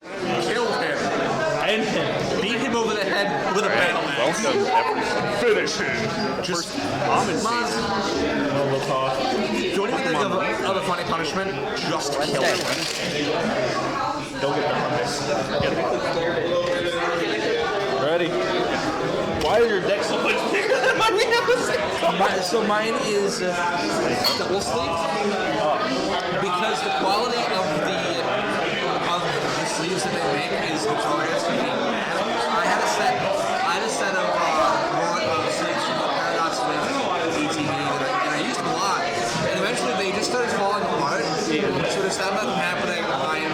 Kill him. And him. Beat him over the head with a pen. Finish him. Just common Maz. We'll talk. Do you want to think of a funny punishment? Just kill him. Don't get the Ready? Why is your deck so much bigger than mine? So mine is double sleeved because the quality of the sleeves that they make is notorious for being bad. I had a set of sleeves from the Paradox with ATV and I used them a lot. And eventually they just started falling apart. So to stop that from happening, I am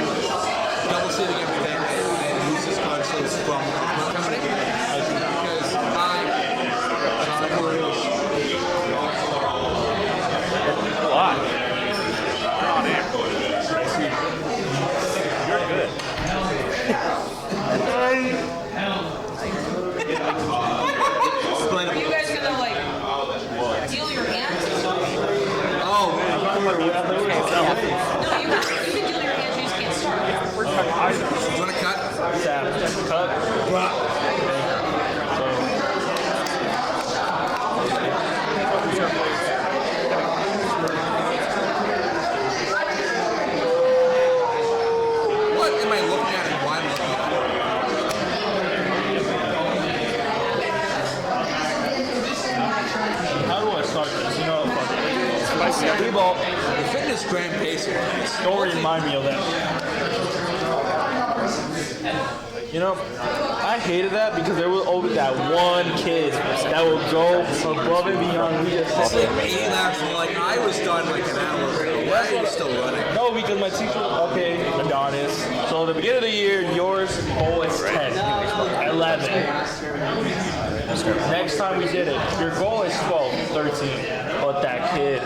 double sleeving everything and use this card from the company. Because A lot. You're good. Are you guys gonna like deal your hands? oh, No, you can deal your hands. You just can't start. do you want to cut? Cut. What am I looking at and why am I looking at How do I start this? You know, it? The fitness grand pacer. don't remind me of that. You know, I hated that because there was always that one kid that would go above and beyond. We just It's like 8 laps and like I was done like an hour ago. Why are you still running? No, because my teacher, okay, Adonis. So at the beginning of the year, yours goal is 10, 11. Next time we did it, your goal is 12, 13. But that kid,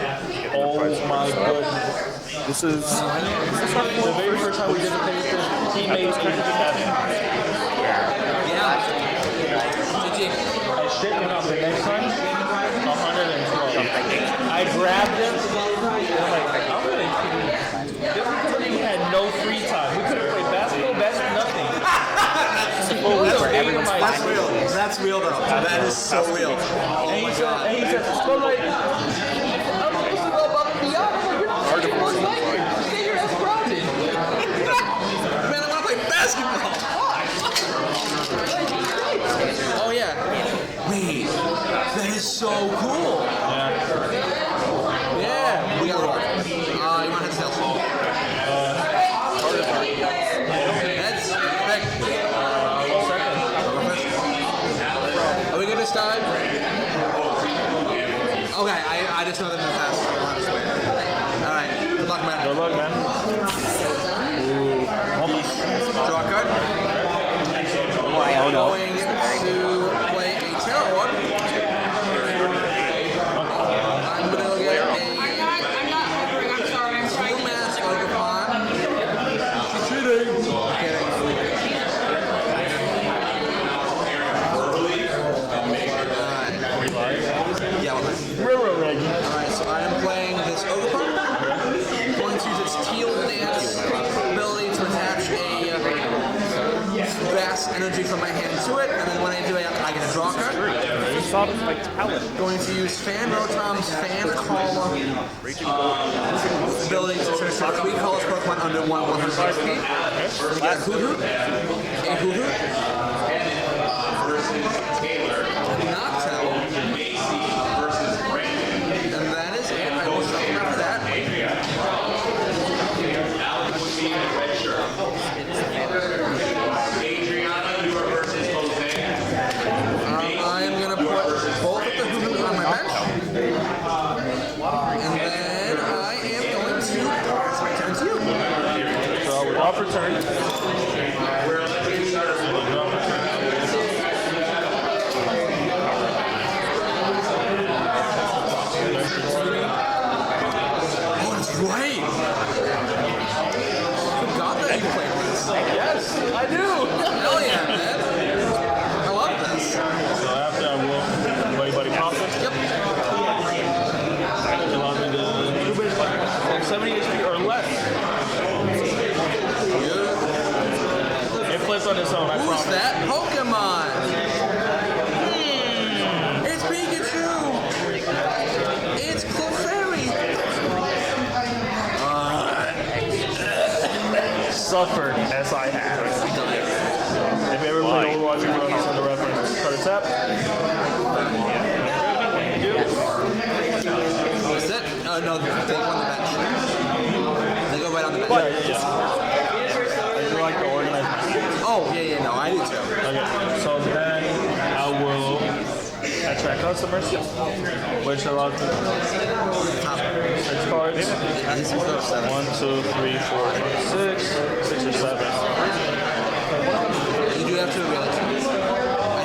oh my goodness. This is The very first time we did the paper, he made 37. Yeah. GG. I shit him out the next time, 112. I grabbed him, and I'm like, I'm gonna kill you. We had no free time. We couldn't play basketball, nothing. That's real. That's real though. That is so real. Oh my god. And he said, so like, I'm supposed to go above and beyond. I'm like, you're not fucking one language. Stay your ass grounded. Man, I want to play basketball. Oh yeah. Wait, that is so cool. Yeah. We got roll. You want to head to tails? Heads. Back. Are we good this time? Okay, I just know that in the past. Alright, good luck, man. Good luck, man. Draw a card. I'm going to play a tarot one. I'm going to get I'm not hovering. I'm sorry. I'm trying a to. mask like a pawn. Kidding. Yeah, Railroad Reggie. alright, so I am playing this Ogre. Going to use its teal dance ability to attach a vast energy from my hand to it, and then when I do it, I get a draw card. you saw my talent. Going to use Fan Rotom's Fan Call ability to transfer 3 colors Pokemon under 100 HP. We get a Hoo-Hoo, Noctowl, and that is it. I will shuffle after that. I am going to put both of the Hoo-Hoos on my bench. And then I am going to pass my turn to you. So we're off return. Oh, that's right. I forgot that you played this. Yes, I do. Hell yeah, man. I love this. So after I will, anybody pop it? Yep. Allow me to like 70 HP or less. Good. suffered as I have. If you ever played Overwatch, you know he's on the reference. Card tap. Is that? No, they go on the bench. They go right on the bench. I do like the organized. Oh, yeah, no, I do too. Okay, so then I will attract customers, which allows me to Top. 6 cards. This is the 7. 1, 2, 3, 4, 5, 6. 6 or 7. You do have to reveal it, I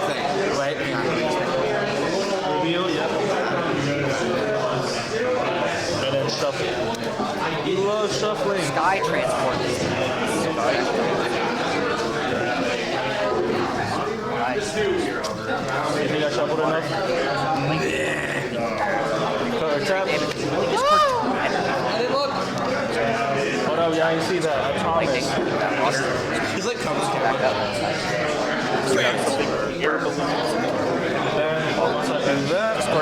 think. Right? Hang on. Reveal, yep. And then shuffle. You love shuffling. Sky transport. Nice. You think I shuffled enough? Card tap. I didn't look. Hold up, y'all ain't see that. I promise. He's like covers Then, once I do that, I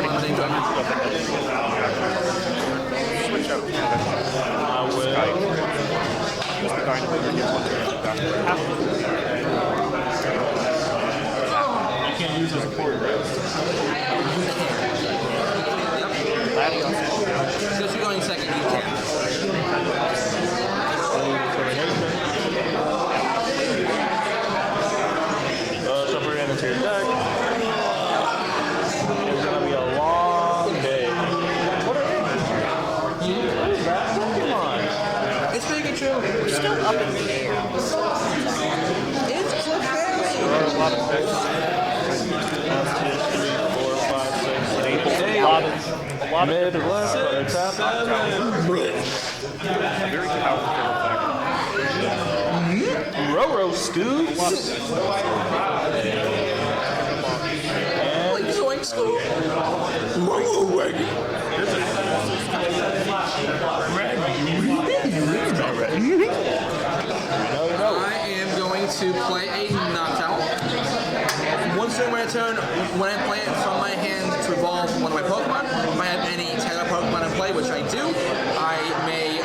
will. You can't use the support, right? Since you're going second, you can. Shuffle it into your deck. It's gonna be a long day. What is that Pokemon? It's making true. We're still up in the air. It's Clefairy. There are a lot of picks. 1, 2, 3, 4, 5, 6, 7, 8. A lot of Mid, left, card tap. very powerful effect. Roro Scoops. Like Zoink Scoop. Whoa, wagon. I am going to play a Noctowl. Once during my turn, when I play it from my hand to evolve one of my Pokemon, if I have any Terra Pokemon in play, which I do, I may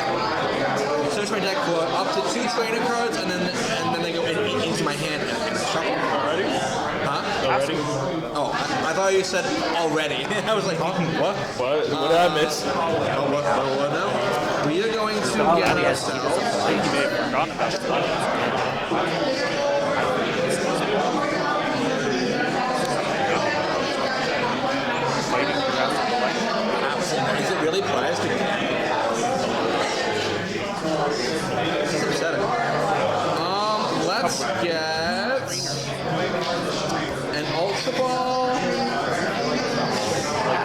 search my deck for up to 2 trainer cards, and then they go into my hand and shuffle. Ready? Huh? Ready? Oh, I thought you said already. I was like, huh? What? What did I miss? Oh, what? No. We are going to get ourselves. I think you may have forgotten about it. Fighting Is it really plastic? This is upsetting. Let's get an Ultra Ball.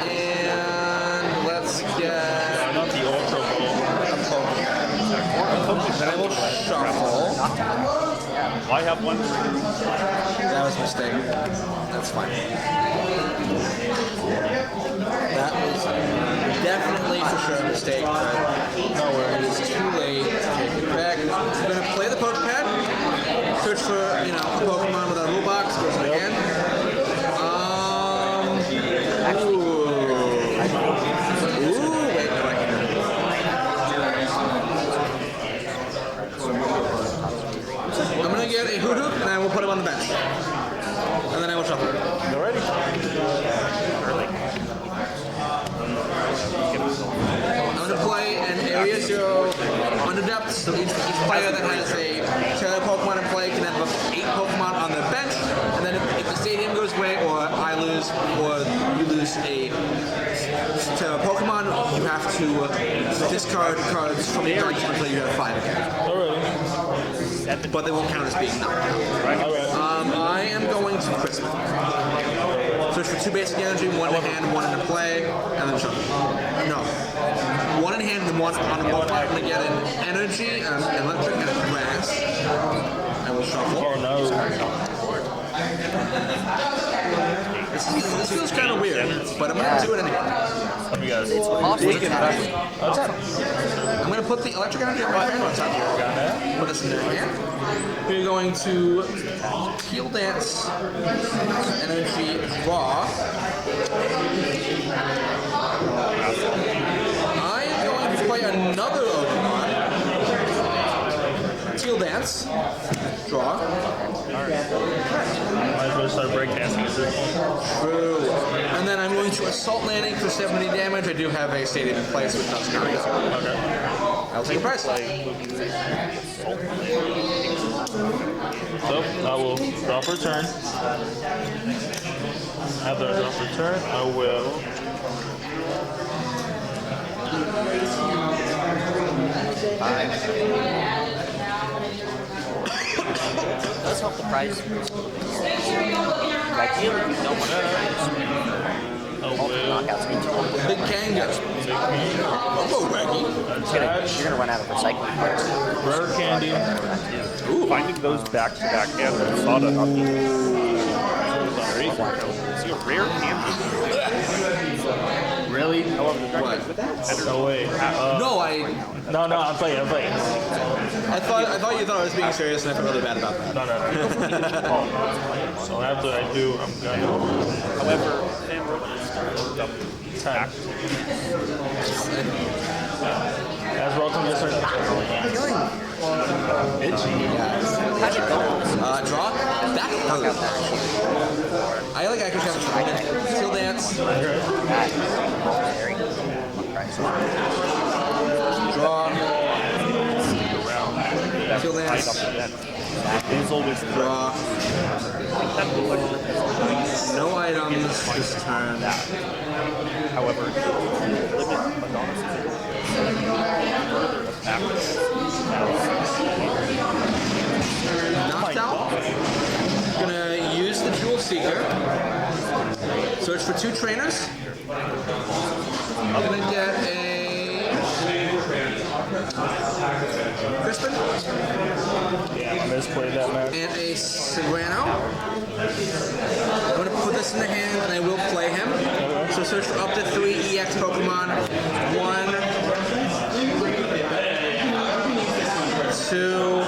And let's get Not the Ultra Ball. then I will shuffle. I have one. That was a mistake. That's fine. That was definitely for sure a mistake. No worries. It's too late to take it back. I'm gonna play the Pokepad. Search for, a Pokemon with a rule box. Go to my hand. Ooh, wait, no, I can't. I'm gonna get a Hoodoo, and I will put him on the bench. And then I will shuffle. You ready? I'm gonna play an Area 0 under depth, so each player that has a Terra Pokemon in play can have up to 8 Pokemon on their bench, and then if the stadium goes away, or I lose, or you lose a Terra Pokemon, you have to discard cards from your deck until you have 5 again. Alright. But they won't count as being knocked out. Alright. I am going to Christmas. Search for 2 basic energy, 1 in hand, 1 in play, and then shuffle. No. 1 in hand and 1 on a Pokemon. I'm going to get an energy, an electric, and a grass. I will shuffle. Oh no. This feels kind of weird, but I'm going to do it anyway. Let me guys. I'm going to put the electric energy on my hand on top here. Put this in their hand. We're going to Heal Dance, Energy, Draw. I am going to play another Pokemon. Heal Dance. dance. Draw. Might as well start breakdancing at this point. True. And then I'm going to assault landing for 70 damage. I do have a stadium in place with nothing coming. Okay. I'll take a price. So I will draw for turn. After I draw for turn, I will. Does help the price. Ideally, you don't want to knockouts means Big Kanga. Oh, Raggy. you're gonna run out of recycling parts. Rare candy. Finding those back-to-back and the soda hockey. See a rare candy. Really? What? No way. No, No, I'm playing. I thought you thought I was being serious, and I felt really bad about that. No. So after I do, I'm gonna. However, Attack. As well to this How'd it go? Draw. That hurt. I like actually have a still dance. Draw. Still dance. It's always Draw. No items this turn. however, limit Madonna's Knocked out. Gonna use the Jewel Seeker. Search for 2 trainers. I'm gonna get a Crispin Yeah, I misplayed that match. and a Serrano. I'm gonna put this in the hand and I will play him. So search for up to 3 EX Pokemon. 1, 2,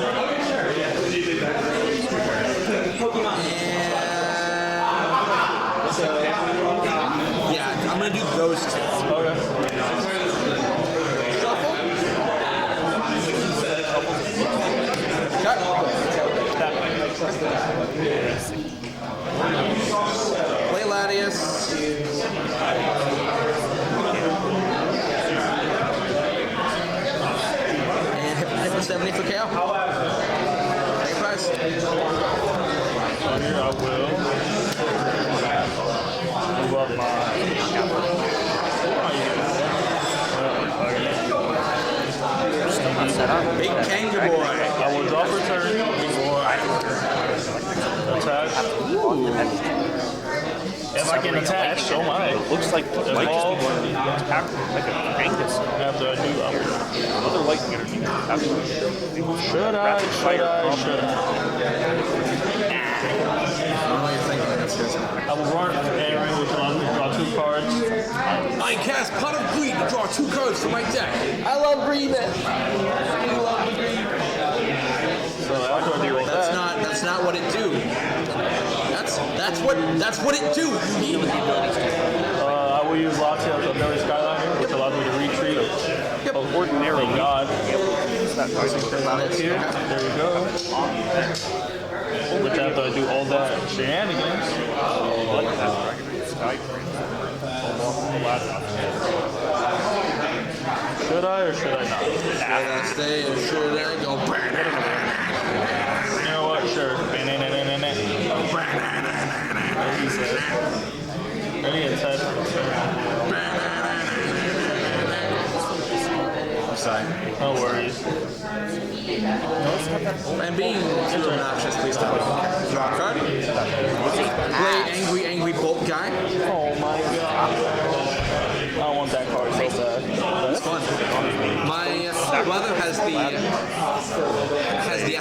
yeah, I'm gonna do those 2. Play Latias. And hit for 70 for KO. Take a price. Here I will move up Big Kanga boy. I will draw for turn before attack. If I can attach, oh my. looks like it might just be attack like a Angus. After I do, I will. Another lightning energy. Should I? I don't know what you're thinking. That's good. I will run Aaron, which allows me to draw 2 cards. I cast Pot of Greed to draw 2 cards from my deck. I love green. I love the green. So after I do all that, That's not what it do. That's what it do. You need I will use Latias of Berry Skyliner, which allows me to retreat. Ordinarily, Thank God. Here, there we go. Which after I do all that shenanigans, like that Dragon Sky should I or should I not? Should I stay or should I go? You know what? Sure. As he says. Ready and set. I'm sorry. No worries. I'm being too obnoxious. Please stop. Draw a card. Play angry bolt guy. Oh my god. I don't want that card so bad. It's fun. My brother has the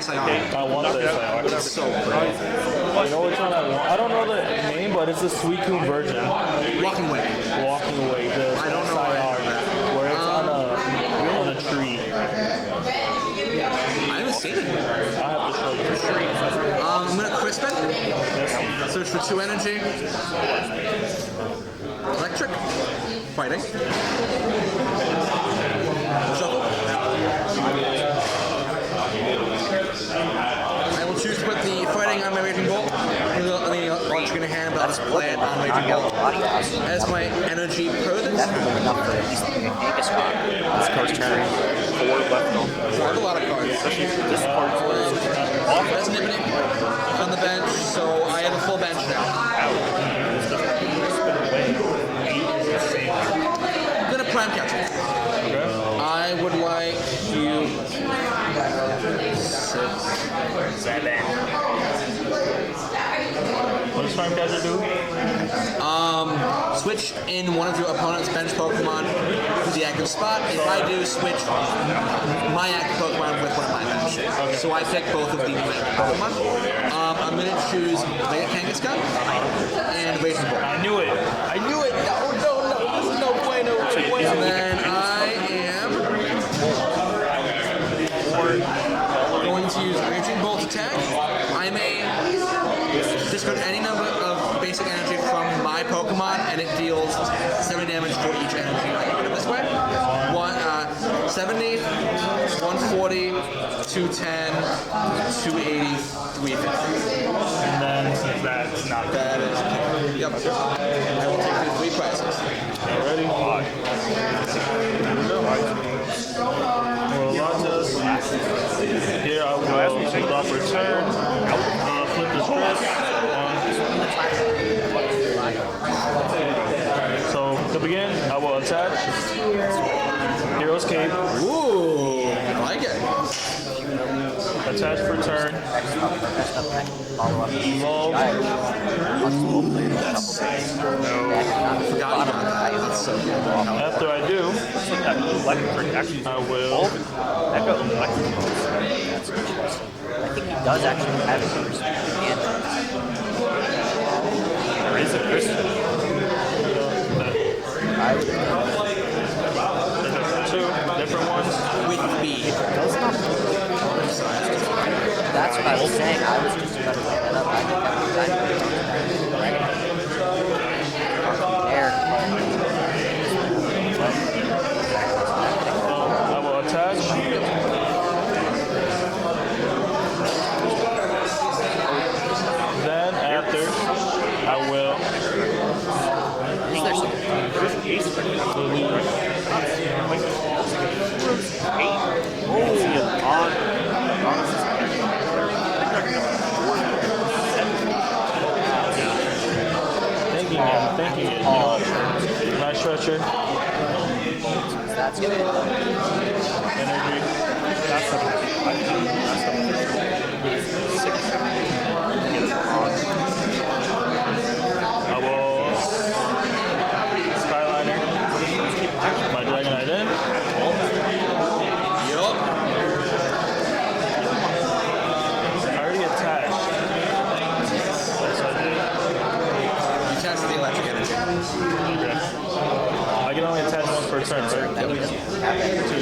SIR. I want this. It's so great. You know which one I want? I don't know the name, but it's a Suicune version. Walking away. Walking Away. The I don't know why I know that. where it's on a tree. I haven't seen it. I have to show you the tree. I'm gonna Crispin. Search for 2 energy. Electric. Fighting. Shuffle. just play it on Raging Bolt as my energy permanent. Definitely enough for at least the Kangaskhan. This coast turn. 4 left on. So I have a lot of cards. This card is That's nipping on the bench, so I have a full bench now. I'm gonna prime catch it. I would like you 7. What does Prime Catcher do? Switch in one of your opponent's bench Pokemon to the active spot. If I do, switch my active Pokemon with one of my bench. So I pick both of the new active Pokemon. I'm going to choose Mega Kangaskhan and Raging Bolt. I knew it. I knew it. No. This is no bueno. And then I am going to use Raging Bolt attack. I may discard any number of basic energy from my Pokemon, and it deals 70 damage for each energy I put it this way. 70, 140, 210, 280, 350. And then that's not bad. That is, yep. I will take the 3 prizes. Ready? Well, Lotus. Here I will hold off return. Flip the script. So to begin, I will attach Hero's Cape. Ooh, I like it. Attach for turn. Evolve. Forgot about that. That's so good. After I do, Actually, I will. Echo Electric. I think he does actually have it. there is a crystal. I would Two different ones. With B. That's what I was saying. I was just about to bring that up. I think that there. I will attach. Then after, I will. Is there some? Thinking it. Nice stretcher. That's good. Energy. That's the 6. I will Skyliner. My Dragonite in. Yup. I already attached. You test the electric energy. I can only attach one per turn, right? To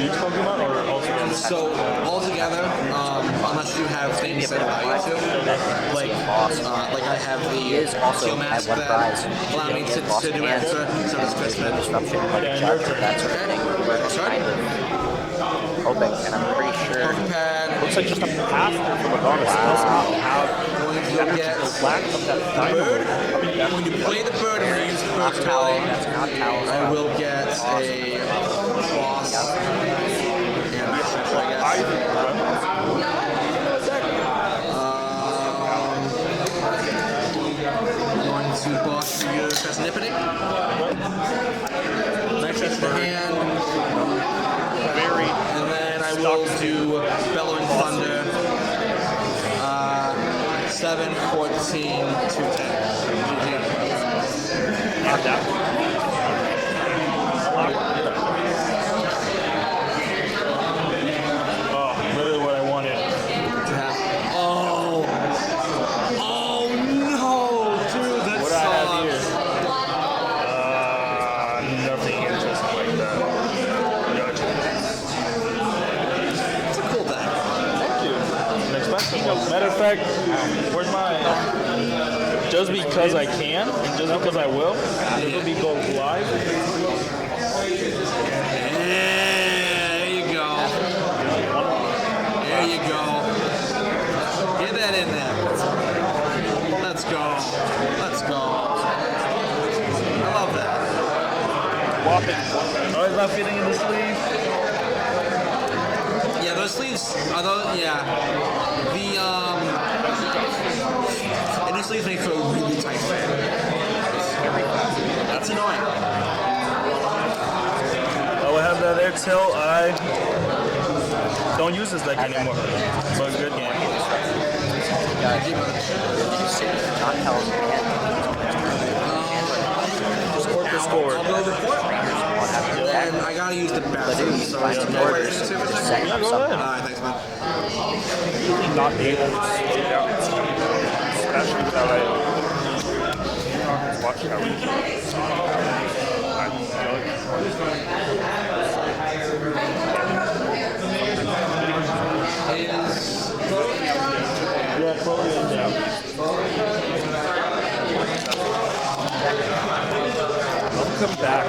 each Pokemon or also? So altogether, unless you have things that allow you to, like I have the Steel Mask one that prize. allow me to do extra, so does Christmas. Disruption, Okay, charge, your turn. that sort of thing. We're kind of hoping, and I'm pretty sure. Pokepad, Looks like just a path for the bonus. going to get Black of that bird. When you play the bird and you use the bird's ability, That's not Talos. I will get a boss. And I going to boss your Pessnipity. Next is the hand. Very And then I will do Bellowing Thunder. 7, 14, 210. not that. Oh, literally what I wanted. Oh no, dude, that What do I have here? Nothing interesting like that. Gotcha. It's a cool deck. Thank you. An expensive one. Matter of fact, where's mine? Just because I can, and just because I will, this will be go live. There you go. There you go. Get that in there. Let's go. Let's go. not fitting in the sleeve. Yeah, those sleeves, although, yeah. The, and these sleeves make for a really tight fit. That's annoying. I will have that exhale. I don't use this deck anymore. So it's a good game. Not tell them yet. Just work the score. I'll go report. And I gotta use the bathroom, so Find some orders. Alright, Setting up something. thanks, man. Not able to slow down, especially without a watch coverage. Yeah, Chloe and Welcome back.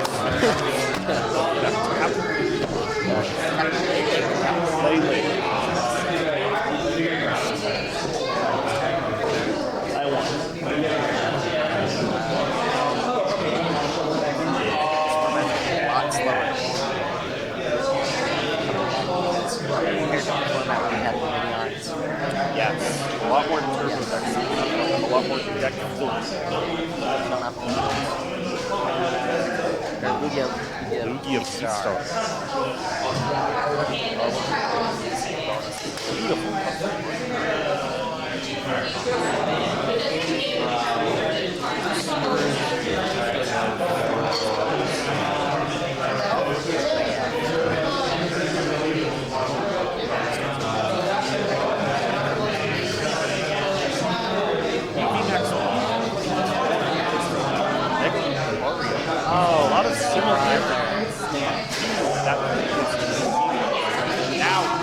I won. Lot slower. Compared to the format we had with mini arts. Yes. A lot more turbo decks. A lot more deck fluids. Don't have to. Or Lugia of Stars. Beautiful. Oh, a lot of similar characters. That now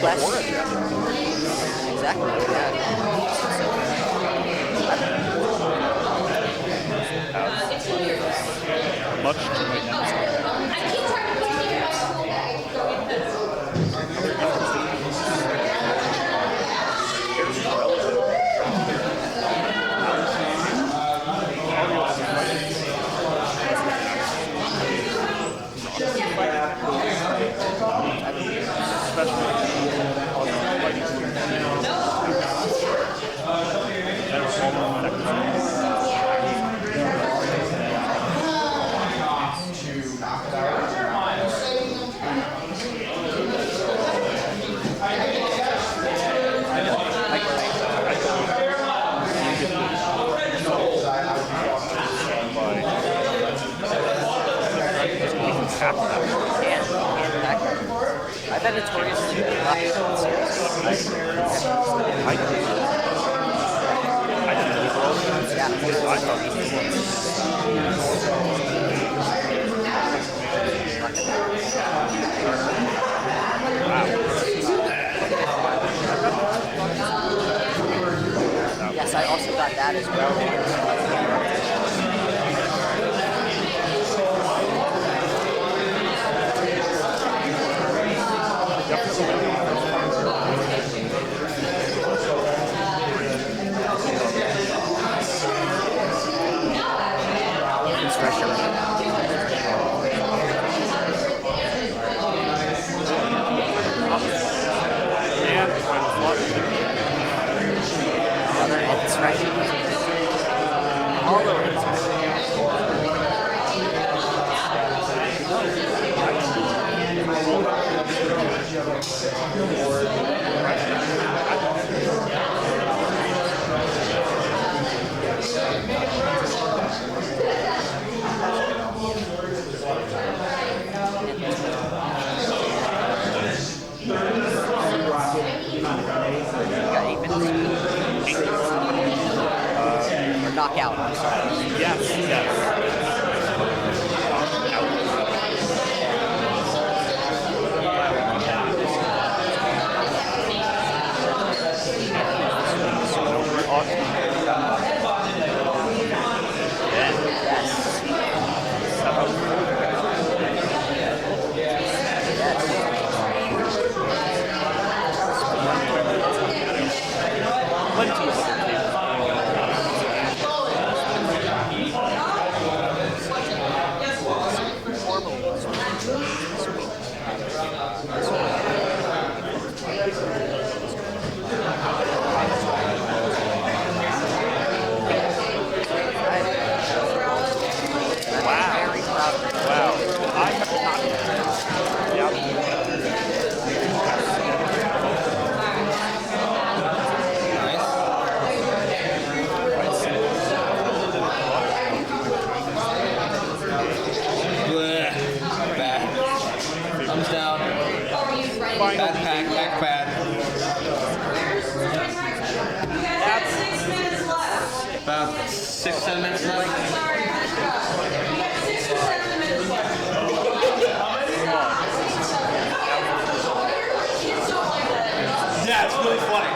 less. Exactly. much to my I've had Notorious too. Yes, I also got that as well. It's fresh it's fresh. got 8 minutes. Or knockout, I'm sorry. Yes. About 6-7 minutes left. Yeah, it's really funny.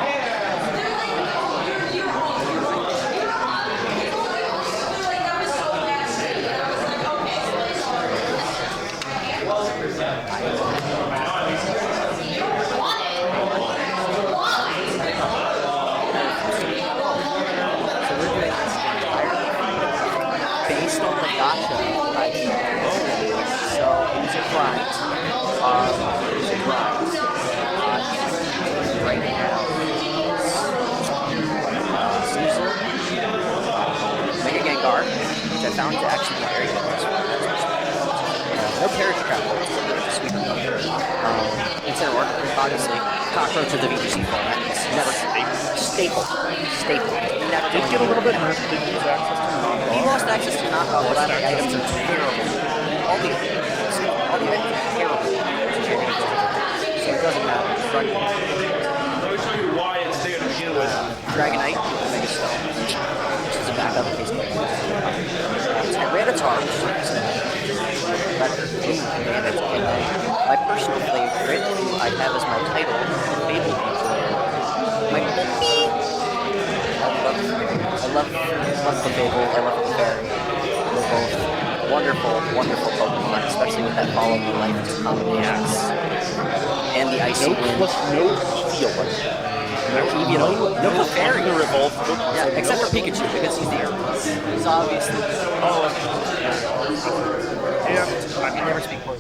Based on the gotcha idea. So it's a grind. It's a grind. Right now. Caesar. Mega Gengar, which I found to actually be very good this one. No carriage travel. Incineroar, obviously. Cockroach of the VGC format. It's never staple. Never Did get a little bit hurt. Did lose access to knockoff. he lost access to knockoff, but the items are terrible. All the items are terrible. So it doesn't matter. Let me show you why it's there to begin with. Dragonite, Mega Stone, which is a backup in case of Tyranitar, my personal favorite, I have as my title, Fable My beep. I love the Fable, I love the Fairy. They're both wonderful Pokemon, especially with that follow me life combinations. And the Icy Wind. No Fairy. Yeah, except for Pikachu, because he's the air. He's obviously. Yeah, I can never speak for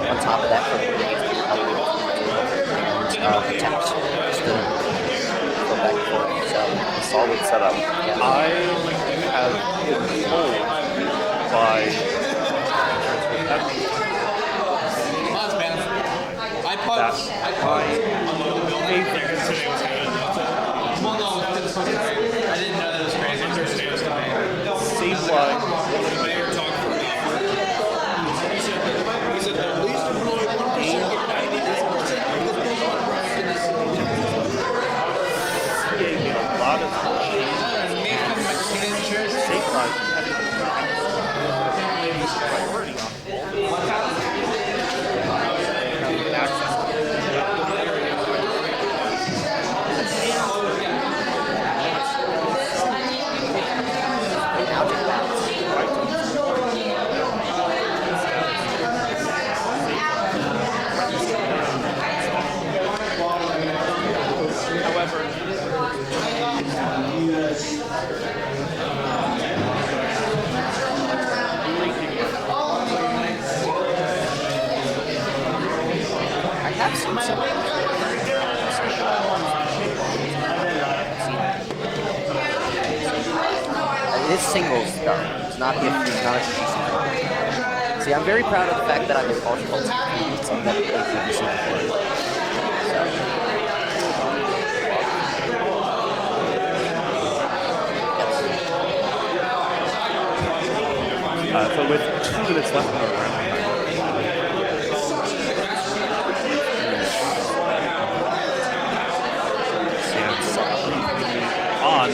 on top of that for the protect. Just to go back and forth. So solid setup. Yeah. I have been told by that. My favorite. Well, no, it's fucking great. I didn't know that was crazy. I just knew it was coming. Save line. The mayor talked for an hour. He said the least employed 1% get 99% of the thing practice. Gave me a lot of save line. Priority on access. I have seen some. It is singles though. It's not a PC. See, I'm very proud of the fact that I've been multiple teams and that they PC before. So with 2 minutes left in the round. On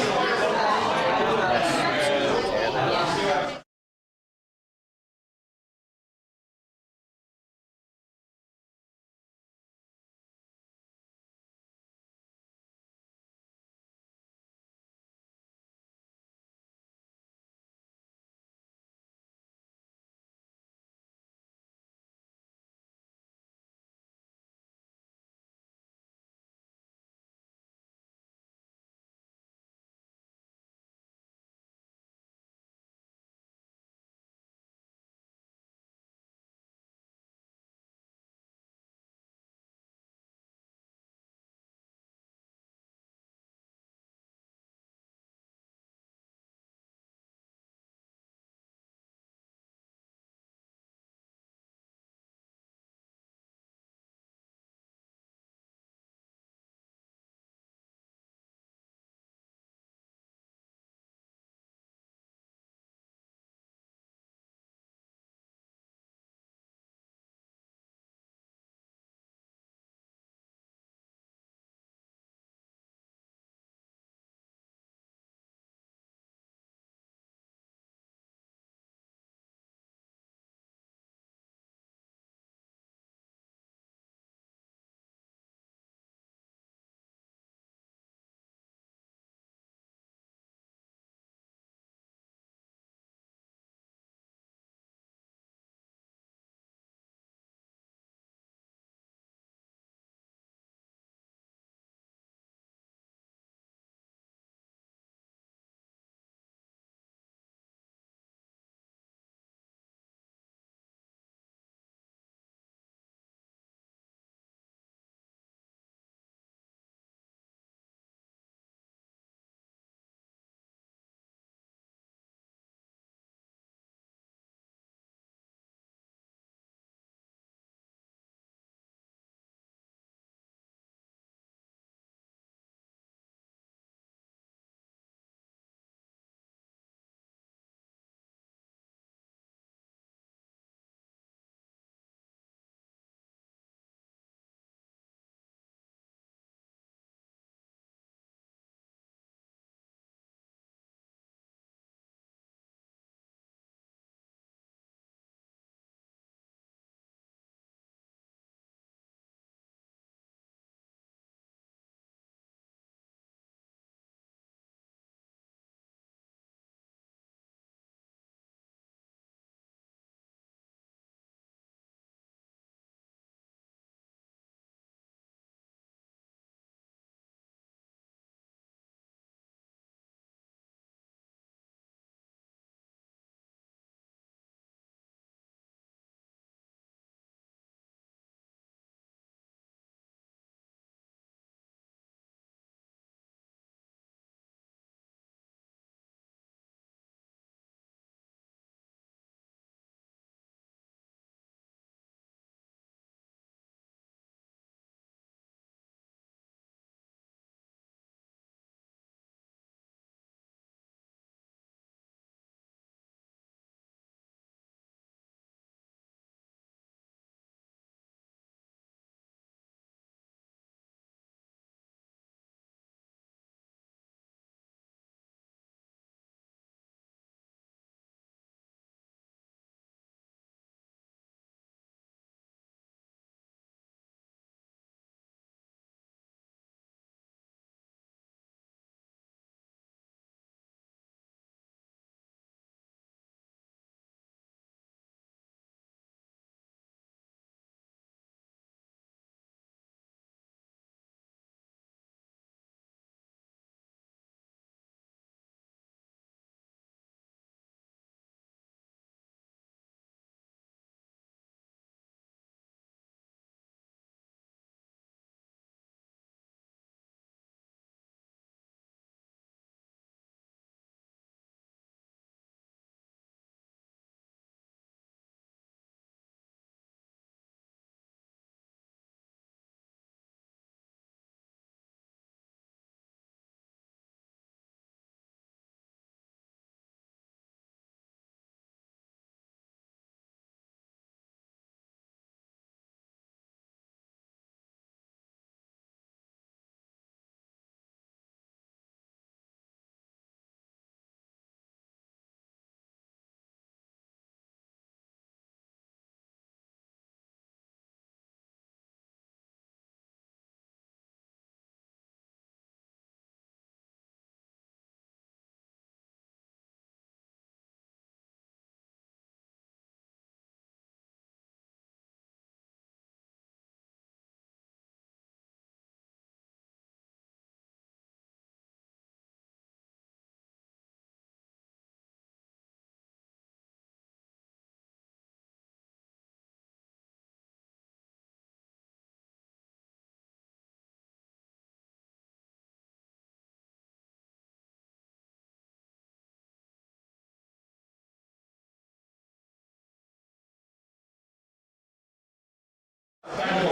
Tell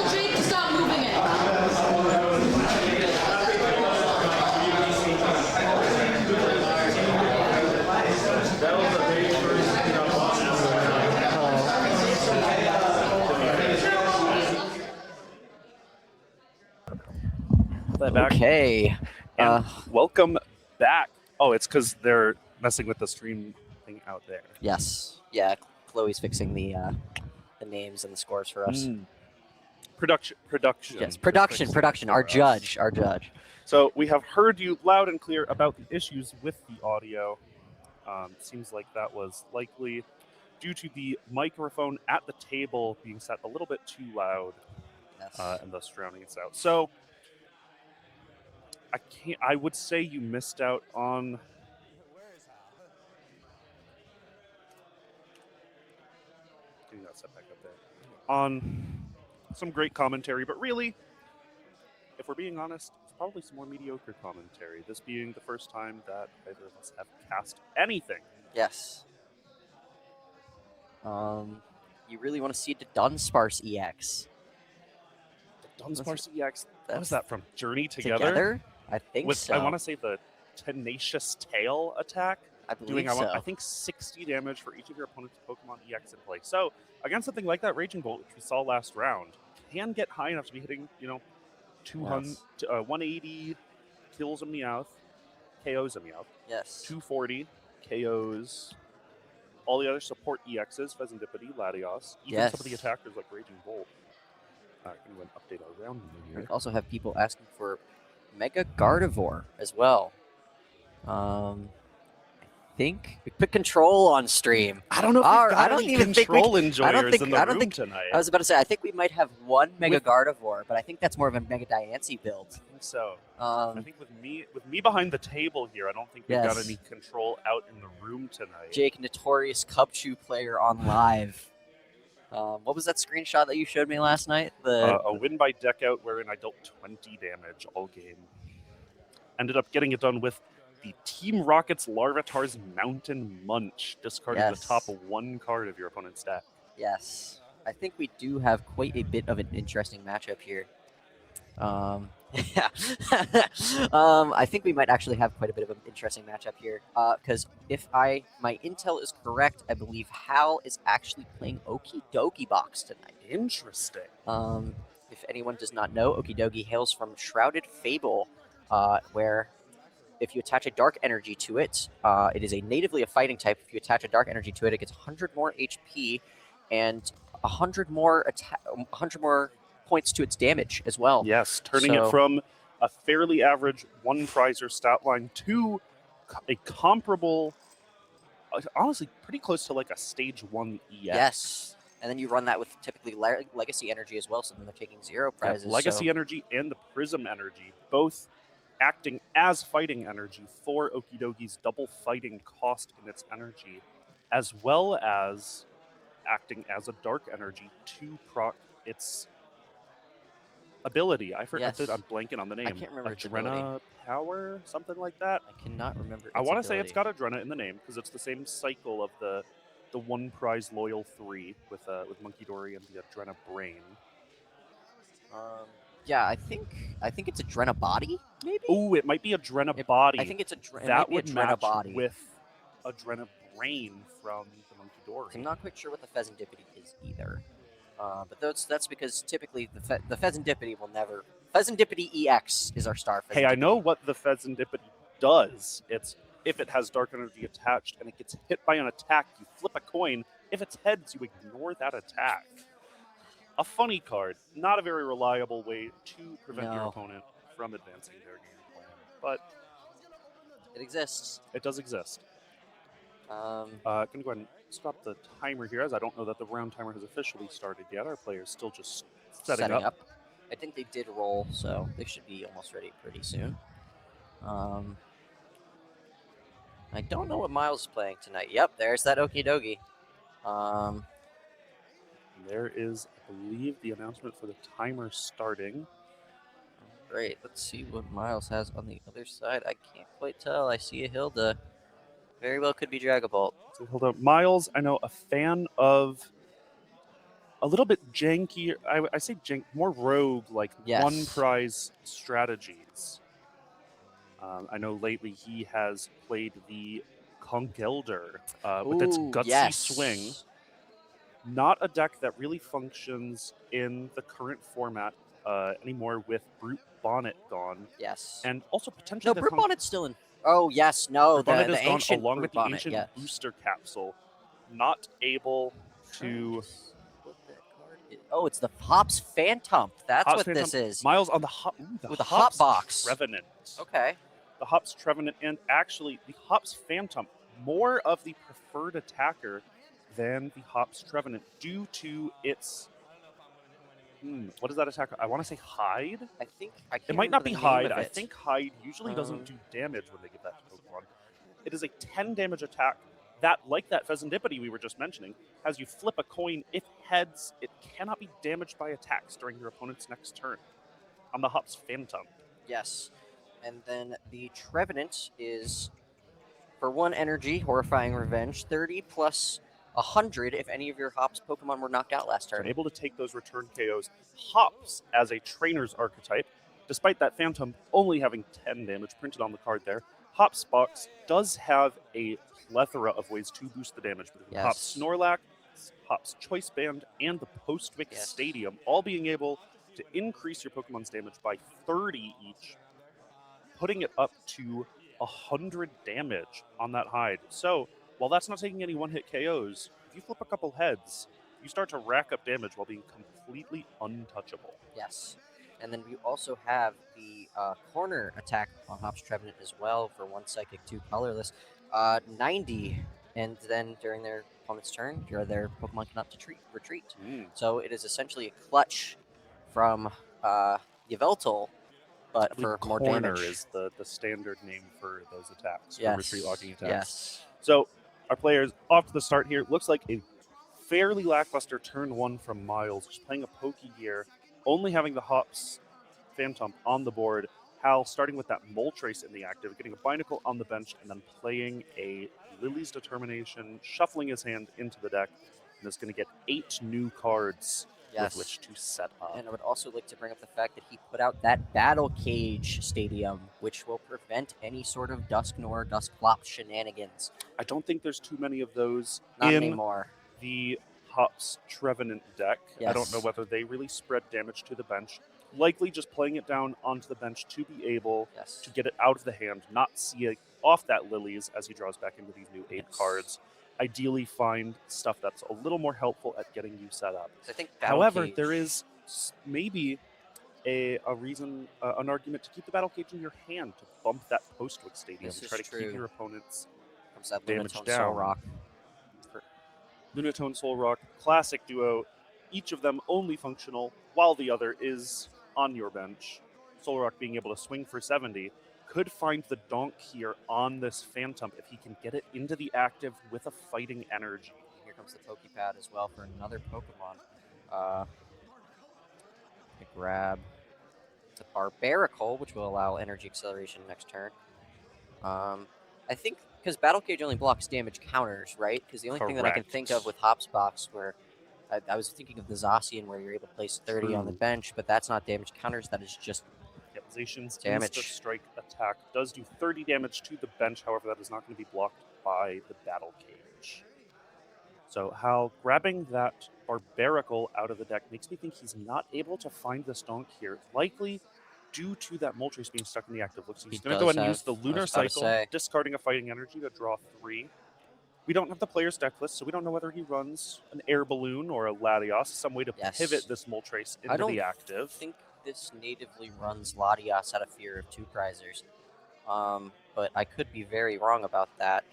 Jake to stop moving it. Back. Okay. And welcome back. Oh, it's because they're messing with the stream thing out there. Yes. Yeah. Chloe's fixing the names and the scores for us. Production. Yes. Production. Our judge. So we have heard you loud and clear about the issues with the audio. Seems like that was likely due to the microphone at the table being set a little bit too loud, Yes. and thus drowning us out. So I would say you missed out on. Getting that set back up there. On some great commentary, but really, if we're being honest, it's probably some more mediocre commentary. This being the first time that either of us have cast anything. Yes. You really want to see the Dunsparce EX? The Dunsparce EX. What was that from? Journey Together? Together? I think With, so. I want to say the Tenacious Tail attack. I believe Doing, so. I think 60 damage for each of your opponent's Pokemon EX in play. So, against something like that, Raging Bolt, which we saw last round, can get high enough to be hitting, 200, 180 kills a Meowth, KOs a Meowth. Yes. 240 KOs all the other support EXs, Fezandipity, Latios, even some of the attackers like Raging Bolt. I'm going to update our round here. We also have people asking for Mega Gardevoir as well. I think we put Control on stream. I don't know if we've got any Control enjoyers in the room tonight. I was about to say, I think we might have one Mega Gardevoir, but I think that's more of a Mega Diancie build. I think so. I think with me behind the table here, I don't think we've got any Control out in the room tonight. Jake, notorious Cubchoo player on live. What was that screenshot that you showed me last night? A win by deck out wherein I dealt 20 damage all game. Ended up getting it done with the Team Rocket's Larvitar's Mountain Munch, discarding the top one card of your opponent's deck. Yes. I think we do have quite a bit of an interesting matchup here. I think we might actually have quite a bit of an interesting matchup here. Because if my intel is correct, I believe Hal is actually playing Okie Dokie Box tonight. Interesting. If anyone does not know, Okie Dokie hails from Shrouded Fable, where if you attach a dark energy to it, it is natively a fighting type. If you attach a dark energy to it, it gets 100 more HP and 100 more points to its damage as well. Yes, turning it from a fairly average one prizer stat line to a comparable, honestly, pretty close to like a stage 1 EX. Yes. And then you run that with typically Legacy Energy as well, so then they're taking 0 prizes. Yeah, Legacy Energy and the Prism Energy, both acting as fighting energy for Okidokie's double fighting cost in its energy, as well as acting as a dark energy to proc its ability. I forgot that I'm blanking on the name. I can't remember its Adrena ability. Power, something like that. I cannot remember its I want to say ability. it's got Adrena in the name because it's the same cycle of the one prize loyal 3 with Monkey Dory and the Adrena Brain. Yeah, I think it's Adrena Body, maybe? Oh, it might be Adrena Body. I think it's that would Adrena match Body with Adrena Brain from the Monkey Dory. I'm not quite sure what the Fezandipity is either. But that's because typically the Fezandipity will never... Fezandipity EX is our star Fezandipity. Hey, I know what the Fezandipity does. It's if it has Dark Energy attached and it gets hit by an attack, you flip a coin. If it's heads, you ignore that attack. A funny card. Not a very reliable way to prevent your opponent from advancing their game plan. But it exists. It does exist. Going to go ahead and stop the timer here, as I don't know that the round timer has officially started yet. Our player's still just setting up. I think they did roll, so they should be almost ready pretty soon. I don't know what Miles is playing tonight. Yep, there's that Okie Dokie. There is, I believe, the announcement for the timer starting. Great. Let's see what Miles has on the other side. I can't quite tell. I see a Hilda. Very well could be Dragapult. So hold up. Miles, I know, a fan of a little bit janky, I say jank, more rogue, like Yes. one prize strategies. I know lately he has played the Conch Elder with its Ooh, gutsy yes. swing. Not a deck that really functions in the current format anymore with Brute Bonnet gone. Yes. And also potentially No, the Brute Bonnet's still in. Oh, yes. No, Brute Bonnet the is gone ancient along Brute with the Bonnet, ancient yes. booster capsule. Not able to... What that card is. Oh, it's the Hops Phantom. That's Hops what Phantom. this is. Miles on the hop. With the Hop Box. Trevenant. Okay. The Hops Trevenant, and actually the Hops Phantom, more of the preferred attacker than the Hops Trevenant due to its. What is that attacker? I want to say Hide. I think I can't It might not be remember the name Hide. of I it. think Hide usually doesn't do damage when they give that to Pokemon. It is a 10 damage attack that, like that Pheasantipity we were just mentioning, has you flip a coin. If heads, it cannot be damaged by attacks during your opponent's next turn. On the Hops Phantom. Yes. And then the Trevenant is for 1 energy, Horrifying Revenge, 30 plus 100 if any of your Hops Pokemon were knocked out last So turn. able to take those return KOs. Hops as a trainer's archetype, despite that Phantom only having 10 damage printed on the card there. Hops Box does have a plethora of ways to boost the damage between Yes. Hops Snorlax, Hops Choice Band, and the Postwick Yes. Stadium, all being able to increase your Pokemon's damage by 30 each, putting it up to 100 damage on that Hide. So, while that's not taking any one-hit KOs, if you flip a couple heads, you start to rack up damage while being completely untouchable. Yes. And then we also have the corner attack on Hops Trevenant as well for 1 Psychic, 2 Colorless. 90, and then during their opponent's turn, their Pokemon cannot retreat. So it is essentially a clutch from Yveltal, but for more corner damage. is the standard name for those attacks, for Yes. retreat locking attacks. Yes. So our players off to the start here. Looks like a fairly lackluster turn 1 from Miles, just playing a Pokegear, only having the Hops Phantom on the board. Hal starting with that Moltres in the active, getting a Binacle on the bench, and then playing a Lily's Determination, shuffling his hand into the deck, and is going to get 8 new cards Yes. with which to set up. And I would also like to bring up the fact that he put out that Battle Cage Stadium, which will prevent any sort of Dusknoir, Dusclops shenanigans. I don't think there's too many of those Not in anymore. the Hops Trevenant deck. I don't Yes. know whether they really spread damage to the bench. Likely just playing it down onto the bench to be able Yes. to get it out of the hand, not see it off that Lilies as he draws back into these new 8 Yes. cards. Ideally find stuff that's a little more helpful at getting you set up. So I think Battle However, Cage- there is maybe a reason, an argument to keep the Battle Cage in your hand to bump that Postwick Stadium, This is try to true. keep your opponent's comes that damage Lunatone down. Soul Rock. Lunatone Soul Rock, classic duo, each of them only functional while the other is on your bench. Soul Rock being able to swing for 70, could find the donk here on this Phantom if he can get it into the active with a fighting energy. Here comes the Pokepad as well for another Pokemon. Grab the Barbaracle, which will allow energy acceleration next turn. I think because Battle Cage only blocks damage counters, right? Because the only thing that I can Correct. think of with Hopsbox, where I was thinking of the Zacian, where you're able to place 30 on the True. bench, but that's not damage counters. That is just Yep, Zacian's Damage. Insta-Strike attack does do 30 damage to the bench, however, that is not going to be blocked by the Battle Cage. So Hal grabbing that Barbaracle out of the deck makes me think he's not able to find this donk here, likely due to that Moltres being stuck in the active. Looks like he's He going to go does ahead and use the have- I Lunar was about to Cycle, say. discarding a fighting energy to draw 3. We don't have the player's deck list, so we don't know whether he runs an Air Balloon or a Latios, some way to Yes. pivot this Moltres I into don't the active. think this natively runs Latias out of fear of 2 prizers. But I could be very wrong about that.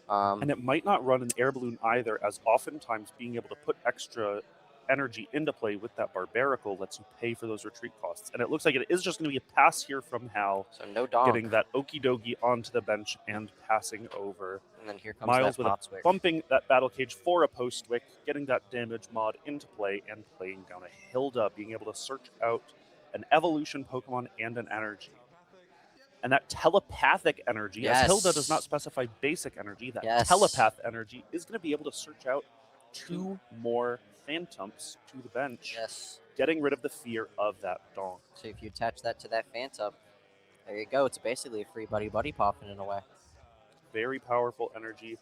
And it might not run an air balloon either, as oftentimes being able to put extra energy into play with that Barbaracle lets you pay for those retreat costs. And it looks like it is just going to be a pass here from Hal, So no donk. getting that Okie Dokie onto the bench and passing over. And then here comes Miles that with a Potswick. bumping that Battle Cage for a Postwick, getting that damage mod into play and playing down a Hilda, being able to search out an evolution Pokemon and an energy. And that telepathic energy, Yes. as Hilda does not specify basic energy, that Yes. telepath energy is going to be able to search out 2 more Phantoms to the bench, Yes. getting rid of the fear of that donk. So if you attach that to that Phantom, there you go. It's basically a free buddy popping in a way. Very powerful energy,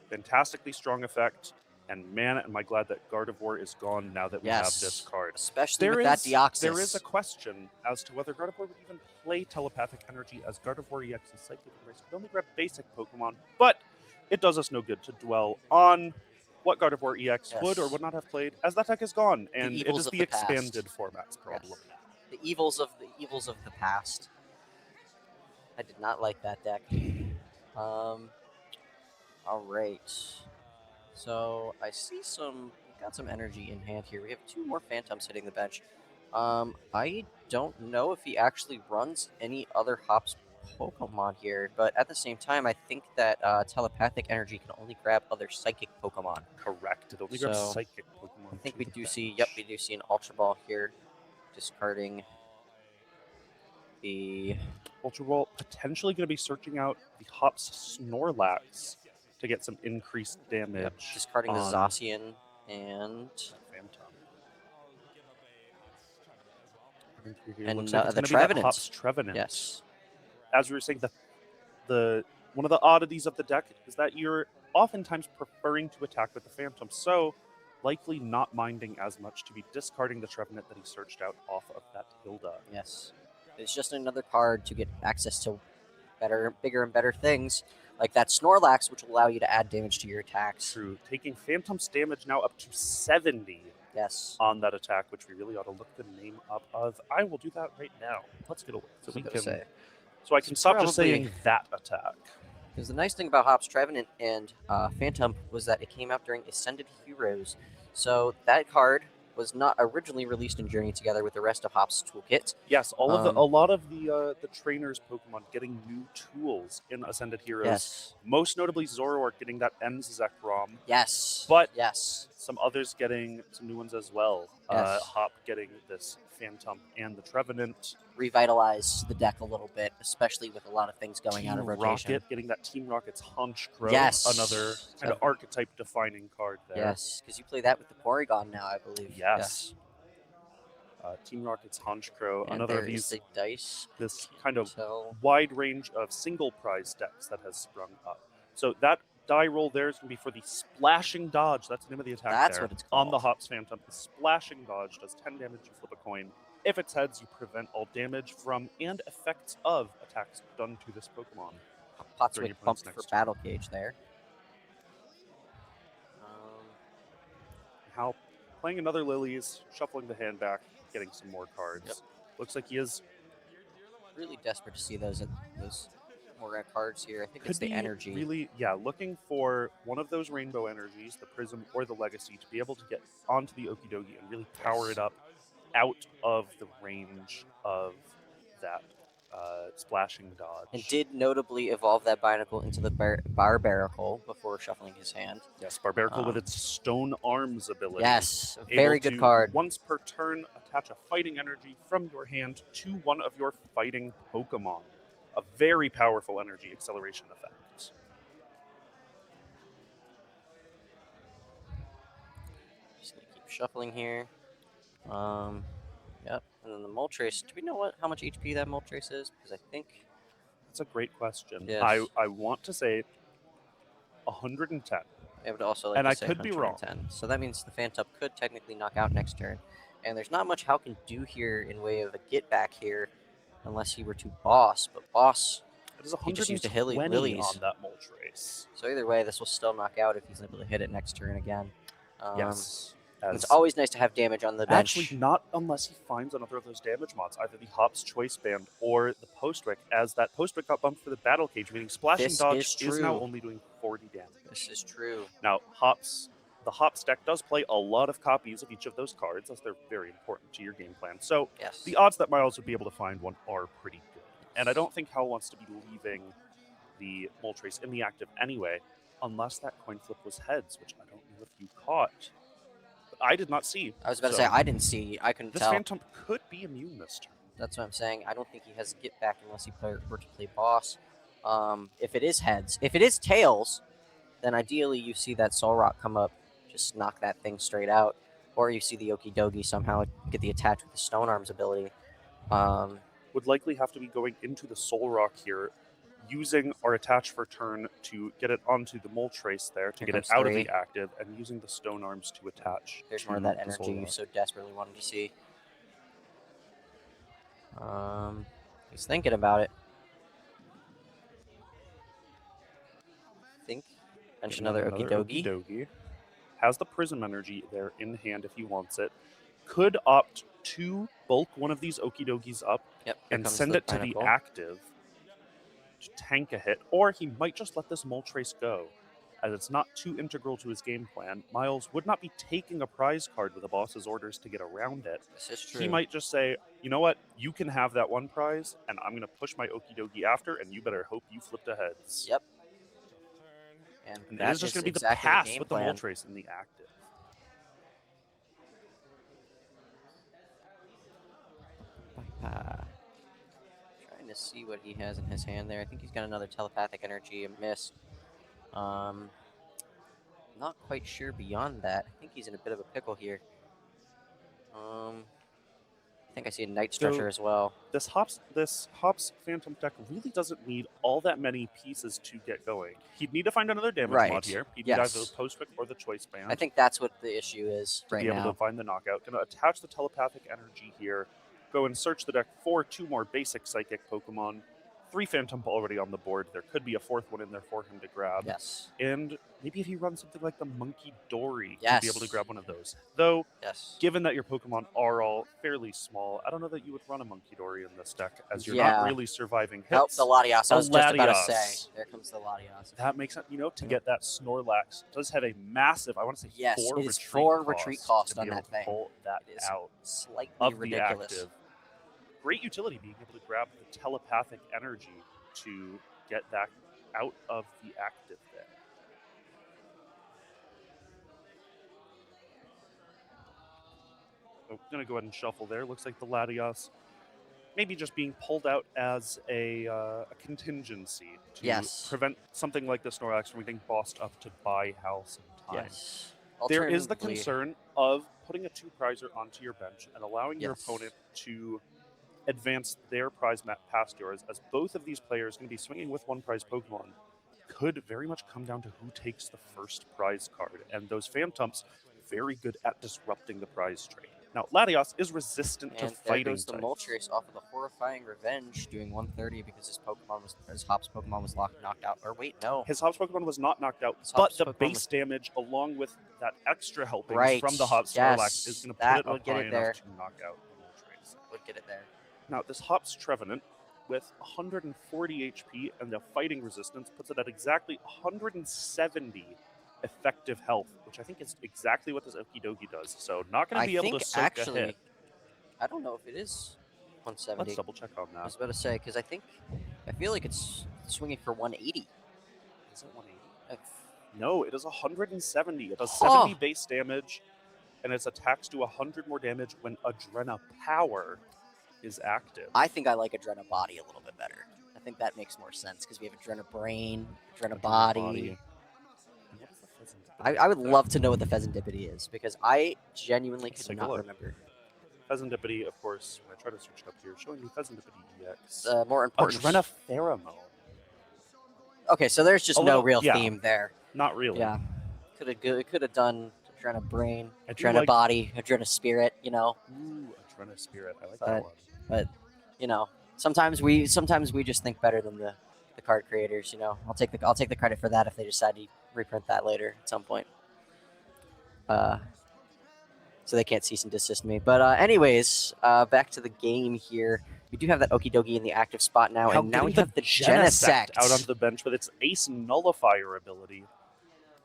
fantastically strong effect, and man, am I glad that Gardevoir is gone now that we have this card. Especially with that Deoxys. There is a question as to whether Gardevoir would even play telepathic energy, as Gardevoir EX is Psychic Embrace could only grab basic Pokemon, but it does us no good to dwell on what Gardevoir EX would or would not have played, as that deck is gone, and it evils is of the the past. expanded formats problem. Yes. The evils of the past. I did not like that deck. All right. So I see we've got some energy in hand here. We have 2 more Phantoms hitting the bench. I don't know if he actually runs any other Hops Pokemon here, but at the same time, I think that telepathic energy can only grab other psychic Pokemon. Correct. It only grabs So, psychic Pokemon. I think to we the do bench. see, we do see an Ultra Ball here, discarding the Ultra Ball potentially going to be searching out the Hops Snorlax to get some increased damage. discarding the on Zacian and Phantom. And, looks like it's the going to be that Trevenant. Hops Trevenant. yes. As we were saying, the one of the oddities of the deck is that you're oftentimes preferring to attack with the Phantom, so likely not minding as much to be discarding the Trevenant that he searched out off of that Hilda. Yes. It's just another card to get access to bigger and better things, like that Snorlax, which will allow you to add damage to your attacks. True. Taking Phantom's damage now up to 70 Yes. on that attack, which we really ought to look the name up of. I will do that right now. Let's get away. So we can. So I can stop just probably- saying that attack. Because the nice thing about Hops Trevenant and Phantom was that it came out during Ascended Heroes. So that card was not originally released in Journey together with the rest of Hops' toolkit. Yes, a lot of the trainers' Pokemon getting new tools in Ascended Heroes. Yes. Most notably Zoroark getting that Enzek ROM. Yes. But yes. some others getting some new ones as well. Yes. Hop getting this Phantom and the Trevenant. Revitalize the deck a little bit, especially with a lot of things going out of rotation. Rocket getting that Team Rocket's Honchkrow. Yes. Another kind of archetype defining card there. Yes, because you play that with the Porygon now, I believe. Yes. Team Rocket's Honchkrow, And another there of is these, the dice. this kind of So wide range of single prize decks that has sprung up. So that die roll there is going to be for the Splashing Dodge. That's the name of the attack That's there. what it's On the called. Hops Phantom, the Splashing Dodge does 10 damage, you flip a coin. If it's heads, you prevent all damage from and effects of attacks done to this Pokemon. Potswick During your pumped opponent's for next turn. Battle Cage there. How playing another Lilies, shuffling the hand back, getting some more cards. Yep. Looks like he is Really desperate to see those more red cards here. I think could it's the be energy. really looking for one of those rainbow energies, the Prism or the Legacy, to be able to get onto the Okie Dokie and really power it up out of the range of that Splashing Dodge. And did notably evolve that Binacle into the Barbaracle before shuffling his hand. Yes, Barbaracle with its Stone Arms ability. Yes, Able very good to, card. Once per turn, attach a fighting energy from your hand to one of your fighting Pokemon. A very powerful energy acceleration effect. Just gonna keep shuffling here. Yep. And then the Moltres. Do we know how much HP that Moltres is? Because I think That's a great question. Yes. I want to say 110. I would also like And to I say could be wrong. 110. So that means the Phantom could technically knock out next turn. And there's not much Hal can do here in way of a get back here, unless he were to boss. But boss. It is He just used a 120 Lilies. on that Moltres. So either way, this will still knock out if he's able to hit it next turn again. Yes. It's always nice to have damage on the bench. Actually, not unless he finds another of those damage mods, either the Hop's Choice Band or the Postwick, as that Postwick got bumped for the Battle Cage, meaning Splashing This Dodge is is now true. only doing 40 damage. This is true. Now, the Hops deck does play a lot of copies of each of those cards, as they're very important to your game plan. So Yes. the odds that Miles would be able to find one are pretty good. And I don't think Hal wants to be leaving the Moltres in the active anyway, unless that coin flip was heads, which I don't know if you caught. But I did not see. I was about to So say, I didn't see. I couldn't this tell. Phantom could be immune this turn. That's what I'm saying. I don't think he has get back unless he were to play boss. If it is heads, if it is tails, then ideally you see that Soul Rock come up, just knock that thing straight out, or you see the Okidogi somehow get the attach with the Stone Arms ability. Would likely have to be going into the Soul Rock here, using our attach for turn to get it onto the Moltres there, to Here get it comes out 3. of the active, and using the Stone Arms to attach. There's to more of that the Soul energy you Rock. so desperately wanted to see. He's thinking about it. Think. Bench Getting another Okidogi. Okidogi. Has the Prism Energy there in hand if he wants it. Could opt to bulk one of these Okidogis up Yep. Here and comes send the it to the Pinnacle. active to tank a hit, or he might just let this Moltres go. As it's not too integral to his game plan, Miles would not be taking a prize card with a boss's orders to get around it. This is true. He might just say, you know what, you can have that one prize, and I'm going to push my Okidogi after, and you better hope you flip to heads. Yep. And And that it is just going to be exactly the pass game with plan. the Moltres in the active. Trying to see what he has in his hand there. I think he's got another telepathic energy, a mist. Not quite sure beyond that. I think he's in a bit of a pickle here. I think I see a Night Stretcher as well. This Hops Phantom deck really doesn't need all that many pieces to get going. He'd need to find another damage mod here. He'd need either the Post-Wick or the Choice Band. I think that's what the issue is to right be able now. to find the knockout. Going to attach the telepathic energy here. Go and search the deck for 2 more basic psychic Pokemon. 3 Phantom already on the board. There could be a 4th one in there for him to grab. Yes. And maybe if he runs something like the Monkey Dory, Yes. he'd be able to grab one of those. Though, Yes. given that your Pokemon are all fairly small, I don't know that you would run a Monkey Dory in this deck, as you're not really surviving hits. Nope, the Latias. I was just about to Latias. say. There comes the Latias. That makes sense. You know, to get that Snorlax does have a massive, I want to say, Yes, 4 it is retreat 4 cost retreat cost to on be that able to thing. pull that It is out slightly of ridiculous. the active. Great utility being able to grab the telepathic energy to get that out of the active there. So, going to go ahead and shuffle there. Looks like the Latias maybe just being pulled out as a contingency to prevent something like the Snorlax from getting bossed up to buy house in time. Yes. There is the concern of putting a 2-prizer onto your bench and allowing your Yes. opponent to advance their prize map past yours, as both of these players going to be swinging with 1-prize Pokemon. Could very much come down to who takes the first prize card, and those Phantoms very good at disrupting the prize trade. Now, Latias is resistant to And there fighting goes the types. Moltres off of the Horrifying Revenge, doing 130 because his Hops Pokemon was knocked out. Or wait, no. His Hops Pokemon was not knocked out, His but Hops the Pokemon base was- damage, along with that extra helping Right. from the Hops Yes, Snorlax, is going to that put it would up get high it there. enough to knock out the Moltres. Would get it there. Now, this Hops Trevenant, with 140 HP and the fighting resistance, puts it at exactly 170 effective health, which I think is exactly what this Okidogi does. So, not going to be able to soak a hit. I don't know if it is 170. Let's double check on I was that. about to say, because I feel like it's swinging for 180. Is it 180? No, it is 170. It does 70 base damage, and its attacks do 100 more damage when Adrena Power is active. I think I like Adrena Body a little bit better. I think that makes more sense because we have Adrena Brain, Adrena Body. And what is the Pheasant? I would love to know what the Pheasantipity is because I genuinely Let's could take a not look. remember. Pheasantipity, of course, when I try to search it up here, showing me Pheasantipity EX. More important. Adrena Pheromone. Okay, so there's just no real theme there. Not really. Yeah, could have done Adrena Brain, I do Adrena like- Body, Adrena Spirit. You know, Ooh, Adrena Spirit. I like that one. but you know, sometimes we just think better than the card creators. You know, I'll take the credit for that if they decide to reprint that later at some point. So they can't cease and desist me. But anyways, back to the game here. We do have that Okidogi in the active spot now, and now we have the Genesect out onto the bench with its Ace Nullifier ability.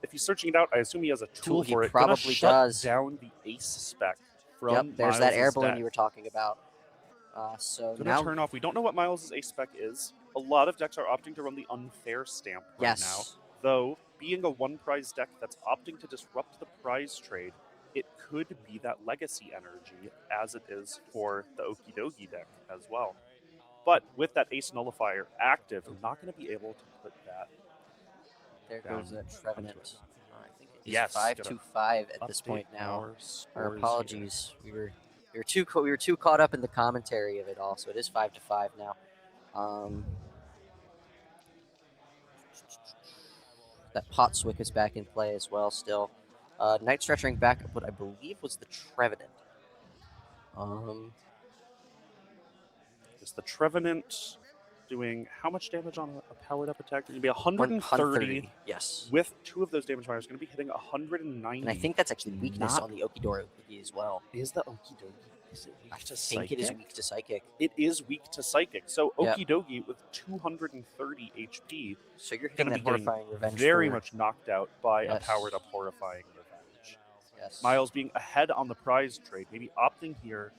If he's searching it out, I assume he has a tool He for it. probably Gonna shut does. down the Ace spec from Yep, there's that Miles's air balloon deck. you were talking about. So Gonna now turn off. We don't know what Miles' Ace spec is. A lot of decks are opting to run the Unfair stamp right yes, now. Though, being a 1-prize deck that's opting to disrupt the prize trade, it could be that legacy energy as it is for the Okie Dokie deck as well. But with that Ace Nullifier active, I'm not going to be able to put that. There down goes that Trevenant. I think it is Yes, 5-5 at this update point now. our Our scores apologies. We were too caught up in the commentary of it all, so it is 5-5 now. That Pot Swick is back in play as well still. Night Stretching back up what I believe was the Trevenant. Is the Trevenant doing how much damage on a powered up attack? It's going to be 130. Yes. With 2 of those damage fires, going to be hitting 190. And I think that's actually weakness Not- on the Okidori as well. Is the Okie Dokie? Is it weak I to think Psychic? it is weak to Psychic. It is weak to Psychic. So Yep. Okie Dokie with 230 HP, So you're going hitting to that be getting Horrifying Revenge very for- much knocked out by a Yes. powered up Horrifying Revenge. Yes. Miles being ahead on the prize trade, maybe opting here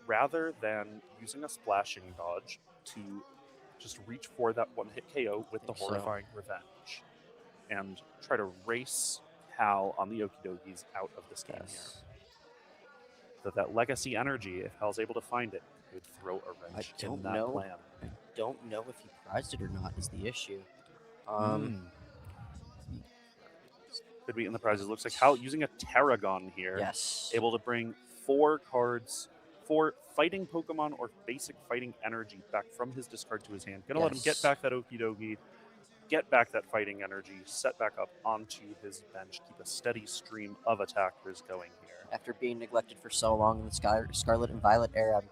rather than using a splashing dodge to just reach for that one-hit KO with the Think so. Horrifying Revenge and try to race Hal on the Okie Dokies out of this game here. Yes. So that legacy energy, if Hal's able to find it, could throw a wrench don't in that know. plan. I don't know if he prized it or not is the issue. Could be in the prizes. Looks like Hal using a Tarragon here. Yes. Able to bring 4 cards, 4 fighting Pokemon or basic fighting energy back from his discard to his hand. Gonna let him get Yes. back that Okie Dokie, get back that fighting energy, set back up onto his bench, keep a steady stream of attackers going here. After being neglected for so long in the Scarlet and Violet era,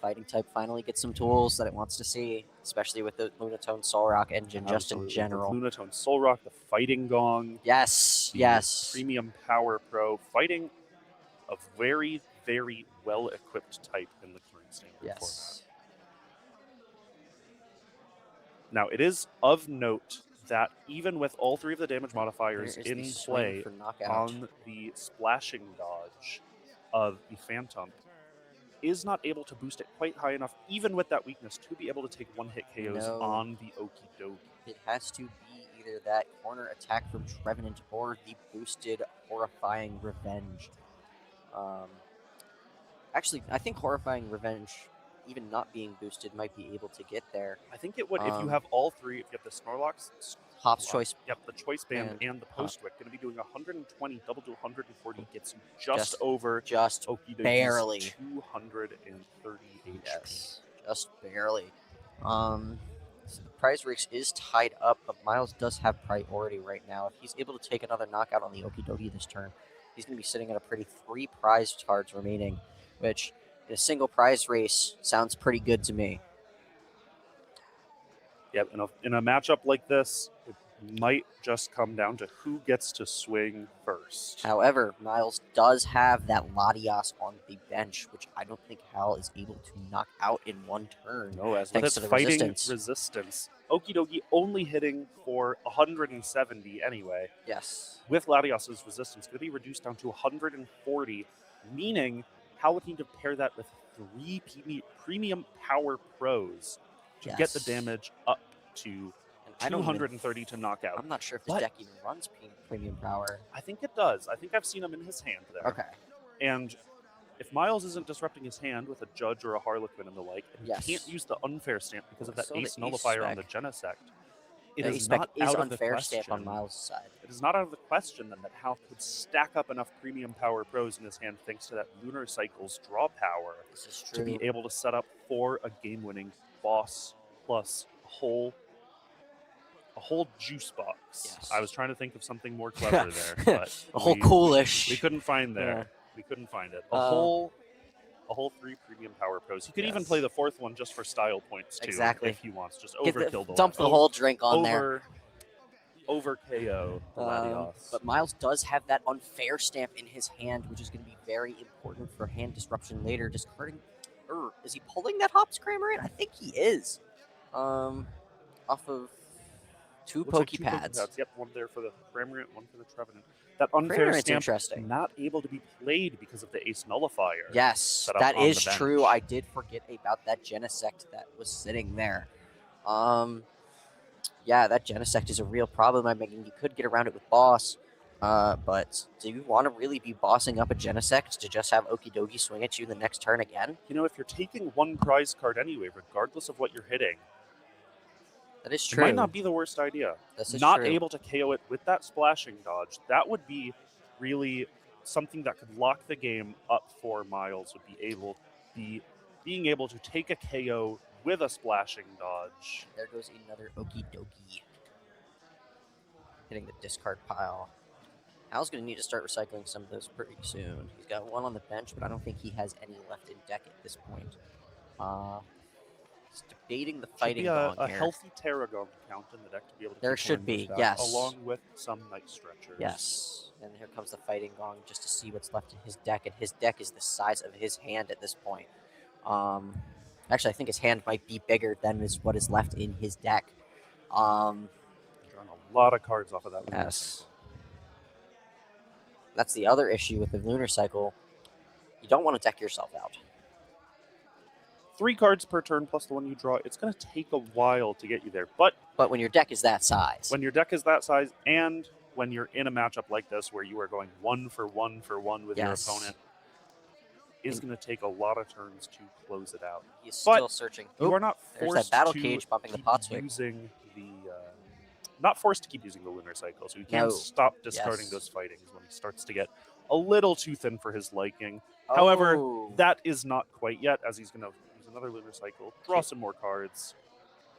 Fighting type finally gets some tools that it wants to see, especially with the Lunatone Solrock engine, just in Absolutely. general. The Lunatone Solrock, the Fighting Gong, Yes, the yes. Premium Power Pro, fighting a very, very well-equipped type in the current standard format. Yes. Now, it is of note that even with all 3 of the damage modifiers There is the in swing play for knockout. on the splashing dodge of the Phantom, is not able to boost it quite high enough, even with that weakness, to be able to take one-hit KOs No. on the Okie Dokie. It has to be either that corner attack from Trevenant or the boosted Horrifying Revenge. Actually, I think Horrifying Revenge, even not being boosted, might be able to get there. I think it would, if you Um, have all 3, if you have the Snorlax, Hop's Choice. Yep, the Choice Band and and the Postwick, going to be doing 120, double to 140, gets you just Just- over Just Okie Dokie's barely. 230 HP. Yes, just barely. So the prize race is tied up, but Miles does have priority right now. If he's able to take another knockout on the Okie Dokie this turn, he's going to be sitting at a pretty 3 prize cards remaining, which in a single prize race sounds pretty good to me. Yep, in a matchup like this, it might just come down to who gets to swing first. However, Miles does have that Latias on the bench, which I don't think Hal is able to knock out in one turn. No, as with thanks its to the fighting resistance. Okie Dokie only hitting for 170 anyway. Yes. With Latias's resistance, going to be reduced down to 140, meaning Hal would need to pair that with 3 premium power pros to get the Yes. damage up to And I don't even- 230 to knock out. I'm not sure if this But- deck even runs premium power. I think it does. I think I've seen him in his hand there. Okay. And if Miles isn't disrupting his hand with a Judge or a Harlequin and the like, and Yes. he can't use the unfair stamp because of that So the Ace Ace Nullifier on the spec. Genesect, it The is spec not is out of the unfair stamp on question. Miles' side. It is not out of the question then that Hal could stack up enough premium power pros in his hand thanks to that Lunar Cycle's draw power This is to true. be able to set up for a game-winning boss plus a whole juice box. Yes. I was trying to think of something more clever there, but A whole we coolish. couldn't find there. Yeah. We couldn't find it. Uh, A whole 3 premium power pros. He could even Yes. play the 4th one just for style points too, Exactly. if he wants. Just Get overkill the dump the over- whole drink on there. Over KO the Latios. But Miles does have that unfair stamp in his hand, which is going to be very important for hand disruption later. Discarding, is he pulling that Hops Crammer in? I think he is. Off of 2 Looks like 2 Pokepads. Yep, one there for the Cramorant, one for the Trevenant. That unfair Cramorant's stamp interesting. not able to be played because of the Ace Nullifier. Yes, set up that on is the bench. true. I did forget about that Genesect that was sitting there. Yeah, that Genesect is a real problem. I mean, you could get around it with Boss, But do you want to really be bossing up a Genesect to just have Okidogi swing at you the next turn again? You know, if you're taking one prize card anyway, regardless of what you're hitting, That is it true. might not be the worst idea. This is Not true. able to KO it with that splashing dodge, that would be really something that could lock the game up for Miles, would be being able to take a KO with a splashing dodge. There goes another Okidogi. Hitting the discard pile. Hal's going to need to start recycling some of those pretty soon. He's got one on the bench, but I don't think he has any left in deck at this point. He's debating the fighting Should be gong a here. healthy Terragon count in the deck to be able to There keep should one of those be, back, yes. along with some Night Stretchers. Yes. And here comes the fighting gong just to see what's left in his deck, and his deck is the size of his hand at this point. Actually, I think his hand might be bigger than what is left in his deck. Drawing a lot of cards off of that. Yes. That's the other issue with the Lunar Cycle. You don't want to deck yourself out. 3 cards per turn plus the one you draw. It's going to take a while to get you there. But when your deck is that size. When your deck is that size, and when you're in a matchup like this where you are going 1 for 1 for 1 with your opponent, it's going to take a lot of turns to close it out. He's still searching. You are not There's forced that battle to cage bumping the keep Potswick. using the not forced to keep using the Lunar Cycle, so you can stop discarding those fightings when he starts to get a little too thin for his liking. However, that is not quite yet, as he's going to use another Lunar Cycle, draw some more cards.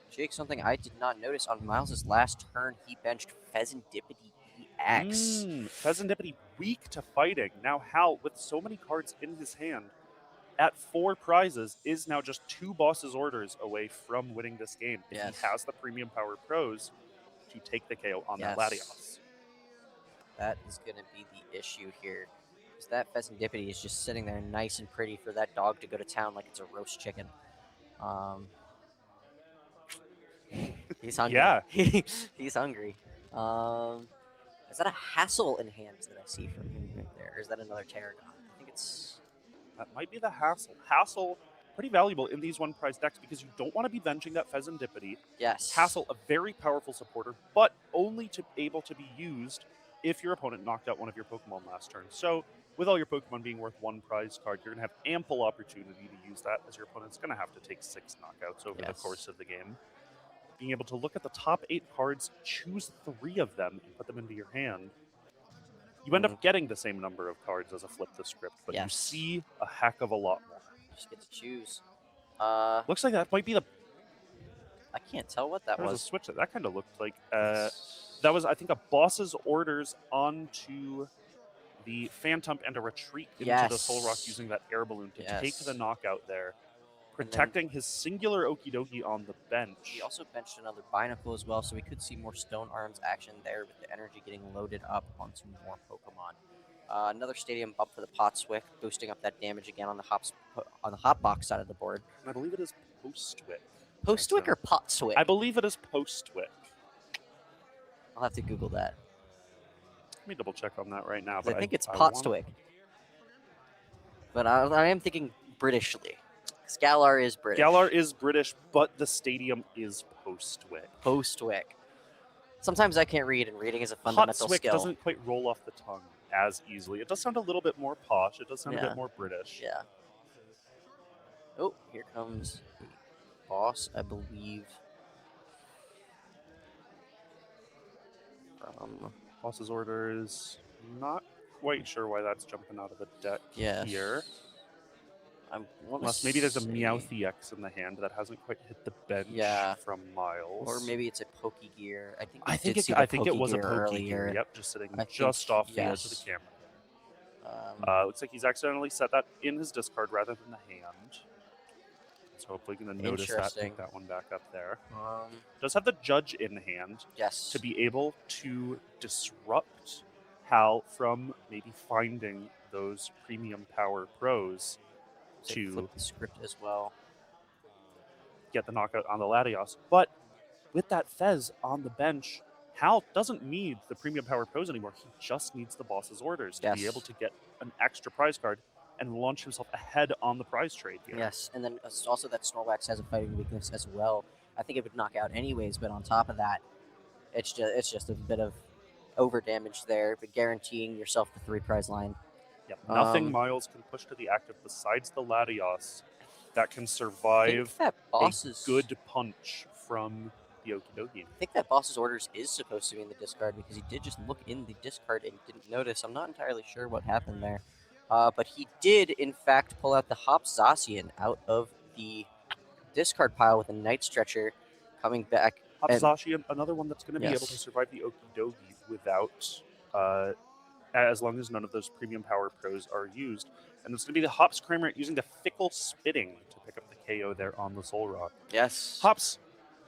Jake, something I did not notice on Miles' last turn, he benched Pheasantipity EX. Pheasantipity weak to fighting. Now Hal, with so many cards in his hand, at 4 prizes, is now just 2 bosses' orders away from winning this game. If he has the Premium Power Pros to take the KO on that Latios. That is going to be the issue here. Because that Pheasantipity is just sitting there nice and pretty for that dog to go to town like it's a roast chicken. He's hungry. Yeah. He's hungry. Is that a Hassle in hand that I see from him right there? Or is that another Tarragon? I think it's... That might be the Hassle. Hassle, pretty valuable in these 1-prize decks because you don't want to be benching that Pheasantipity. Yes. Hassle, a very powerful supporter, but only able to be used if your opponent knocked out one of your Pokemon last turn. So, with all your Pokemon being worth 1 prize card, you're going to have ample opportunity to use that, as your opponent's going to have to take 6 knockouts over the course of the game. Being able to look at the top 8 cards, choose 3 of them, and put them into your hand. You end up getting the same number of cards as a Flip the Script, but you see a heck of a lot more. Just get to choose. Looks like that might be the... I can't tell what that There's was. a switch that kind of looked like... that was, I think, a boss's orders onto the Phantom and a retreat into the Soul Rock using that air balloon to take the knockout there. Protecting his singular Okidogi on the bench. He also benched another Binacle as well, so we could see more Stone Arms action there with the energy getting loaded up onto more Pokemon. Another Stadium bump for the Potswick, boosting up that damage again on the Hopbox side of the board. I believe it is Postwick. Postwick or Potswick? I believe it is Postwick. I'll have to Google that. Let me double check on that right now. But I think it's Potswick. But I am thinking Britishly. Galar is British. Galar is British, but the stadium is Postwick. Postwick. Sometimes I can't read, and reading is a fundamental Potswick skill. doesn't quite roll off the tongue as easily. It does sound a little bit more posh. It does sound a bit more British. Yeah. Oh, here comes the boss, I believe. Boss's orders. Not quite sure why that's jumping out of the deck here. Unless maybe there's a Meowth EX in the hand that hasn't quite hit the bench from Miles. Or maybe it's a Pokegear. I think it was a Pokegear. Yep, just sitting just off the edge of the camera. Looks like he's accidentally set that in his discard rather than the hand. So hopefully going to notice that, pick that one back up there. Does have the Judge in hand. Yes. To be able to disrupt Hal from maybe finding those Premium Power Pros to Flip the Script as well. Get the knockout on the Latios. But with that Fez on the bench, Hal doesn't need the Premium Power Pros anymore. He just needs the boss's orders to be able to get an extra prize card and launch himself ahead on the prize trade here. Yes, and then also that Snorlax has a fighting weakness as well. I think it would knock out anyways, but on top of that, it's just a bit of over damage there, but guaranteeing yourself the 3 prize line. Yep. Nothing Um, Miles can push to the active besides the Latios that can I think survive that a boss's good punch from the Okie Dokie. I think that boss's orders is supposed to be in the discard because he did just look in the discard and didn't notice. I'm not entirely sure what happened there. But he did, in fact, pull out the Hops Zacian out of the discard pile with a Night Stretcher coming back. And Hopzashi, another one that's going to be able to Yes. survive the Okie Dokie without, as long as none of those premium power pros are used. And it's going to be the Hops Kramer using the Fickle Spitting to pick up the KO there on the Soul Rock. yes. Hops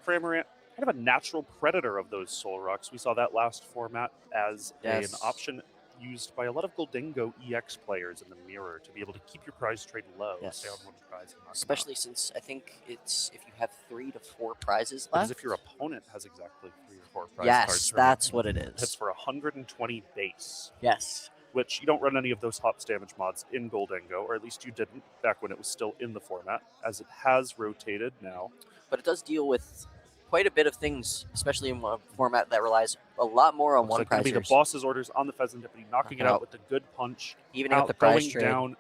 Kramer, kind of a natural predator of those Soul Rocks. We saw that last format as an Yes. option used by a lot of Goldingo EX players in the mirror to be able to keep your prize trade low, Yes. stay on one prize, and knock 'em Especially out. since I think it's if you have 3 to 4 prizes Because left. if your opponent has exactly 3 or 4 prize Yes, cards, that's what it hits is. for 120 base, Yes. which you don't run any of those Hops damage mods in Goldingo, or at least you didn't back when it was still in the format, as it has rotated now. But it does deal with quite a bit of things, especially in a format that relies a lot more on Looks one like going to be the prizers. boss's orders on the Pheasant Deputy, knocking it Knocking out out. with the good punch, Evening up the prize going trade. down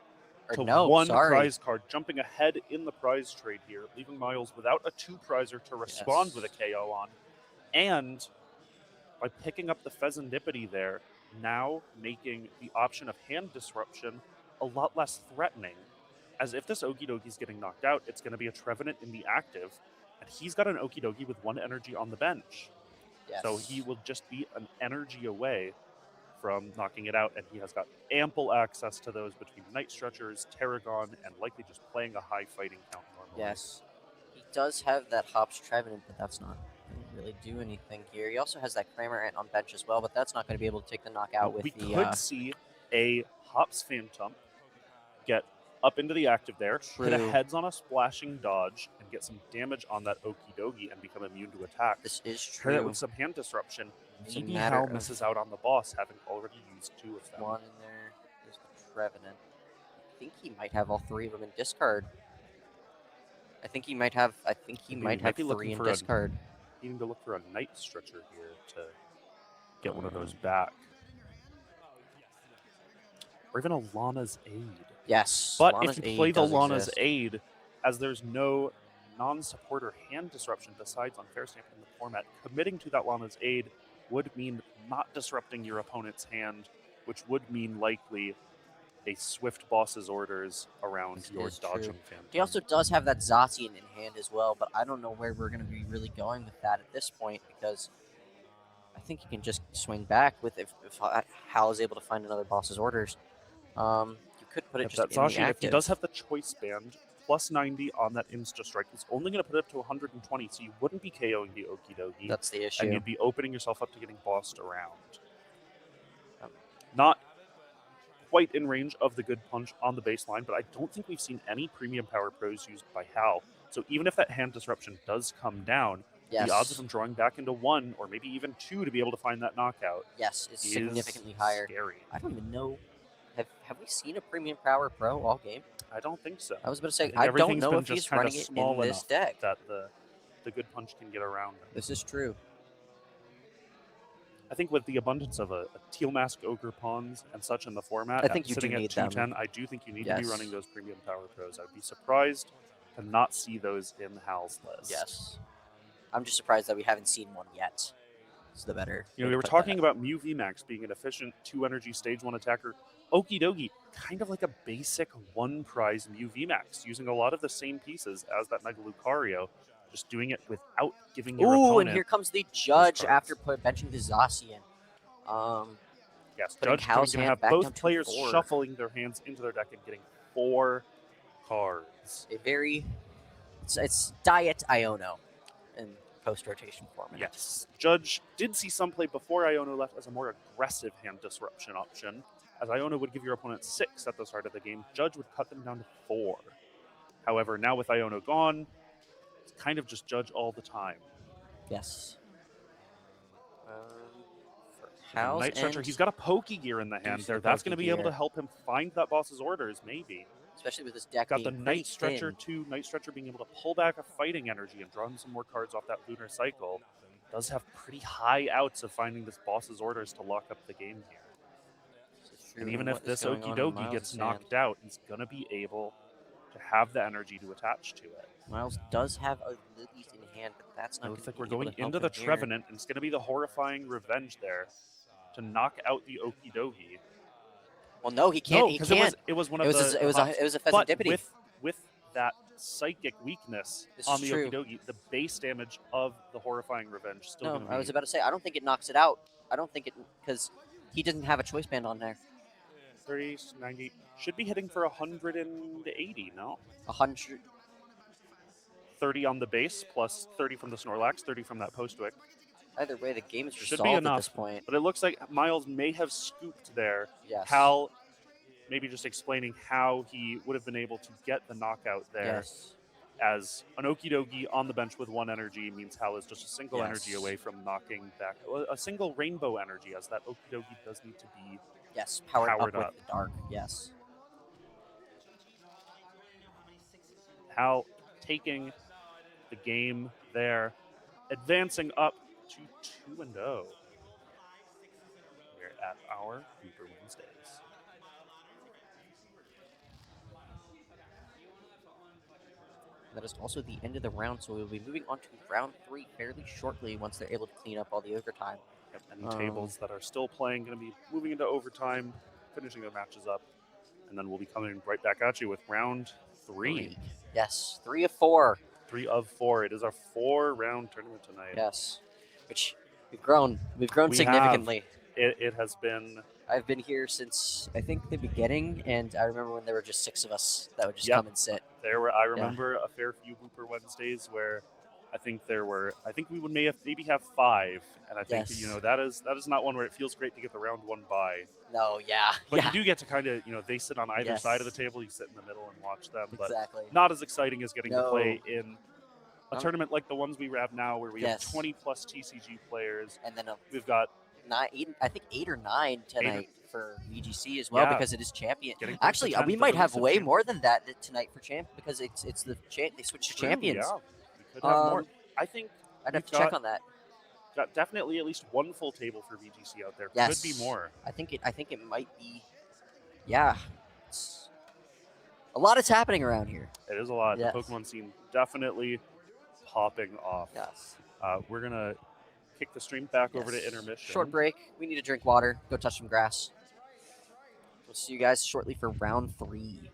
Or to no, one sorry. prize card, jumping ahead in the prize trade here, leaving Miles without a 2-prizer to respond Yes. with a KO on. And by picking up the Pheasantipity there, now making the option of hand disruption a lot less threatening. As if this Okie Dokie's getting knocked out, it's going to be a Trevenant in the active, and he's got an Okie Dokie with 1 energy on the bench. Yes. So he will just be an energy away from knocking it out, and he has got ample access to those between Night Stretchers, Tarragon, and likely just playing a high fighting count normally. Yes. He does have that Hops Trevenant, but that's not going to really do anything here. He also has that Kramer Ant on bench as well, but that's not going to be able to take the knockout with We the... could see a Hops Phantom get up into the active there, hit a True. heads on a splashing dodge, and get some damage on that Okie Dokie and become immune to attacks. This is Pair that true. with some hand disruption. It's a Maybe matter Hal of misses out on the boss, having already used 2 of them. One in there. There's the Trevenant. I think he might have all 3 of them in discard. I think he might have. I think he Maybe might we have might be 3 looking in for a- discard. Needing to look for a Night Stretcher here to get one of those back. Or even a Lana's Aid. Yes. But Lana's if you Aid play the does Lana's exist. Aid, as there's no non-supporter hand disruption besides on Fair Stamp in the format, committing to that Lana's Aid would mean not disrupting your opponent's hand, which would mean likely a swift boss's orders around This your is dodging true. Phantom. He also does have that Zacian in hand as well, but I don't know where we're going to be really going with that at this point because I think he can just swing back with if Hal is able to find another boss's orders. You could put it If just that in the Zacian, if he active. does have the choice band, plus 90 on that Insta Strike, he's only going to put it up to 120, so you wouldn't be KOing the Okie Dokie. That's the And issue. you'd be opening yourself up to getting bossed around. Yep. Not quite in range of the good punch on the baseline, but I don't think we've seen any premium power pros used by Hal. So even if that hand disruption does come down, Yes. the odds of him drawing back into 1 or maybe even 2 to be able to find that knockout Yes, it's is significantly higher. scary. I don't even know. Have we seen a premium power pro all game? I don't think so. I was about to I say think I don't everything's know been if just he's kinda running it small in this enough deck. that the good punch can get around him. This is true. I think with the abundance of a Teal Mask Ogre Pawns and such in the format, I think you do sitting at need them. 210, I do think you need to be Yes. running those premium power pros. I'd be surprised to not see those in Hal's list. Yes. I'm just surprised that we haven't seen one yet. It's the better. You know, way we to were put talking that. about Mew VMAX being an efficient 2-energy stage 1 attacker. Okie Dokie, kind of like a basic 1-prize Mew VMAX, using a lot of the same pieces as that Mega Lucario, just doing it without giving your Ooh, opponent. and here comes the judge cards. after benching the Zacian. Yes, putting Judge Hal's going to hand have back both down to players 4. shuffling their hands into their deck and getting 4 cards. A very it's Diet Iono in post-rotation format. Yes. Judge did see some play before Iono left as a more aggressive hand disruption option. As Iono would give your opponent 6 at the start of the game, Judge would cut them down to 4. However, now with Iono gone, it's kind of just Judge all the time. Yes. For Hal's Night Stretcher, end, he's got a Pokey Gear in the hand see there. the That's going to Pokey be able Gear. to help him find that boss's orders, maybe. especially with this deck Got the being pretty Night Stretcher thin. too. Night Stretcher being able to pull back a fighting energy and draw him some more cards off that Lunar Cycle. does have pretty high outs of finding this boss's orders to lock up the game here. And even if this Okie Dokie gets knocked out, he's going to be able to have the energy to attach to it. Miles does have a Lilies in hand, but that's It not looks going like to we're be able going to help into the him here. Trevenant, and it's going to be the horrifying revenge there to knock out the Okie Dokie. Well, no, he can't. No, He because can't. it was one It of was the a, it was hops. a, it was a Pheasant But Dippity. with that psychic weakness This on is the true. Okie Dokie, the base damage of the horrifying revenge still No, going to be I was about to say, I don't think it knocks it out. I don't think it, because he doesn't have a choice band on there. 30, 90, should be hitting for 180, no? 100. 30 on the base plus 30 from the Snorlax, 30 from that Postwick. Either way, the game is Should be resolved at enough. this point. But it looks like Miles may have scooped there. Yes. Hal maybe just explaining how he would have been able to get the knockout there. Yes. As an Okie Dokie on the bench with 1 energy means Hal is just a single Yes. energy away from knocking back a single rainbow energy, as that Okie Dokie does need to be Yes, powered Powered up up. with the dark. Yes. Hal taking the game there, advancing up to 2-0. We're at our Wooper Wednesdays. That is also the end of the round, so we'll be moving on to round 3 fairly shortly once they're able to clean up all the overtime. Yep, and tables that are still playing going to be moving into overtime, finishing their matches up, and then we'll be coming right back at you with round 3. Yes, 3 of 4. 3 of 4. It is our 4-round tournament tonight. Yes, which we've grown. We've grown We significantly. It has been. I've been here since I think the beginning, and I remember when there were just 6 of us that would just Yep. come and sit. I remember a fair few Wooper Wednesdays where I think we would maybe have 5, and I think Yes. that is not one where it feels great to get the round 1 bye. No, yeah, But yeah, you do get to kind of they sit on either Yes. side of the table, you sit in the middle and watch them, but exactly. not as exciting as getting to No. play in a No. tournament like the ones we have now, where we Yes. have 20 plus TCG players. And then We've got 8 or 9 tonight for VGC as well, Yeah. because it is champion. Getting close to Actually, 10 we for might the have recent way champ. more than that tonight for champ, because it's the they switched to True, champions. Yeah, we could have more. Um, I think I'd have we've to check on that. got definitely at least 1 full table for VGC out there. Yes. Could be more. I think it might be. Yeah, a lot is happening around here. It is a lot. Yes. The Pokemon scene definitely popping off. Yes. We're going to kick the stream back over to Yes. intermission. Short break. We need to drink water. Go touch some grass. We'll see you guys shortly for round 3.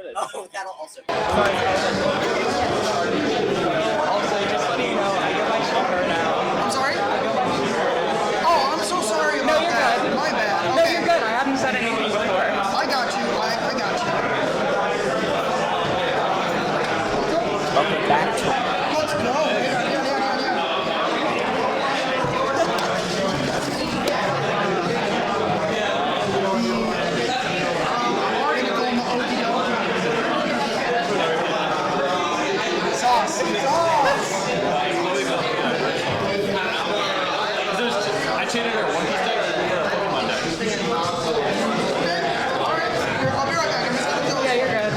minutes. Oh, that'll also. Also, just letting you know, I got my shoulder now. I'm sorry? I got my shoulder. Oh, I'm so sorry about you're that. good. My bad. No, Okay. you're good. I haven't said anything before. I got you. I got you. Okay, back to Let's go. Sauce. I cheated her one deck or a Pokemon deck. I'll be right back. I'm just gonna do Yeah, you're good.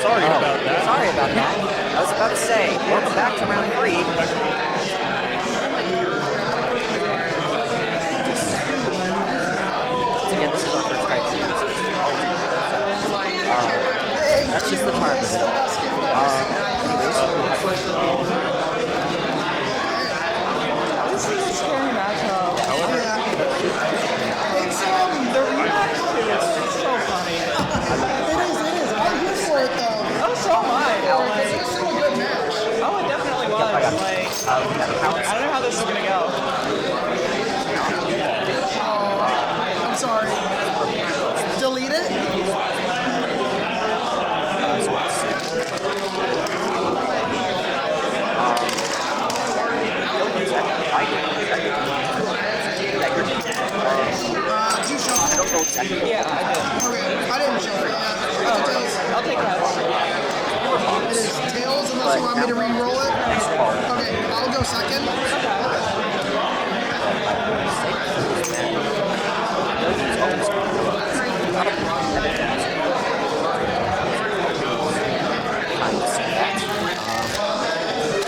Sorry about that. Sorry about that. I was about to say, welcome back to round 3. Once again, this is our first fight. That's just the charm. This is a scary matchup. It's The rematch too is so funny. It is. I'm here for it though. Oh, so am I. Like, It's still a good match. oh, it definitely was. Like, I don't know how this is gonna go. I'm sorry. Delete it. Did you shuffle? Yeah, I did. Okay, I didn't shuffle yet. Tails. I'll take that. It is tails unless you want me to re-roll it. Okay, I'll go second.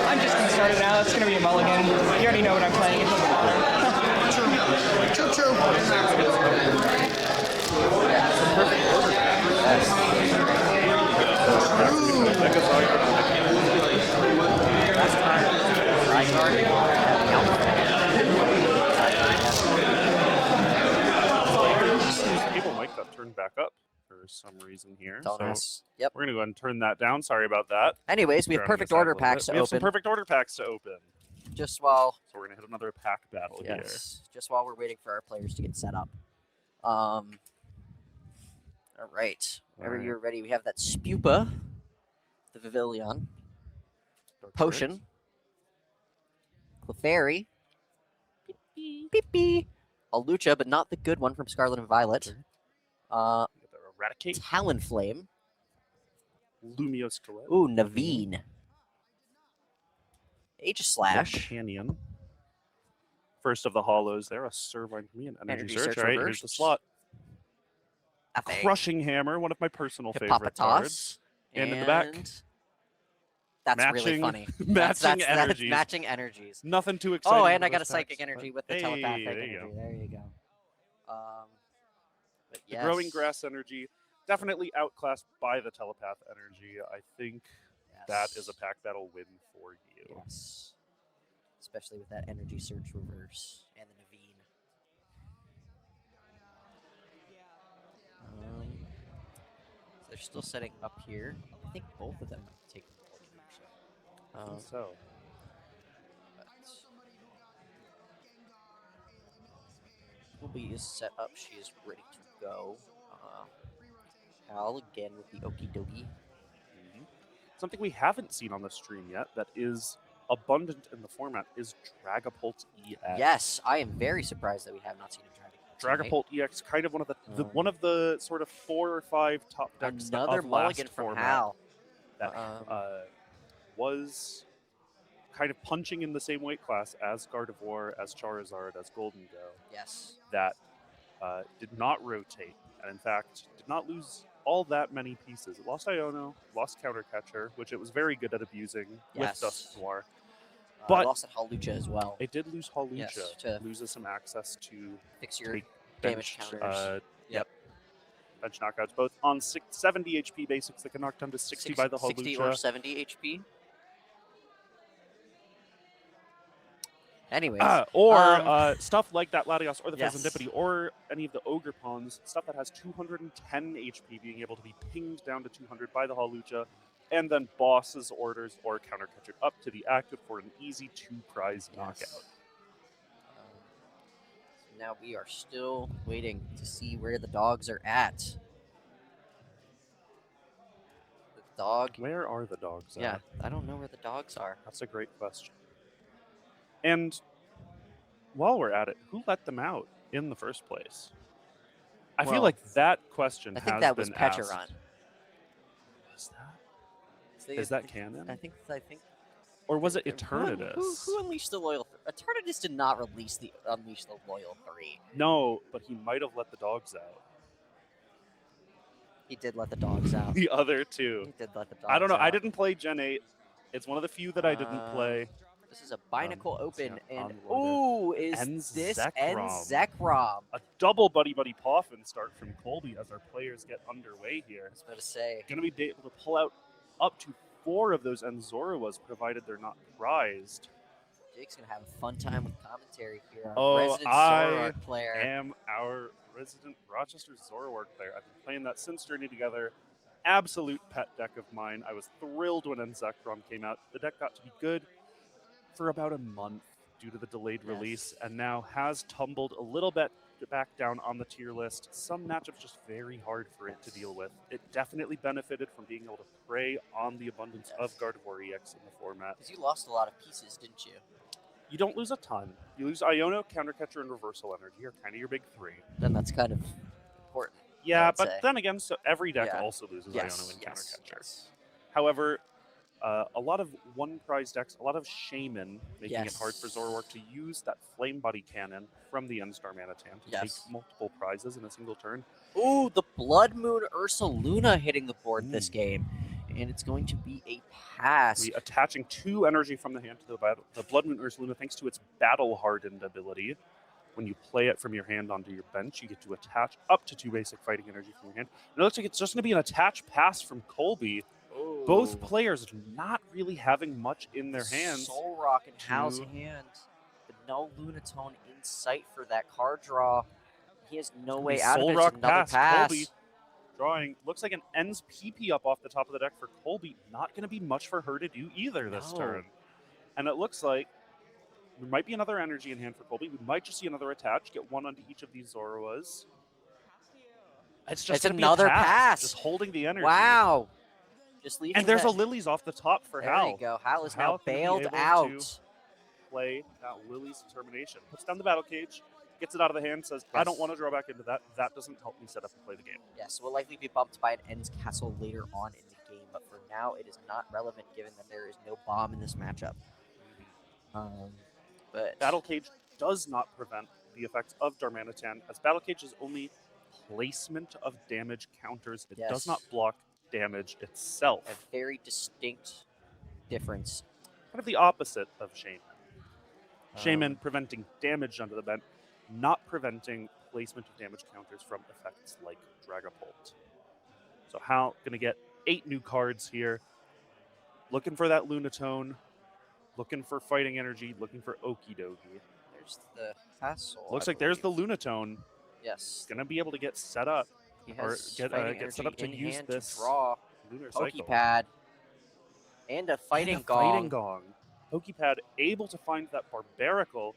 I'm just gonna start it now. It's gonna be a mulligan. You already know what I'm playing. It doesn't matter. True. People mic got turned back up for some reason here. Don't So ask. Yep. we're going to go ahead and turn that down. Sorry about that. Anyways, we have Drowning perfect us out a order little packs bit. to We have some open. perfect order packs to open. Just while So we're going to hit another pack battle here. just while we're waiting for our players to get set up. All right. Whenever Alright. you're ready, we have that Spupa, the Vivillon, Dark Potion, Clefairy, Pee-pee, a Lucha, but not the good one from Scarlet and Violet. We got the Eradicate, Talonflame. Lumiose Colette, Ooh, Naveen. Aegislash. Canyon. First of the hollows there, a Servine for me, an Energy Search. All right, here's the reversed. slot. Afe, Crushing Hammer, one of my personal favorite cards. Hippopotas. And in the back, That's really matching- funny. matching that's energies. matching energies. Nothing too exciting. Oh, and about I got a those psychic packs, energy but with the hey, telepathic there energy. you go. There you go. But The yes. growing grass energy, definitely outclassed by the telepath energy. I think that is a pack battle win for you. Yes. Especially with that energy search reverse and the Naveen. So they're still setting up here. I think both of them take the ball here. So, Will is set up. She is ready to go. Cal again with the Okie Dokie. something we haven't seen on the stream yet that is abundant in the format is Dragapult EX. Yes, I am very surprised that we have not seen a Dragon. Dragapult EX, kind of one of the sort of 4 or 5 top decks Another of mulligan last from format Hal. that was kind of punching in the same weight class as Gardevoir, as Charizard, as Golden Go. Yes. That did not rotate, and in fact did not lose all that many pieces. It lost Iono, lost Counter Catcher, which it was very good at abusing Yes. with Dusknoir. But But lost at Hawlucha as well. it did lose Hawlucha, Yes, to loses some access to Fix your take damage bench, counters. Yep. Bench knockouts, both on 70 HP basics that can knock down to 60 by the 60 Hawlucha. or 70 HP. Anyways. Or stuff like that Latios or the Yes. Fezandipity or any of the Ogre Pawns, stuff that has 210 HP being able to be pinged down to 200 by the Hawlucha, and then Boss's Orders or Counter Catcher up to the active for an easy 2-prize knockout. So now we are still waiting to see where the dogs are at. The dog. Where are the dogs Yeah, at? I don't know where the dogs are. That's a great question. And while we're at it, who let them out in the first place? I feel Well, like that question I think has that was been Pecheron. asked. Is that canon? I think. Or was it Who Eternatus? unleashed the loyal? Eternatus did not unleash the loyal 3. No, but he might have let the dogs out. He did let the dogs out. The other two. He did let the dogs. I don't know. Out. I didn't play Gen 8. It's one of the few that I didn't play. This is a Binacle open, yeah, and unloaded. is this Zekrom. Zekrom? A double Buddy Buddy Poffin start from Colby as our players get underway here. I was about to say. Going to be able to pull out up to 4 of those Enzoruas, provided they're not prized. Jake's gonna have a fun time with commentary here. Our Oh, resident I Zoroark player. am our resident Rochester Zoroark player. I've been playing that since Journey Together. Absolute pet deck of mine. I was thrilled when Zekrom came out. The deck got to be good for about a month due to the delayed release, and now has tumbled a little bit back down on the tier list. Some matchups just very hard for it to deal with. It definitely benefited from being able to prey on the abundance of Gardevoir EX in the format. Because you lost a lot of pieces, didn't you? You don't lose a ton. You lose Iono, Countercatcher, and Reversal Energy are kind of your big 3. Then that's kind of important. Yeah, I'd but say. then again, so every deck Yeah. also loses Iono and Countercatcher. Yes. However, a lot of one-prize decks, a lot of Shaman, making it hard for Yes. Zoroark to use that Flame Body Cannon from the N-Star Manitan to Yes. take multiple prizes in a single turn. Ooh, the Blood Moon Ursaluna hitting the board this game. And it's going to be a pass. We attaching 2 energy from the hand to the battle. The Blood Moon Ursaluna, thanks to its battle-hardened ability, when you play it from your hand onto your bench, you get to attach up to 2 basic fighting energy from your hand. And it looks like it's just going to be an attach pass from Colby. Ooh. Both players not really having much in their hands. Soul Rock in Hal's hand. But no Lunatone in sight for that card draw. He has no way out of Soul it. Rock It's another pass. Colby drawing. Looks like an ends PP up off the top of the deck for Colby. Not going to be much for her to do either this turn. And it looks like there might be another energy in hand for Colby. We might just see another attach. Get 1 onto each of these Zoroas. It's just gonna be another a pass. Just holding the energy. Wow. Just leaving And there's that. a Lilies off the top for There Hal. you go. Hal is Hal now can be bailed able to out. Play that Lily's Determination. Puts down the battle cage, gets it out of the hand, says, I don't want to draw back into that. That doesn't help me set up and play the game. Yes, will likely be bumped by an Ends Castle later on in the game, but for now it is not relevant given that there is no bomb in this matchup. But Battle Cage does not prevent the effects of Darmanitan, as Battle Cage is only placement of damage counters. It does not block damage itself. a very distinct difference. Kind of the opposite of Shaman. Shaman preventing damage under the bent, not preventing placement of damage counters from effects like Dragapult. So Hal going to get 8 new cards here. Looking for that Lunatone, looking for fighting energy, looking for Okie Dokie. There's the Castle. Looks I like there's the believe. Lunatone. Yes. Going to be able to get set up. He Or has get fighting set up to energy in use hand this to draw Lunar Cycle. Pokepad and a fighting And a gong. Fighting Gong. Pokepad able to find that Barbarical.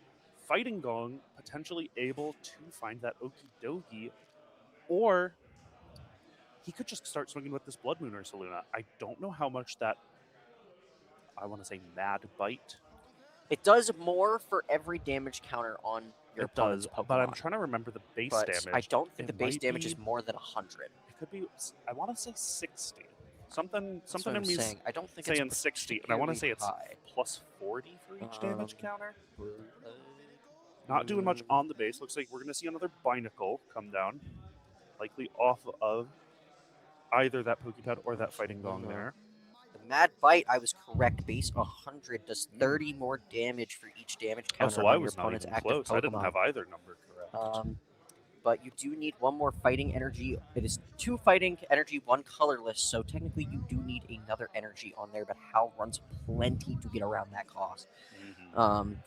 Fighting Gong potentially able to find that Okie Dokie. Or he could just start swinging with this Blood Moon Ursaluna. I don't know how much that, I want to say, Mad Bite. It does more for every damage counter on your It does, opponent's Pokemon. but I'm trying to remember the base But damage. I don't think the It base might damage be- is more than 100. It could be, I want to say 60. Something That's what in I'm me saying. I don't think saying it's 60, and I want to say it's particularly plus 40 for each damage counter. high. Not doing much on the base. Looks like we're going to see another Binacle come down. Likely off of either that Pokepad or that Fighting Gong there. The Mad Bite, I was correct. Base 100 does 30 more damage for each damage Oh, counter so on I your was not opponent's even active close. Pokemon. I didn't have either number correct. but you do need one more fighting energy. It is 2 fighting energy, 1 colorless, so technically you do need another energy on there, but Hal runs plenty to get around that cost.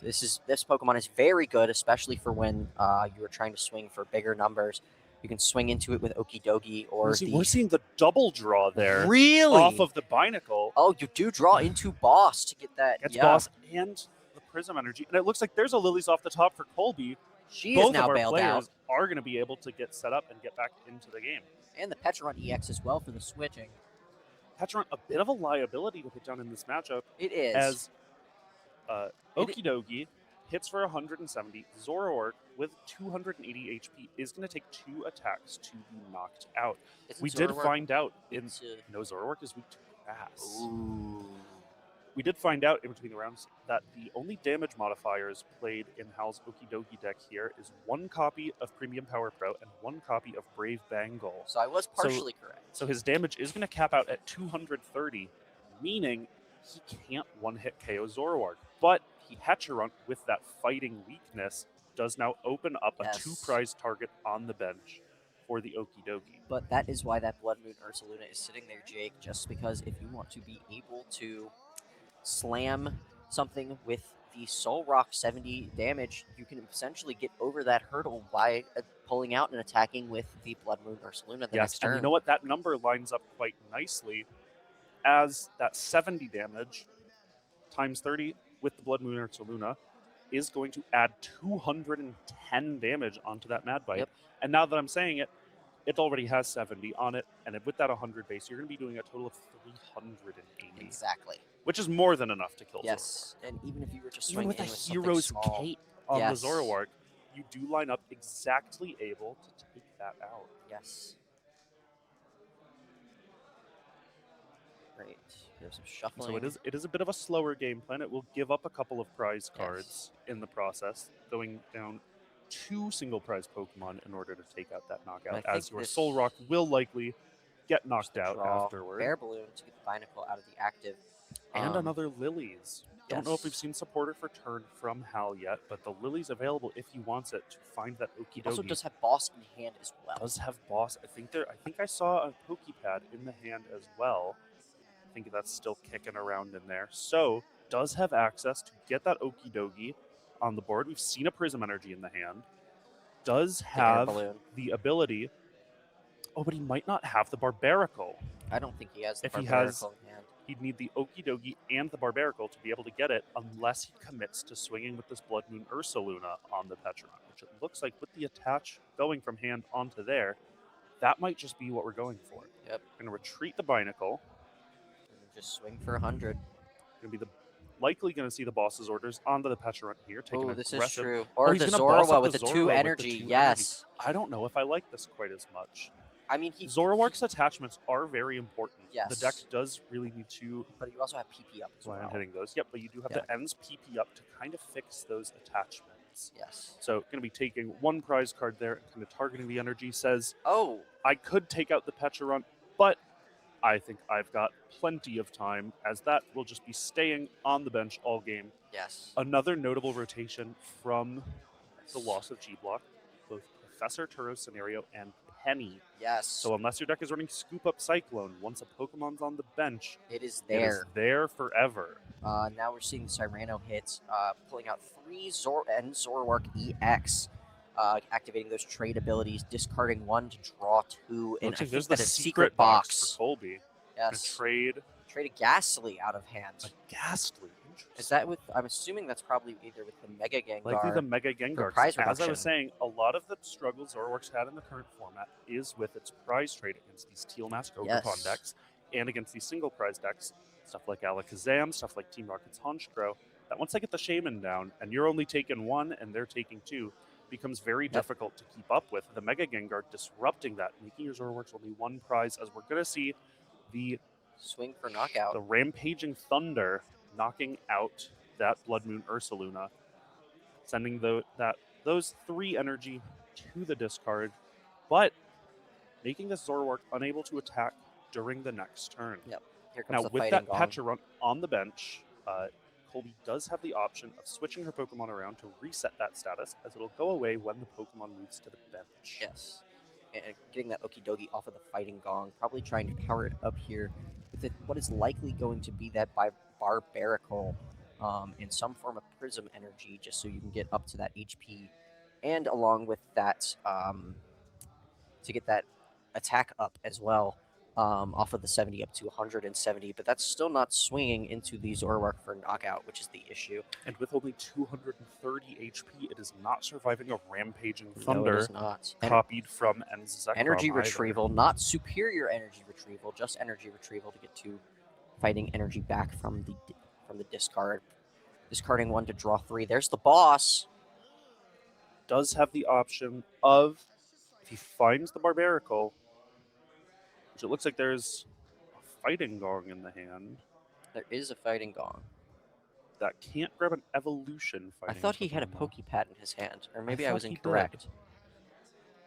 This Pokemon is very good, especially for when you are trying to swing for bigger numbers. You can swing into it with Okidogi or We're seeing the double draw there. Really? Off of the Binacle. Oh, you do draw into Boss to get that. Gets yeah. Boss and the Prism Energy. And it looks like there's a Lilies off the top for Colby. She Both is now of our bailed players out. are going to be able to get set up and get back into the game. And the Petron EX as well for the switching. Petron, a bit of a liability to put down in this matchup. It is. As Okidogi hits for 170. Zoroark with 280 HP is going to take 2 attacks to be knocked out. We did find out in no, Zoroark is weak to grass. Ooh. We did find out in between the rounds that the only damage modifiers played in Hal's Okidogi deck here is 1 copy of Premium Power Pro and 1 copy of Brave Bengal. So I was partially correct. So his damage is going to cap out at 230, meaning he can't one-hit KO Zoroark. But Hecharunt, with that fighting weakness, does now open up a 2-prize target on the bench for the Okidogi. But that is why that Blood Moon Ursaluna is sitting there, Jake, just because if you want to be able to slam something with the Soul Rock 70 damage, you can essentially get over that hurdle by pulling out and attacking with the Blood Moon Ursaluna the next turn. And you know what? That number lines up quite nicely as that 70 damage times 30 with the Blood Moon Ursaluna is going to add 210 damage onto that Mad Bite. Yep. And now that I'm saying it, it already has 70 on it, and with that 100 base, you're going to be doing a total of 380. Exactly. Which is more than enough to kill Yes, and even if you were to swing even with in a with something Hero's small, Cape on the Zoroark, you do line up exactly able to take that out. Yes. Great. There's some shuffling. So it is a bit of a slower game plan. It will give up a couple of prize cards in the process, going down 2 single prize Pokemon in order to take out that knockout, as your Soul Rock will likely get knocked out afterward. Bear Balloon to get the Binacle out of the active. And another Lilies. Don't know if we've seen Supporter for Turn from Hal yet, but the Lilies available if he wants it to find that Okidogi. He also does have Boss in hand as well. Does have Boss. I think I saw a Pokepad in the hand as well. I think that's still kicking around in there. So does have access to get that Okidogi on the board. We've seen a Prism Energy in the hand. Does have the ability. Oh, but he might not have the Barbarical. I don't think he has the If he Barbarical has, in hand. he'd need the Okidogi and the Barbarical to be able to get it, unless he commits to swinging with this Blood Moon Ursaluna on the Petron, which it looks like with the attach going from hand onto there, that might just be what we're going for. Yep. We're going to retreat the Binacle. Just swing for 100. Going to be likely going to see the boss's orders onto the Petron here. Oh, this is aggressive. true. Or he's the gonna boss Zorua up with the 2 energy. Yes. I don't know if I like this quite as much. I mean, Zoroark's attachments are very important. Yes. The deck does really need to. But you also have PP up as well. I'm hitting those. Yep, but you do have the ends PP up to kind of fix those attachments. Yes. So going to be taking 1 prize card there and kind of targeting the energy. Says, oh, I could take out the Petron, but I think I've got plenty of time, as that will just be staying on the bench all game. Yes. Another notable rotation from the loss of G-Block, both Professor Turo's Scenario and Penny. Yes. So unless your deck is running Scoop Up Cyclone, once a Pokemon's on the bench, it is there. It is there forever. Now we're seeing the Cyrano hits, pulling out 3 Zoroark EX. Activating those trade abilities, discarding 1 to draw 2, and I think there's that's the a secret box for Colby. Yes. Trade a Ghastly out of hand. A Ghastly. Is that with? I'm assuming that's probably either with the Mega Gengar. Likely the Mega Gengar. Prize as I was saying, a lot of the struggles Zoroark's had in the current format is with its prize trade against these Teal Mask Ogerpon decks and against these single prize decks, stuff like Alakazam, stuff like Team Rocket's Honchkrow. That once they get the Shaman down and you're only taking 1 and they're taking 2, becomes very difficult to keep up with. The Mega Gengar disrupting that, making your Zoroark's only 1 prize, as we're going to see the swing for knockout. The Rampaging Thunder knocking out that Blood Moon Ursaluna, sending those 3 energy to the discard, but making this Zoroark unable to attack during the next turn. Yep. Here comes now, the with fighting that gong. Petron on the bench, Colby does have the option of switching her Pokemon around to reset that status, as it'll go away when the Pokemon moves to the bench. Yes. And getting that Okidogi off of the Fighting Gong, probably trying to power it up here with what is likely going to be that Barbarical in some form of Prism Energy, just so you can get up to that HP, and along with that, to get that attack up as well, off of the 70 up to 170, but that's still not swinging into the Zoroark for knockout, which is the issue. And with only 230 HP, it is not surviving a Rampaging No, it Thunder is not. copied from Enzekrom Energy either. retrieval, not superior energy retrieval, just energy retrieval to get to fighting energy back from the discard. Discarding 1 to draw 3. There's the boss. Does have the option of, if he finds the Barbarical, which it looks like there's a Fighting Gong in the hand, There is a Fighting Gong. that can't grab an Evolution I fighting. thought he had a Pokemon. Pokepad in his hand, or maybe I thought was he did. incorrect.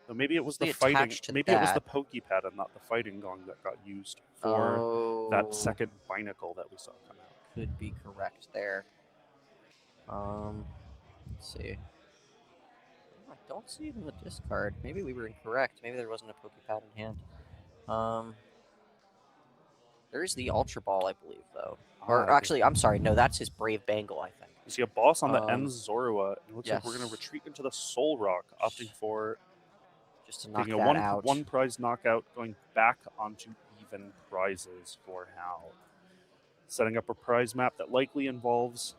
So maybe it was the They fighting. attached to Maybe it was the that. Pokepad and not the Fighting Gong that got used for Oh, that second Binacle that we saw come out. could be correct there. Let's see. I don't see it in the discard. Maybe we were incorrect. Maybe there wasn't a Pokepad in hand. There is the Ultra Ball, I believe, though. Or actually, I'm sorry. No, that's his Brave Bangle, I think. You see a boss on the Enzorua. It looks like we're going yes. to retreat into the Soul Rock, opting for Just to knock taking a that out. one prize knockout, going back onto even prizes for Hal. Setting up a prize map that likely involves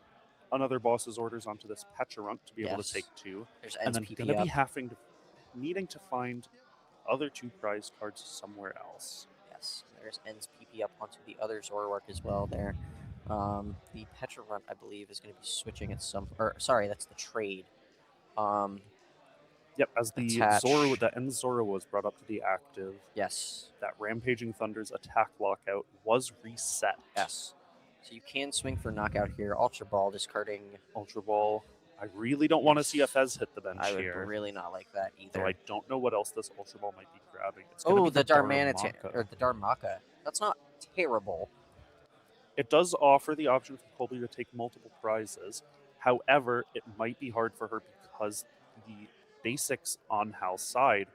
another boss's orders onto this Pecharunt to be able Yes. to take 2. There's And Ends then PP going to be up. needing to find other 2 prize cards somewhere else. Yes, there's Ends PP up onto the other Zoroark as well there. The Pecharunt, I believe, is going to be switching at some... Or, sorry, that's the trade. Yep, as the Attach. Enzora was brought up to the active, Yes, that Rampaging Thunder's attack lockout was reset. yes. So you can swing for knockout here. Ultra Ball, discarding... Ultra Ball. I really don't want to see a Fez hit the bench I would here. really not like that So either. I don't know what else this Ultra Ball might be grabbing. It's gonna Oh, be the Darmanitan. or the Darmaka. That's not terrible. It does offer the option for Colby to take multiple prizes. However, it might be hard for her because the basics on Hal's side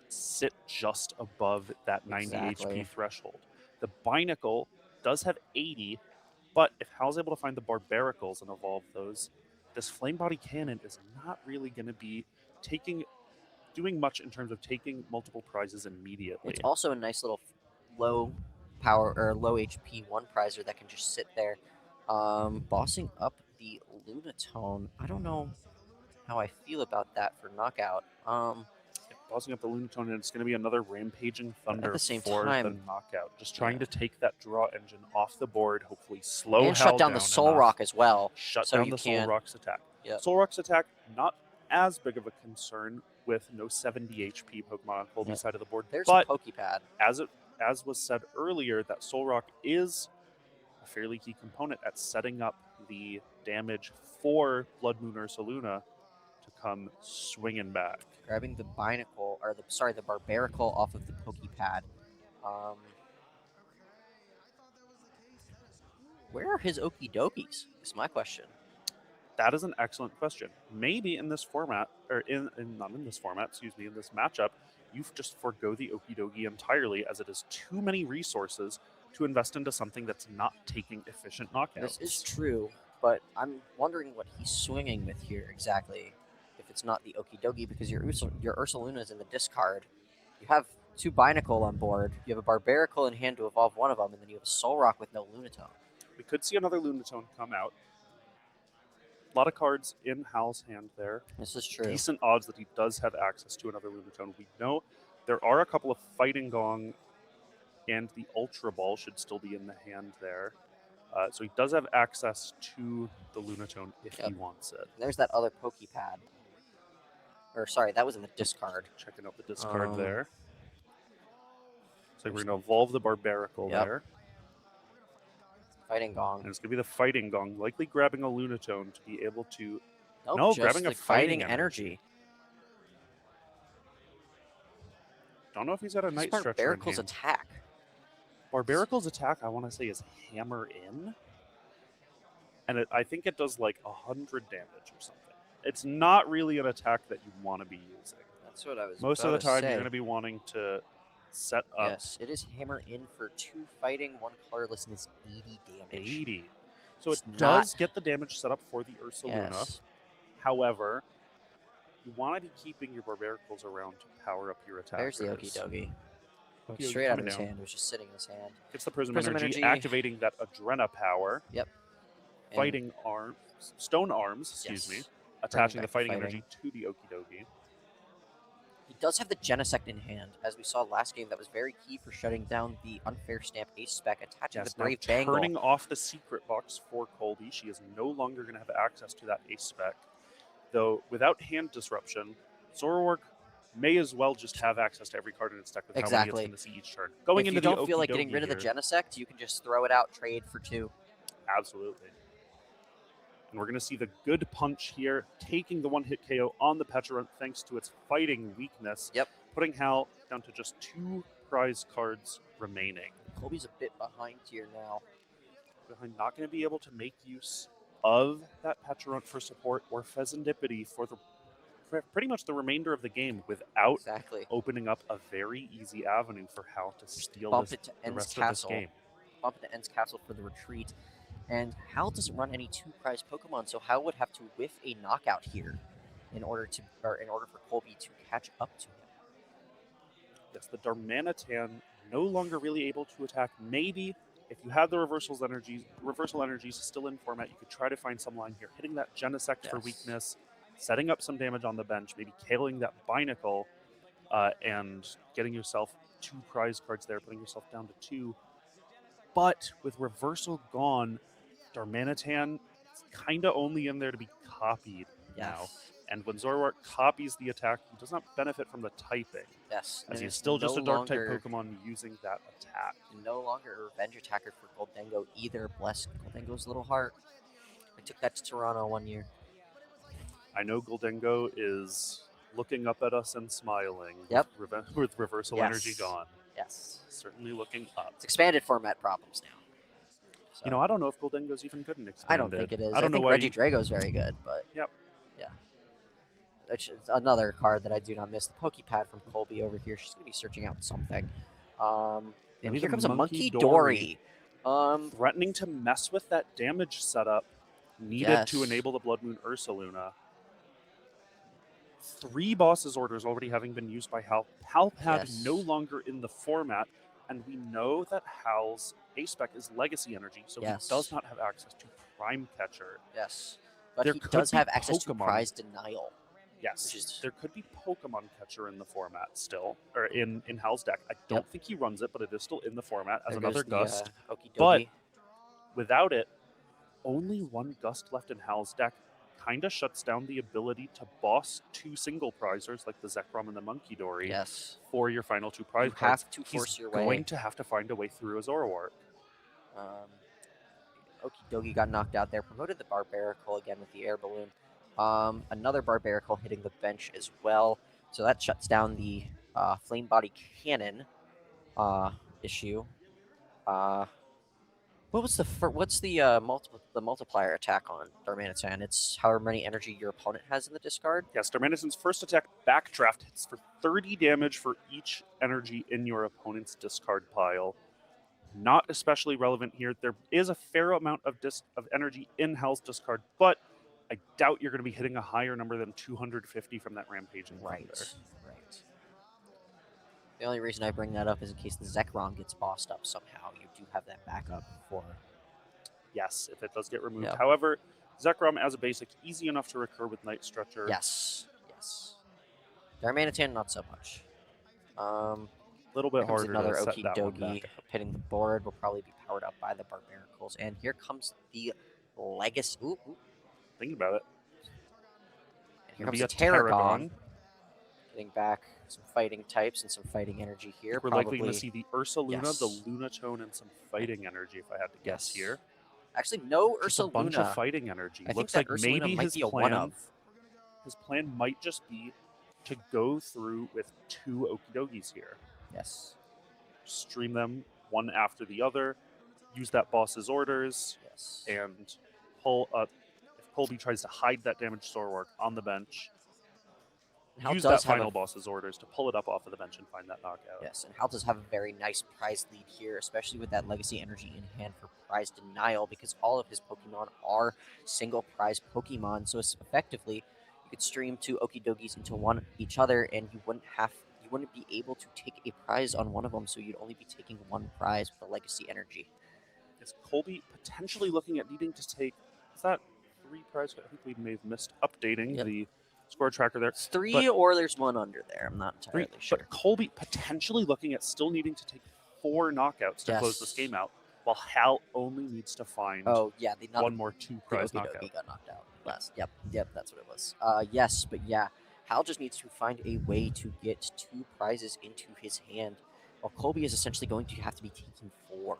sit just above that 90 Exactly. HP threshold. The Binacle does have 80, but if Hal's able to find the Barbaricles and evolve those, this Flame Body Cannon is not really going to be doing much in terms of taking multiple prizes immediately. It's also a nice little low power or low HP 1 prizer that can just sit there. Bossing up the Lunatone. I don't know how I feel about that for knockout. Bossing up the Lunatone, and it's going to be another Rampaging Thunder the same for time- the knockout. Just trying to take that draw engine off the board, hopefully slow and Hal shut down the Soul enough. Rock as well. Shut so down you the Soul can- Rock's attack. Yep. Soul Rock's attack, not as big of a concern with no 70 HP Pokemon on Colby's Yep. side of the board. There's but a Pokepad. as was said earlier, that Soul Rock is a fairly key component at setting up the damage for Blood Moon Ursaluna to come swinging back. Grabbing the Binacle, or the Barbarical off of the Pokepad. Where are his Okidokis? Is my question. That is an excellent question. Maybe in this format, or not in this format, excuse me, in this matchup, you just forgo the Okidogi entirely, as it is too many resources to invest into something that's not taking efficient knockouts. This is true, but I'm wondering what he's swinging with here exactly. If it's not the Okidogi, because your Ursaluna is in the discard. You have 2 Binacle on board. You have a Barbarical in hand to evolve one of them, and then you have a Soul Rock with no Lunatone. We could see another Lunatone come out. A lot of cards in Hal's hand there. This is true. Decent odds that he does have access to another Lunatone. We know there are a couple of Fighting Gong, and the Ultra Ball should still be in the hand there. So he does have access to the Lunatone if he wants it. And there's that other Pokepad. Or sorry, that was in the discard. Checking out the discard there. So we're going to evolve the Barbarical there. Fighting Gong. And it's going to be the Fighting Gong, likely grabbing a Lunatone to be able to... Nope, no, just grabbing the a Fighting Energy. Don't know if he's got a Night This Stretcher in Barbaricle's hand. attack. Barbaricle's attack, I want to say, is Hammer In. and I think it does like 100 damage or something. It's not really an attack that you want to be using. That's what I was Most of about the to time, say. you're going to be wanting to set up Yes, it is hammer in for 2 fighting, 1 colorless, and it's 80 damage. 80. So It's it does not- get the damage set up for the Ursa Luna. Yes. However, you want to be keeping your Barbaricles around to power up your attackers. There's the Okie Dokie. Okie Dokie Straight out of coming his down. hand. It was just sitting in his hand. Gets the Prism, Prism energy, Energy. activating that Adrena power. Yep. And Fighting arms, stone arms, excuse Yes. me, attaching back the fighting to energy to the Okie Dokie. he does have the Genesect in hand. As we saw last game, that was very key for shutting down the unfair stamp ace spec, attaching Yes, the Brave now Bangle. turning off the secret box for Colby. She is no longer going to have access to that ace spec. Though, without hand disruption, Zoroark may as well just have access to every card in its deck with how many Exactly. it's going to see each turn. Going If into you the don't feel like Okie getting rid of the Dokie here- Genesect, you can just throw it out, trade for 2. Absolutely. And we're going to see the good punch here, taking the one-hit KO on the Petulant thanks to its fighting weakness. Yep. Putting Hal down to just 2 prize cards remaining. Colby's a bit behind here now. Behind, not going to be able to make use of that Petulant for support or Pheasantipity for pretty much the remainder of the game without Exactly. opening up a very easy avenue for Hal to steal Bump this, it to the End's rest Castle. of this game. Bump it to End's Castle for the retreat. And Hal doesn't run any 2 prize Pokemon, so Hal would have to whiff a knockout here in order for Colby to catch up to him. Yes, the Darmanitan no longer really able to attack. Maybe if you had the reversal energies still in format, you could try to find some line here, hitting that Genesect for Yes. weakness, setting up some damage on the bench, maybe KOing that Binacle, and getting yourself 2 prize cards there, putting yourself down to 2. But with reversal gone, Darmanitan is kind of only in there to be copied now. Yes. And when Zoroark copies the attack, he does not benefit from the typing, Yes. as and he's it's still just no a Dark-type longer- Pokemon using that attack. No longer a revenge attacker for Goldengo either. Bless Goldengo's little heart. I took that to Toronto one year. I know Goldengo is looking up at us and smiling. Yep. With reversal Yes. energy gone. Yes. Certainly looking up. It's expanded format problems now. So, You know, I don't know if Goldengo's even good in expanded. I don't think it is. I don't know think why. Reggie Drago's very good, but Yep. yeah. It's another card that I do not miss. The Pokepad from Colby over here. She's gonna be searching out something. And Maybe here the comes a Monkey Monkey Dory. Threatening to mess with that damage setup needed to Yes. enable the Blood Moon Ursaluna. 3 bosses orders already having been used by Hal. Halpad Yes. no longer in the format, and we know that Hal's A-Spec is Legacy Energy, so Yes. he does not have access to Prime Catcher. Yes. But There he could does be have access to Pokemon. prize denial. Yes, Which is- there could be Pokemon Catcher in the format still, or in Hal's deck. I don't think he runs it, but it is still in the format as There another goes Gust. the, Okie But Dokie. without it, only 1 Gust left in Hal's deck kind of shuts down the ability to boss 2 single prizers like the Zekrom and the Monkey Dory Yes. for your final 2 prize You cards. have to He's force your going way. to have to find a way through a Zoroark. Okie Dokie got knocked out there. Promoted the Barbarical again with the air balloon. Another Barbarical hitting the bench as well. So that shuts down the Flame Body Cannon issue. What's the multiplier attack on Darmanitan? It's however many energy your opponent has in the discard. Yes, Darmanitan's first attack, Backdraft, hits for 30 damage for each energy in your opponent's discard pile. Not especially relevant here. There is a fair amount of energy in Hal's discard, but I doubt you're going to be hitting a higher number than 250 from that Rampaging Right. Thunder. Right. The only reason I bring that up is in case the Zekrom gets bossed up somehow. You do have that backup for. Yes, if it does get removed. Yep. However, Zekrom as a basic, easy enough to recur with Night Stretcher. Yes. Yes. Darmanitan, not so much. A little bit Here comes harder another to set Okie that one Dokie back. hitting the board. Will probably be powered up by the Barbaricles. And here comes the Legacy. Ooh, ooh. Thinking about it. And here Gonna comes be a Terragon. Terragon. Getting back some fighting types and some fighting energy here. We're likely going to see the Ursa Luna, Yes. the Lunatone, and some fighting energy, if I had to guess Yes. here. Actually, no Just Ursa a bunch Luna. of fighting energy. I think Looks that like Ursa Luna maybe might his be a plan, one-of. his plan might just be to go through with 2 Okie Dokies here. Yes. Stream them one after the other, use that boss's orders, Yes. and pull up, if Colby tries to hide that damaged Zoroark on the bench, Hal use does that have final boss's orders to pull it up off of the bench and find that knockout. Yes, and Hal does have a very nice prize lead here, especially with that Legacy Energy in hand for prize denial, because all of his Pokemon are single prize Pokemon. So it's effectively, you could stream two Okidogis into one each other, and you wouldn't be able to take a prize on one of them. So you'd only be taking one prize with the Legacy Energy. Is Colby potentially looking at needing to take? Is that 3 prizes? I think we may have missed updating the score tracker there. It's 3 or there's one under there. I'm not entirely sure. But Colby potentially looking at still needing to take 4 knockouts to close this game out, while Hal only needs to find one more 2 prize knockout. Got knocked out last. Yep, that's what it was. Yes, but yeah, Hal just needs to find a way to get 2 prizes into his hand, while Colby is essentially going to have to be taking 4,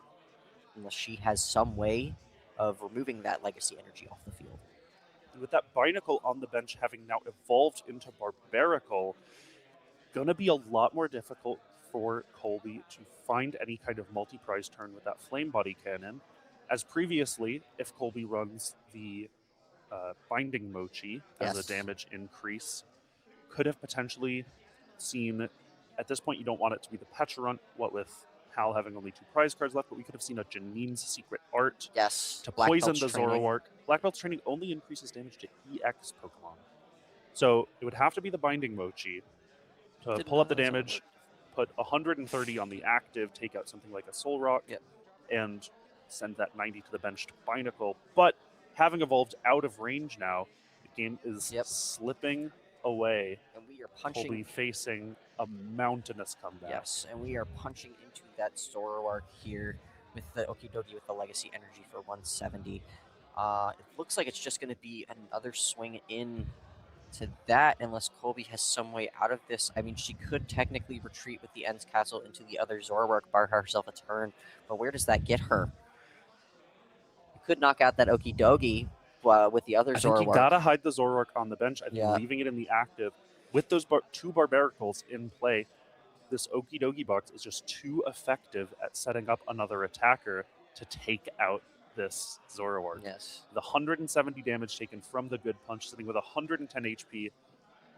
unless she has some way of removing that Legacy Energy off the field. And with that Binacle on the bench having now evolved into Barbaracle, gonna be a lot more difficult for Colby to find any kind of multi-prize turn with that Flame Body Cannon. As previously, if Colby runs the Binding Mochi as a damage increase, could have potentially seen, at this point you don't want it to be the Pecharunt, what with Hal having only 2 prize cards left, but we could have seen a Janine's Secret Art to poison the Zoroark. Black Belt's training only increases damage to EX Pokemon. So it would have to be the Binding Mochi to pull up the damage, put 130 on the active, take out something like a Solrock, and send that 90 to the bench to Binacle. But having evolved out of range now, the game is slipping away. And we are punching. Colby facing a mountainous comeback. Yes, and we are punching into that Zoroark here with the Okidogi with the Legacy Energy for 170. It looks like it's just going to be another swing in to that, unless Colby has some way out of this. I mean, she could technically retreat with the Ends Castle into the other Zoroark, bar herself a turn, but where does that get her? You could knock out that Okidogi with the other Zoroark. I think you gotta hide the Zoroark on the bench. I think leaving it in the active with those 2 Barbaricles in play, this Okidogi box is just too effective at setting up another attacker to take out this Zoroark. Yes. The 170 damage taken from the Good Punch, sitting with 110 HP,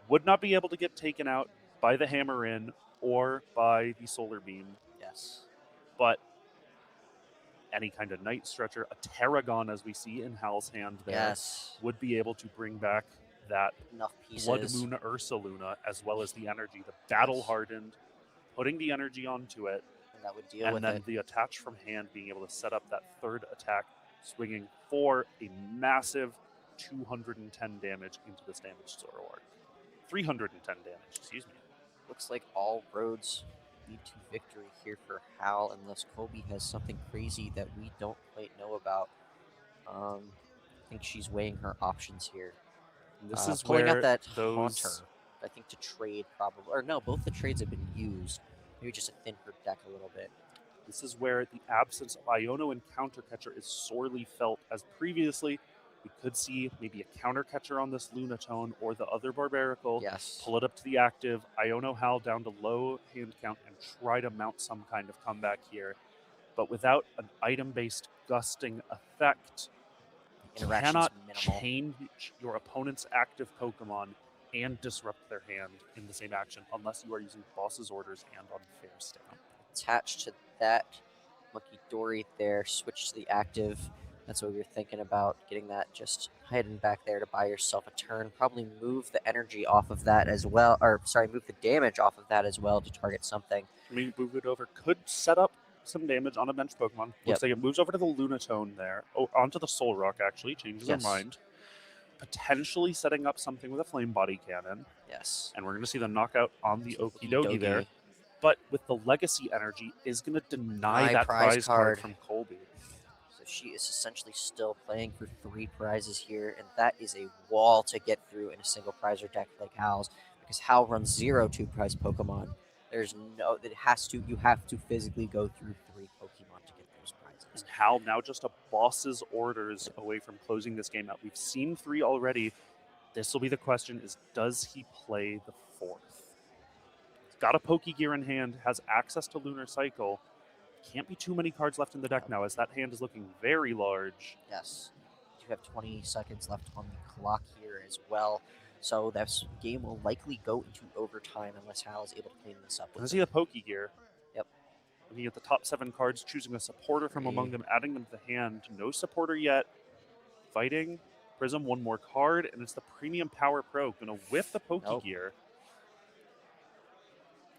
would not be able to get taken out by the Hammer In or by the Solar Beam. Yes. But any kind of Night Stretcher, a Terragon as we see in Hal's hand there, would be able to bring back that Blood Moon Ursaluna as well as the energy, the Battle Hardened, putting the energy onto it, and that would deal with then it. the attach from hand being able to set up that 3rd attack, swinging for a massive 210 damage into this damaged Zoroark. 310 damage, excuse me. Looks like all roads lead to victory here for Hal, unless Colby has something crazy that we don't quite know about. I think she's weighing her options here. This is pulling where out that those... Haunter, I think, to trade probably. Or no, both the trades have been used. Maybe just to thin her deck a little bit. This is where the absence of Iono and Counter Catcher is sorely felt, as previously we could see maybe a Counter Catcher on this Lunatone or the other Barbaracle. Yes. Pull it up to the active, Iono Hal down to low hand count, and try to mount some kind of comeback here. But without an item-based gusting effect, you cannot change your opponent's active Pokemon and disrupt their hand in the same action unless you are using Boss's Orders and Unfair Stand. Attached to that Monkey Dory there, switch to the active. That's what we were thinking about, getting that just hidden back there to buy yourself a turn. Probably move the energy off of that as well, or sorry, move the damage off of that as well to target something. I mean, move it over. Could set up some damage on a bench Pokemon. Looks like it moves over to the Lunatone there. Oh, onto the Solrock, actually. Changes their mind. Potentially setting up something with a Flame Body Cannon. Yes. And we're going to see the knockout on the Okidogi there. But with the Legacy Energy, is going to deny that prize card from Colby. So she is essentially still playing for 3 prizes here, and that is a wall to get through in a single prizer deck like Hal's, because Hal runs 0 2-prize Pokemon. There's no, you have to physically go through 3 Pokemon to get those prizes. And Hal now just a Boss's Orders away from closing this game out. We've seen 3 already. This will be the question: is does he play the 4th? He's got a Pokegear in hand, has access to Lunar Cycle. Can't be too many cards left in the deck now, as that hand is looking very large. Yes. do have 20 seconds left on the clock here as well. So this game will likely go into overtime unless Hal is able to clean this up. I see the Pokey gear. Yep. Looking at the top 7 cards, choosing a supporter from among them, adding them to the hand. No supporter yet. Fighting. Prism, one more card, and it's the Premium Power Pro. Gonna whiff the Pokey gear.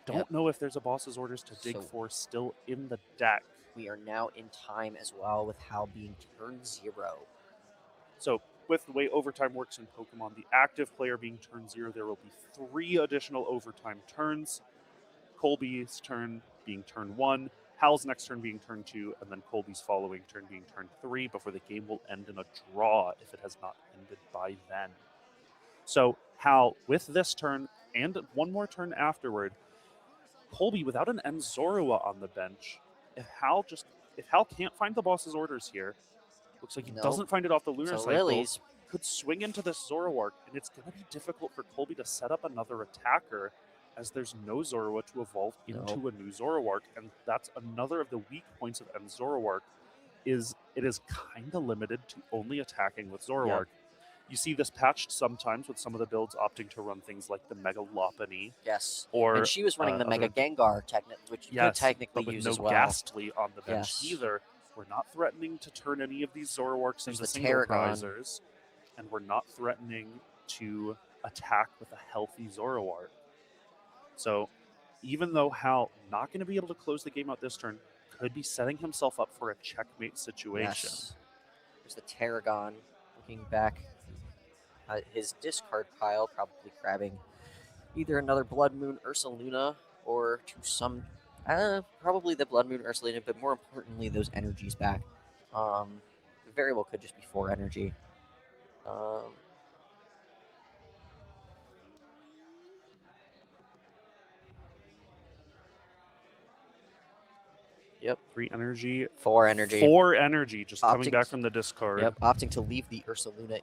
Don't know if there's a boss's orders to dig for still in the deck. We are now in time as well with Hal being turn 0. So with the way overtime works in Pokemon, the active player being turn 0, there will be 3 additional overtime turns. Colby's turn being turn 1, Hal's next turn being turn 2, and then Colby's following turn being turn 3 before the game will end in a draw if it has not ended by then. So Hal, with this turn and one more turn afterward, Colby without an M Zorua on the bench, if Hal can't find the boss's orders here, looks like he doesn't find it off the Lunar Cycle, could swing into this Zoroark, and it's going to be difficult for Colby to set up another attacker as there's no Zorua to evolve into a new Zoroark, and that's another of the weak points of M Zoroark, is it is kind of limited to only attacking with Zoroark. Yep. You see this patched sometimes with some of the builds opting to run things like the Mega Lopunny. Yes. Or and she was running the Mega Gengar, which you could technically use as well. Ghastly on the bench either. We're not threatening to turn any of these Zoroarks into single prizers, and we're not threatening to attack with a healthy Zoroark. So even though Hal not going to be able to close the game out this turn, could be setting himself up for a checkmate situation. Yes. There's the Tarragon looking back at his discard pile, probably grabbing either another Blood Moon Ursaluna or to some, probably the Blood Moon Ursaluna, but more importantly, those energies back. The variable could just be 4 energy. Yep. 3 energy. 4 energy. 4 energy, just coming back from the discard. Yep, opting to leave the Ursaluna,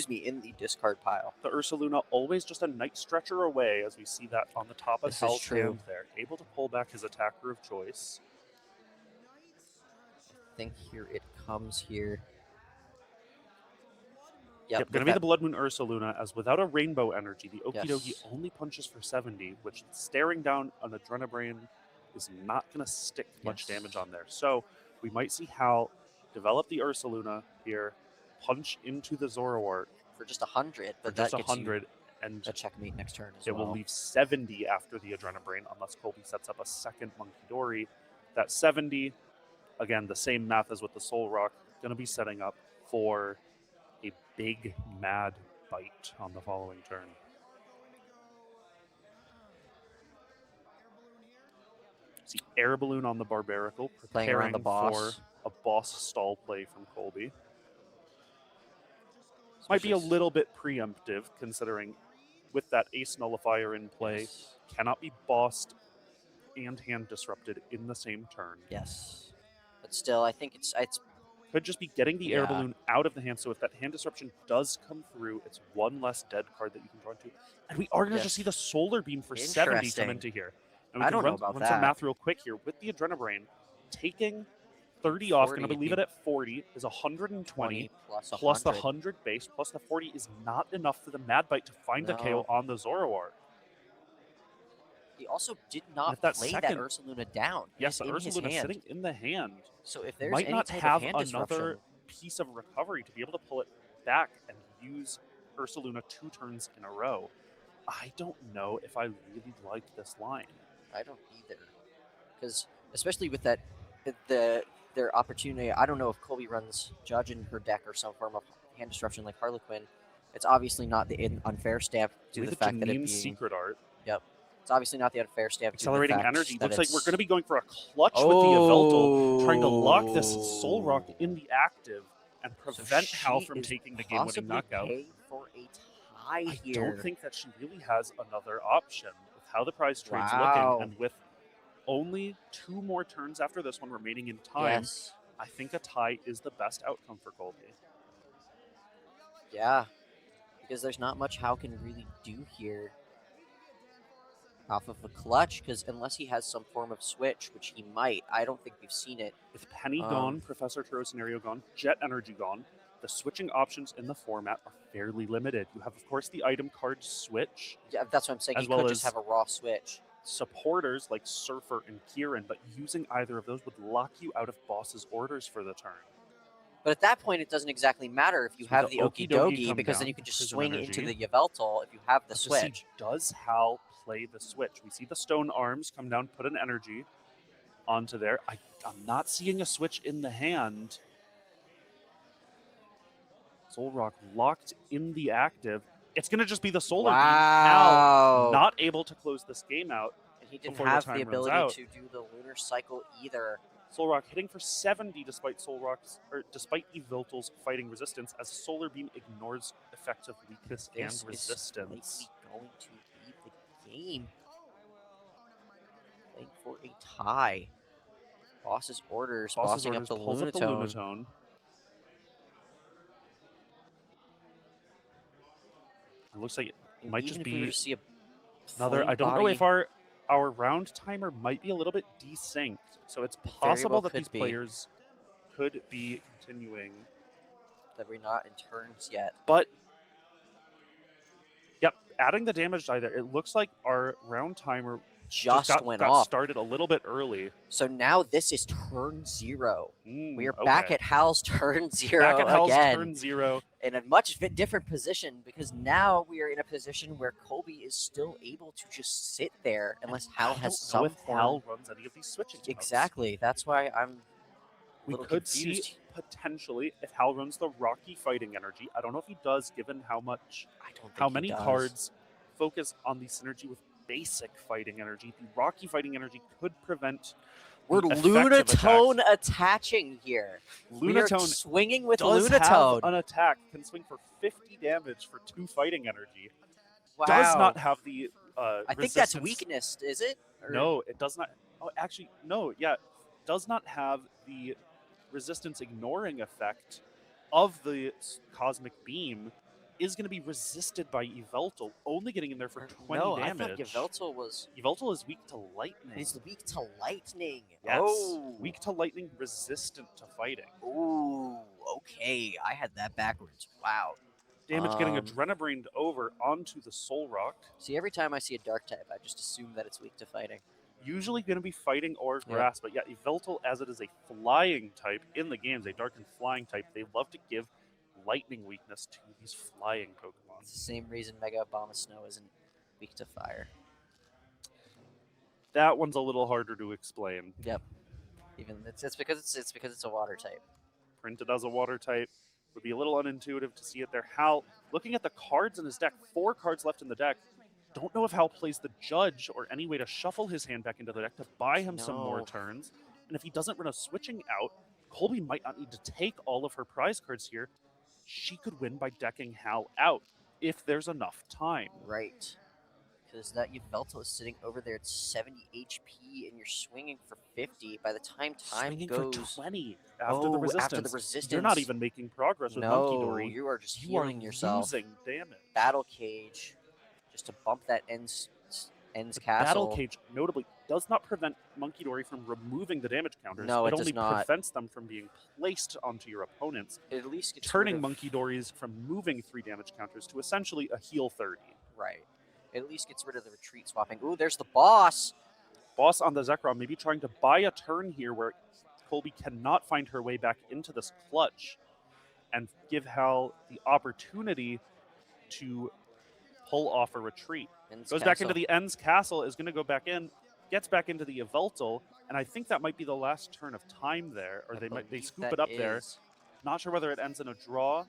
in the discard pile. The Ursaluna always just a night stretcher away, as we see that on the top of Hal's hand there. Able to pull back his attacker of choice. I think here it comes here. Yep, going to be the Blood Moon Ursaluna, as without a rainbow energy, the Okidogi only punches for 70, which staring down an Adrenabrain is not going to stick much damage on there. So we might see Hal develop the Ursaluna here, punch into the Zoroark for just 100, but just 100, and a checkmate next turn as well. It will leave 70 after the Adrenabrain, unless Colby sets up a second Monkey Dory. That 70, again, the same math as with the Soul Rock, going to be setting up for a big Mad Bite on the following turn. See Air Balloon on the Barbarical, preparing for a boss stall play from Colby. Might be a little bit preemptive, considering with that Ace Nullifier in play, cannot be bossed and hand disrupted in the same turn. Yes. But still, I think it's could just be getting the Air Balloon out of the hand, so if that hand disruption does come through, it's one less dead card that you can draw into. And we are going to just see the Solar Beam for 70 come into here. And we can run some math real quick here. With the Adrenabrain, taking 30 off, going to leave it at 40, is 120, plus the 100 base, plus the 40 is not enough for the Mad Bite to find the KO on the Zoroark. He also did not play that Ursaluna down. Yes, the Ursaluna is sitting in the hand. So if there's might any not type have of hand another piece of recovery to be able to pull it back and use Ursaluna 2 turns in a row. I don't know if I really like this line. I don't either, because especially with that, their opportunity. I don't know if Colby runs Judge in her deck or some form of hand disruption like Harlequin. It's obviously not the unfair stamp due to the fact that it being secret art. Yep. It's obviously not the unfair stamp. Accelerating energy. Looks like we're going to be going for a clutch with the Yveltal, trying to lock this Soul Rock in the active and prevent Hal from taking the game-winning knockout. For a tie I here. don't think that she really has another option with how the prize trade's looking, and with only 2 more turns after this one remaining in time. I think a tie is the best outcome for Colby. Yeah, because there's not much Hal can really do here off of a clutch, because unless he has some form of switch, which he might, I don't think we've seen it. With Penny gone, Professor Turo scenario gone, Jet Energy gone, the switching options in the format are fairly limited. You have, of course, the item card switch, Yeah, that's what I'm saying. As You well could just as- have a raw switch. supporters like Surfer and Kieran, but using either of those would lock you out of boss's orders for the turn. But at that point, it doesn't exactly matter if you So have the the Okie Okie Dokie Dokie, come because down, then you can just Prism swing Energy. into the Yveltal if you have the But to see, switch. does Hal play the switch? We see the stone arms come down, put an energy onto there. I'm not seeing a switch in the hand. Solrock locked in the active. It's going to just be the Solar Beam. Wow. Hal not able to close this game out. And he didn't before the have time the runs ability out. to do the Lunar Cycle either. Solrock hitting for 70 despite despite Yveltal's fighting resistance, as Solar Beam ignores effective weakness This and is resistance. likely going to leave the game. Playing for a tie. Boss's orders, Boss's bossing orders up the pulls up the Lunatone. Lunatone. It looks like it might just Even if we were be to see another. flame I don't know body, if our round timer might be a little bit desynced, so it's possible that could these be. players could be continuing. that we're not in turns yet. But yep, adding the damage die there, it looks like our round timer Just got went got off. started a little bit early. So now this is turn 0. We are Okay. back at Hal's turn 0 Back at Hell's again. turn 0. In a much different position, because now we are in a position where Colby is still able to just sit there unless Hal has I don't know some if form. Hal runs any of these switching modes. Exactly. That's why I'm We little could confused. see potentially if Hal runs the Rocky fighting energy. I don't know if he does, given how much, I don't think how he many does. cards focus on the synergy with basic fighting energy. The Rocky fighting energy could prevent. We're the effective Lunatone attacks. attaching here. We are Lunatone swinging with does Lunatone. have an attack, can swing for 50 damage for 2 fighting energy. Wow. Does not have the I think that's resistance- weakness, is it? Or- No, it does not. Oh, actually, no. Yeah, does not have the resistance ignoring effect of the cosmic beam. Is going to be resisted by Yveltal, only getting in there for 20 no, damage. I thought Yveltal was. Yveltal is weak to lightning. He's weak to lightning. Yes, Oh. weak to lightning, resistant to fighting. Ooh, okay. I had that backwards. Wow. Damage getting adrenabrained over onto the Soul Rock. See, every time I see a dark type, I just assume that it's weak to fighting. Usually going to be fighting or Yeah. grass, but yeah, Yveltal, as it is a flying type in the games, a dark and flying type, they love to give lightning weakness to these flying Pokemon. It's the same reason Mega Abomasnow isn't weak to fire. That one's a little harder to explain. Yep. Even it's because it's a water type. Printed as a water type would be a little unintuitive to see it there. Hal, looking at the cards in his deck, 4 cards left in the deck. Don't know if Hal plays the Judge or any way to shuffle his hand back into the deck to buy him some more No. turns. And if he doesn't run a switching out, Colby might not need to take all of her prize cards here. She could win by decking Hal out if there's enough time. Right. Because that Yveltal is sitting over there at 70 HP, and you're swinging for 50. By the time time Swinging goes, for 20 after Oh, the resistance. after the resistance. You're not even making progress with Monkey no, Dory. you are just You are healing yourself. losing damage. Battle Cage, just to bump that ends The castle. Battle Cage, notably, does not prevent Monkey Dory from removing the damage counters. No, it only does not. prevents them from being placed onto your opponents, It at least gets turning rid of, Monkey Dories from moving 3 damage counters to essentially a heal 30. Right. It at least gets rid of the retreat swapping. Ooh, there's the boss. Boss on the Zekrom, maybe trying to buy a turn here where Colby cannot find her way back into this clutch and give Hal the opportunity to pull off a retreat. Ends Goes back castle. into the Ends Castle, is going to go back in, gets back into the Yveltal, and I think that might be the last turn of time there, or I they believe scoop that it up there. is. Not sure whether it ends in a draw,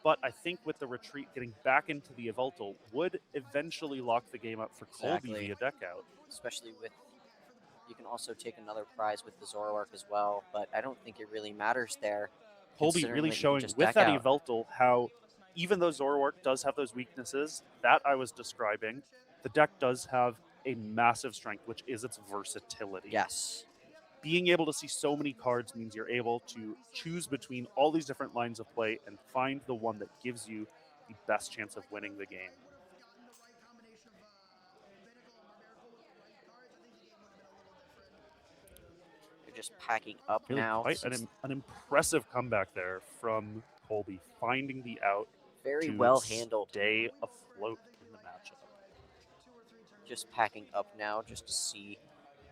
but I think with the retreat getting back into the Yveltal would eventually lock the game up for Colby Exactly. via deck out. Especially with, you can also take another prize with the Zoroark as well, but I don't think it really matters there. Colby considering really that you showing just with deck that out. Yveltal how even though Zoroark does have those weaknesses that I was describing, the deck does have a massive strength, which is its versatility. Yes. Being able to see so many cards means you're able to choose between all these different lines of play and find the one that gives you the best chance of winning the game. They're just packing up Really now. quite an impressive comeback there from will be finding the out Very to well handled. stay afloat in the matchup. Just packing up now just to see.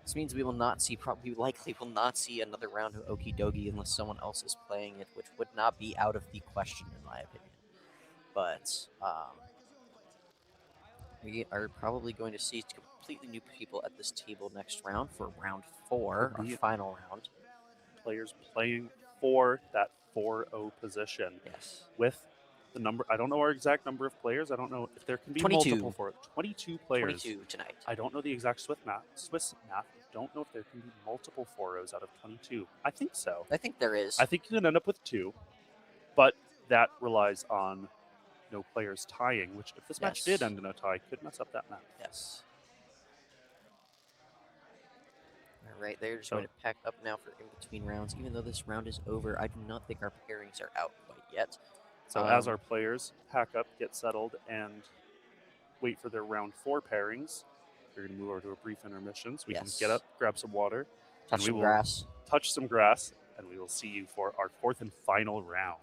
This means we will not see, probably likely will not see another round of Okie Dokie unless someone else is playing it, which would not be out of the question in my opinion. But we are probably going to see completely new people at this table next round for round 4, our final round. Players playing for that 4-0 position. Yes. With the number, I don't know our exact number of players. I don't know if there can be 22. multiple for it. 22 players. 22 tonight. I don't know the exact Swiss math. I don't know if there can be multiple 4-0s out of 22. I think so. I think there is. I think you can end up with 2, but that relies on no players tying, which if this match did end in a tie, could mess up that math. Yes. All right, they're just going to pack up now for in-between rounds. Even though this round is over, I do not think our pairings are out quite yet. So as our players pack up, get settled, and wait for their round 4 pairings, we're going to move over to a brief intermission so we can get up, grab some water, touch some grass. Touch some grass, and we will see you for our 4th and final round.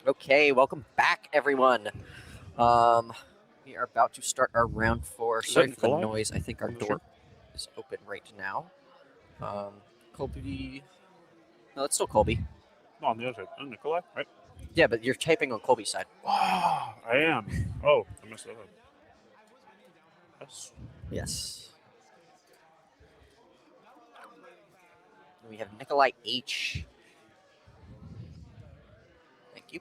Okay, welcome back, everyone. We are about to start our round 4. Sorry for the Nikolai? noise. I think our On the door is open right now. Colby. No, it's still Colby. No, on the other side. Oh, Nikolai, right? Yeah, but you're typing on Colby's side. I am. Oh, I messed that up. Yes. Yes. And we have Nikolai H. Thank you.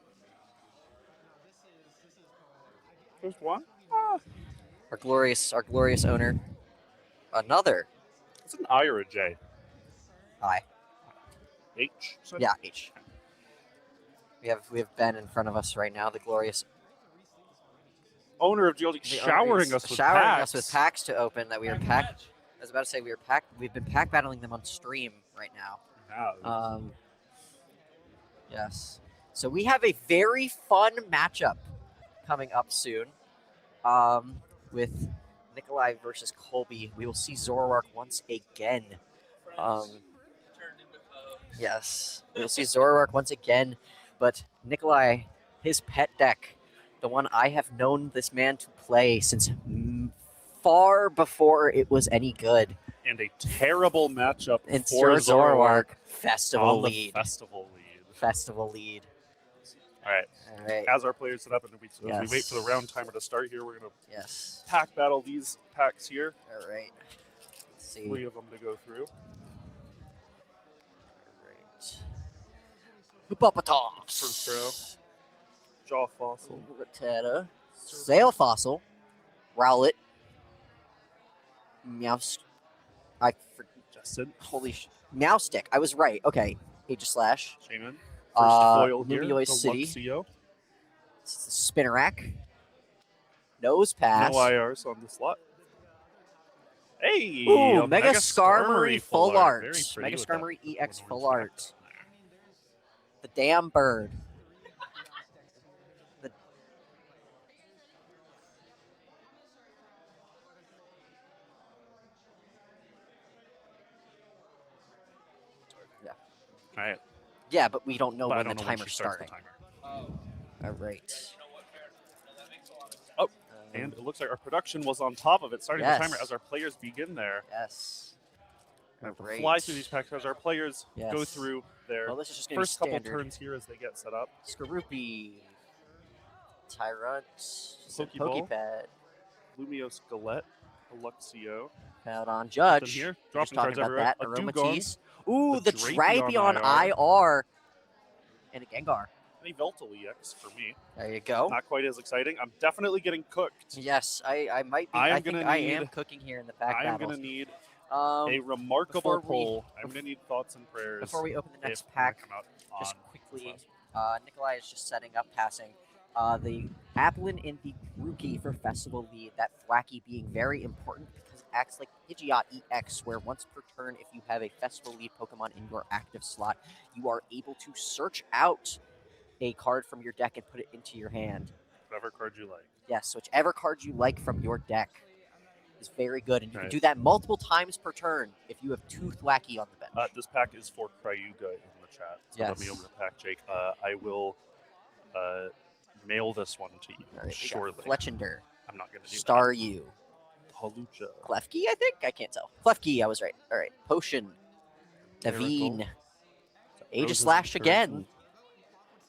There's one. Our glorious owner. Another It's an I or a J. I. H. So Yeah, H. We have Ben in front of us right now, the glorious owner of GLG the owner showering is us with showering packs. us with packs to open that we are packed. I was about to say we are packed. We've been pack battling them on stream right now. Yeah. Yes. So we have a very fun matchup coming up soon. With Nikolai versus Colby. We will see Zoroark once again. Yes. We'll see Zoroark once again. But Nikolai, his pet deck, the one I have known this man to play since far before it was any good. And a terrible matchup It's for your Zoroark Festival on the lead. festival lead. Festival lead. All right. All right. As our players set up and as we Yes. wait for the round timer to start here, we're going to Yes. pack battle these packs here. All right. Let's see. 3 of them to go through. Right. Hippopotamus. First row. Jaw Fossil. Rattata. Sail Fossil. Rowlet. Meowst. I forgot. Justin. Holy Meowstick. I was right. Okay. Aegislash. Shaman. First foil here. Lumioy the City. Luxio. Spinnerack. Nose Pass. No IRs on the slot. Hey! Ooh, a Mega Skarmory Full Art. Very pretty Mega with that Skarmory EX orange Full Art. background there. The damn bird. The All right. Yeah, but we don't know But I when don't the know when timer's she starts starting. the timer. All right. Oh, and it looks like our production was on top of it, starting Yes. the timer as our players begin there. Yes. And Great. fly through these packs as our players Yes. go through their Well, this is just gonna first be couple standard. turns here as they get set up. Skorupi. Tyrunt. Pokeball. Pokepad. Lumio Skelette, Luxio. Out on Then Judge. here, We're just dropping talking cards about everywhere. that. A Dugong, Aromatisse. Ooh, the Drapion Drapion IR. And a Gengar. and a Veltal EX for me. There you go. Not quite as exciting. I'm definitely getting cooked. Yes, I might be. I am I think gonna I need- am cooking here in the pack I am battles. going to need Um, a remarkable before we- pull. I'm going to need thoughts and prayers. before we open the next if pack, come out just on quickly, this last Nikolai is just setting up passing. The Applin and the Grookey for Festival lead, that Thwacky being very important because it acts like Pidgeot EX, where once per turn, if you have a Festival lead Pokemon in your active slot, you are able to search out a card from your deck and put it into your hand. whatever card you like. Yes, whichever card you like from your deck is very good, and you Right. can do that multiple times per turn if you have two Thwacky on the bench. This pack is for Cryuga in the chat. So let me Yes. open the pack, Jake. I will mail this one to you All right, we got shortly. Fletchender, I'm not going to do Staryu, that. Halucha. Klefki, I think? I can't tell. Klefki, I was right. All right, Potion, Naveen, Roses Aegislash and again,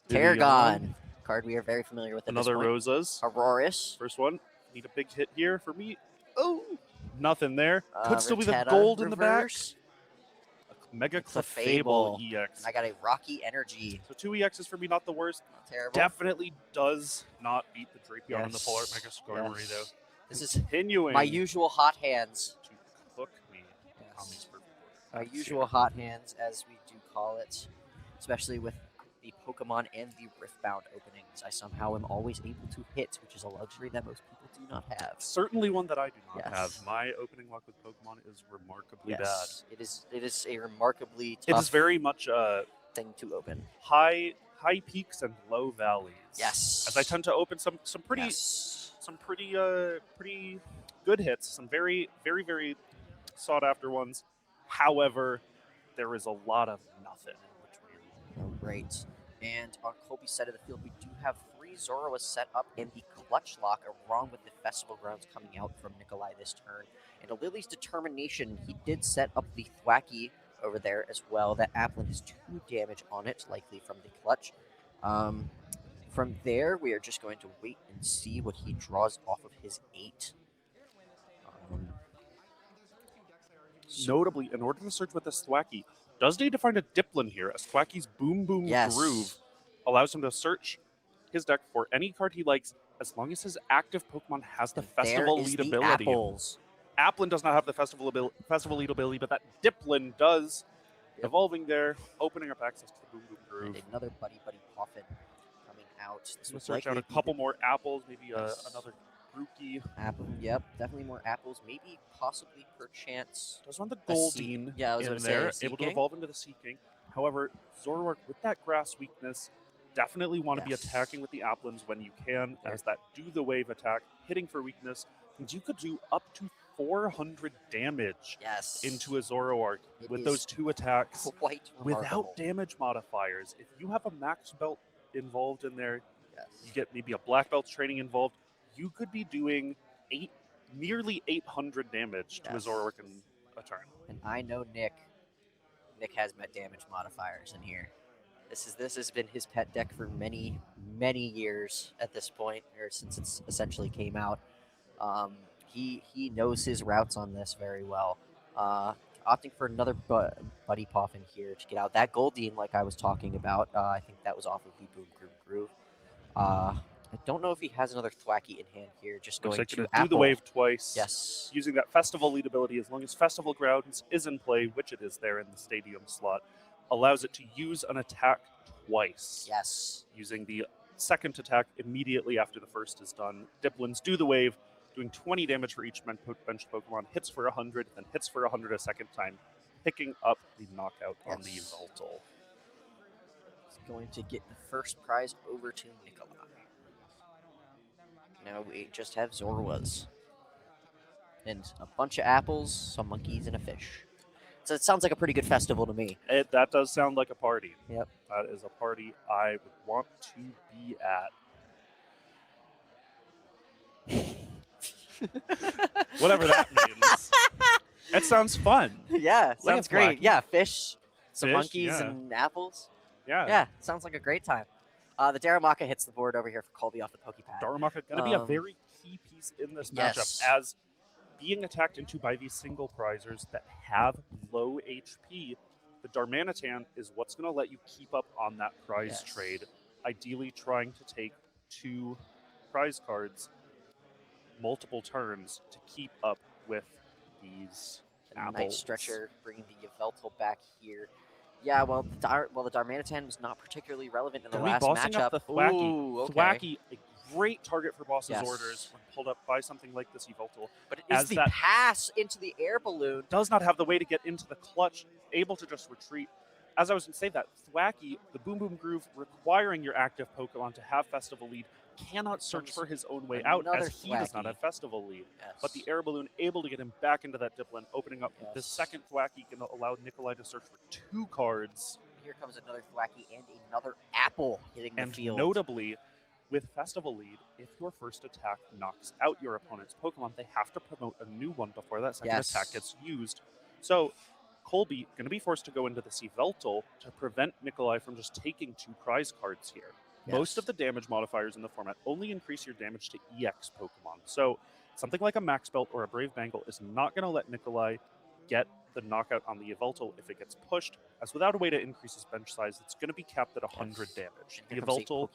Tarragon, card we are very familiar with at Another this point. Rosas. Aurorus, First one. Need a big hit here for me. Oh, nothing there. Could still be the Rattata gold in the back. reverse. Mega Clefable. Clefable EX. And I got a Rocky Energy. So 2 EXs for me, not the worst. Not terrible. Definitely does not beat the Drapion in the full art Yes. Mega Skarmory, Yes. though. This is Continuing my usual hot hands. to cook me on Yes. these perfect order Our packs usual hot hands, as we do call it, especially with the Pokemon and the Riftbound openings. I somehow am always able to hit, which is a luxury that most people do not have. Certainly one that I do not Yes. have. My opening luck with Pokemon is remarkably Yes, it is a remarkably bad. It tough is very much thing to open. high peaks and low valleys. Yes. As I tend to open some pretty Yes. pretty good hits, some very sought after ones. However, there is a lot of nothing in between. Oh, great. And on Colby's side of the field, we do have 3 Zoroas set up in the clutch lock, along with the Festival Grounds coming out from Nikolai this turn. And a Lily's Determination, he did set up the Thwacky over there as well. That Applin has 2 damage on it, likely from the clutch. From there, we are just going to wait and see what he draws off of his 8. Notably, in order to search with this Thwacky, does need to find a Diplin here, as Thwacky's Boom Boom Groove allows him to search his deck for any card he likes, as long as his active Pokemon has the Festival Lead ability. Applin does not have the Festival Lead ability, but that Diplin does. Yep. Evolving there, opening up access to the Boom Boom Groove. And another Buddy Poffin coming out. This will search out a couple more apples, maybe another Grookey. Apple, yep, definitely more apples. Maybe, possibly, perchance. Does run the Goldeen in there, able to evolve into the Seeking. However, Zoroark, with that grass weakness, definitely want to be attacking with the Applins when you can, as that do the wave attack, hitting for weakness, and you could do up to 400 damage into a Zoroark with those 2 attacks without damage modifiers. If you have a max belt involved in there, you get maybe a black belt training involved, you could be doing nearly 800 damage to a Zoroark in a turn. And I know Nick has met damage modifiers in here. This has been his pet deck for many, many years at this point, or since it's essentially came out. He knows his routes on this very well. Opting for another Buddy Poffin here to get out. That Goldeen, like I was talking about, I think that was off of the Boom Groove. I don't know if he has another Thwacky in hand here. Just going to do the wave twice. Yes. Using that Festival Lead ability, as long as Festival Grounds is in play, which it is there in the Stadium slot, allows it to use an attack twice. Yes. Using the second attack immediately after the first is done. Diplins do the wave, doing 20 damage for each bench Pokemon, hits for 100, and hits for 100 a second time, picking up the knockout on the Yveltal. He's going to get the first prize over to Nikolai. Now we just have Zoroas. And a bunch of apples, some monkeys, and a fish. So it sounds like a pretty good festival to me. That does sound like a party. Yep. That is a party I would want to be at. Whatever that means. It sounds fun. Yeah, sounds great. Wacky. Yeah, fish, some monkeys, and apples. Yeah, sounds like a great time. The Darumaka hits the board over here for Colby off the Pokepad. Darumaka going to be a very key piece in this matchup, as being attacked into by these single prizers that have low HP, the Darmanitan is what's going to let you keep up on that prize trade, ideally trying to take 2 prize cards multiple turns to keep up with these apples. Nice stretcher, bringing the Yveltal back here. Yeah, well, the Darmanitan was not particularly relevant in the last matchup. Up the Thwacky. Ooh, okay. Thwacky, a great target for boss's orders when pulled up by something like this Yveltal. But it is the pass into the air balloon. Does not have the way to get into the clutch, able to just retreat. As I was going to say that, Thwacky, the Boom Boom Groove, requiring your active Pokemon to have Festival Lead, cannot search for his own way out, as he does not have Festival Lead. But the air balloon able to get him back into that Diplin, opening up the second Thwacky, can allow Nikolai to search for 2 cards. Here comes another Thwacky and another apple hitting the field. And notably, with Festival Lead, if your first attack knocks out your opponent's Pokemon, they have to promote a new one before that second attack gets used. So Colby going to be forced to go into the Yveltal to prevent Nikolai from just taking 2 prize cards here. Most of the damage modifiers in the format only increase your damage to EX Pokemon. So something like a Max Belt or a Brave Bangle is not going to let Nikolai get the knockout on the Yveltal if it gets pushed, as without a way to increase his bench size, it's going to be capped at 100 damage. The Yveltal,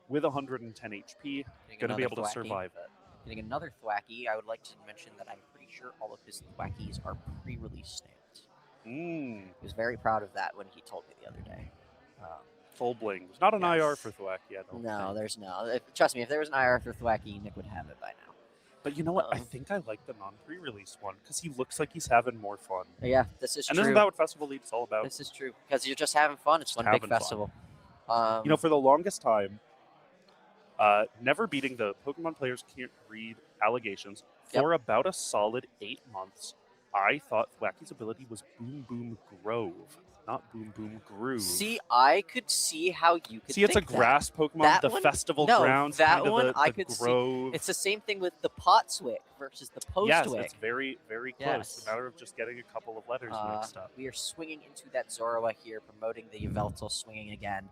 with 110 HP, going to be able to survive it. Getting another Thwacky, I would like to mention that I'm pretty sure all of his Thwackies are pre-release stamped. He was very proud of that when he told me the other day. Full bling. There's not an IR for Thwacky, I don't think. There's no. Trust me, if there was an IR for Thwacky, Nick would have it by now. But you know what? I think I like the non-pre-release one because he looks like he's having more fun. Yeah, this is true. And isn't that what Festival Lead is all about? This is true. Because you're just having fun. It's one big festival. You know, for the longest time, never beating the Pokemon Players Can't Read allegations, for about a solid 8 months, I thought Thwacky's ability was Boom Boom Grove. not Boom Boom Groove. See, I could see how you could See, it's a think that. grass Pokemon. That The one- festival no, grounds, that kind of one the I could grove. see. It's the same thing with the Potswick versus the Yes, Postwick. it's very, very close. Yes. It's a matter of just getting a couple of letters mixed up. We are swinging into that Zorua here, promoting the Yveltal swinging again.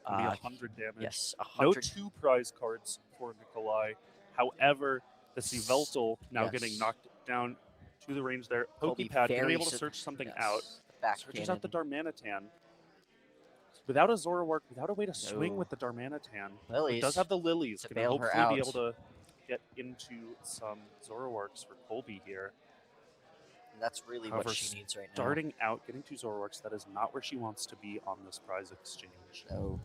It'll be 100 damage. Yes, No 100. 2 prize cards for Nikolai. However, the Yveltal now Yes. getting knocked down to the range there. Colby Pokepad, going to very be able to su- search something yes, out. the back Searches out the cannon. Darmanitan. Without a Zoroark, without a way to swing No. with the Darmanitan. Lilies. It does have the Lilies. To Going to bail her hopefully be out. able to get into some Zoroarks for Colby here. And that's really However, what she needs right now. Starting out, getting 2 Zoroarks, that is not where she wants to be on this prize exchange. No.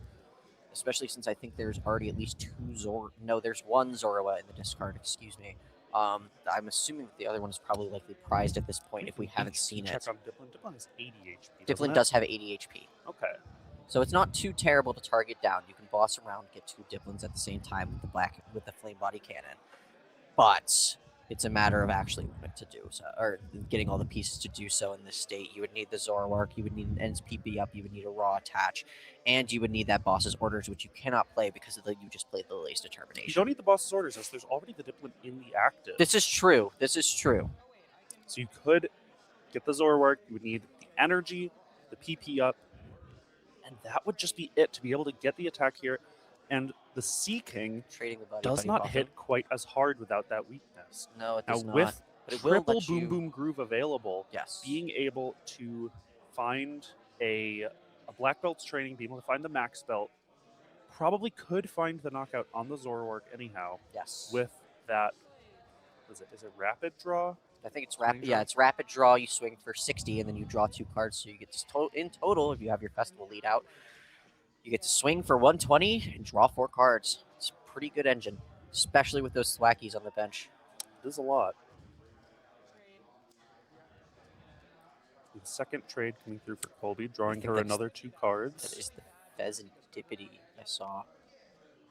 Especially since I think there's already at least 2 No, there's 1 Zorua in the discard, excuse me. I'm assuming that the other one is probably likely prized at this point if we haven't seen Check it. on Diplin. Diplin has 80 HP. Diplin does have 80 HP. Okay. So it's not too terrible to target down. You can boss around, get 2 Diplins at the same time with the flame body cannon. But it's a matter of actually wanting to do so, or getting all the pieces to do so in this state. You would need the Zoroark, you would need an Ends PP up, you would need a raw attach, and you would need that boss's orders, which you cannot play because of you just played the Lily's Determination. You don't need the boss's orders, as there's already the Diplin in the active. This is true. This is true. So you could get the Zoroark, you would need the energy, the PP up, and that would just be it to be able to get the attack here. And the Sea King Trading the buddy does buddy not buff. hit quite as hard without that weakness. No, it Now does not. with But it will triple let Boom you- Boom Groove available, Yes. being able to find a black belt's training, being able to find the max belt, probably could find the knockout on the Zoroark anyhow. Yes. With that, is it rapid draw? I think it's Swing rapid. draw? Yeah, it's rapid draw. You swing for 60, and then you draw 2 cards. So you get to in total, if you have your festival lead out, you get to swing for 120 and draw 4 cards. It's a pretty good engine, especially with those Thwackies on the bench. It is a lot. The second trade coming through for Colby, drawing think her that's- another 2 cards. That is the Pheasantipity I saw.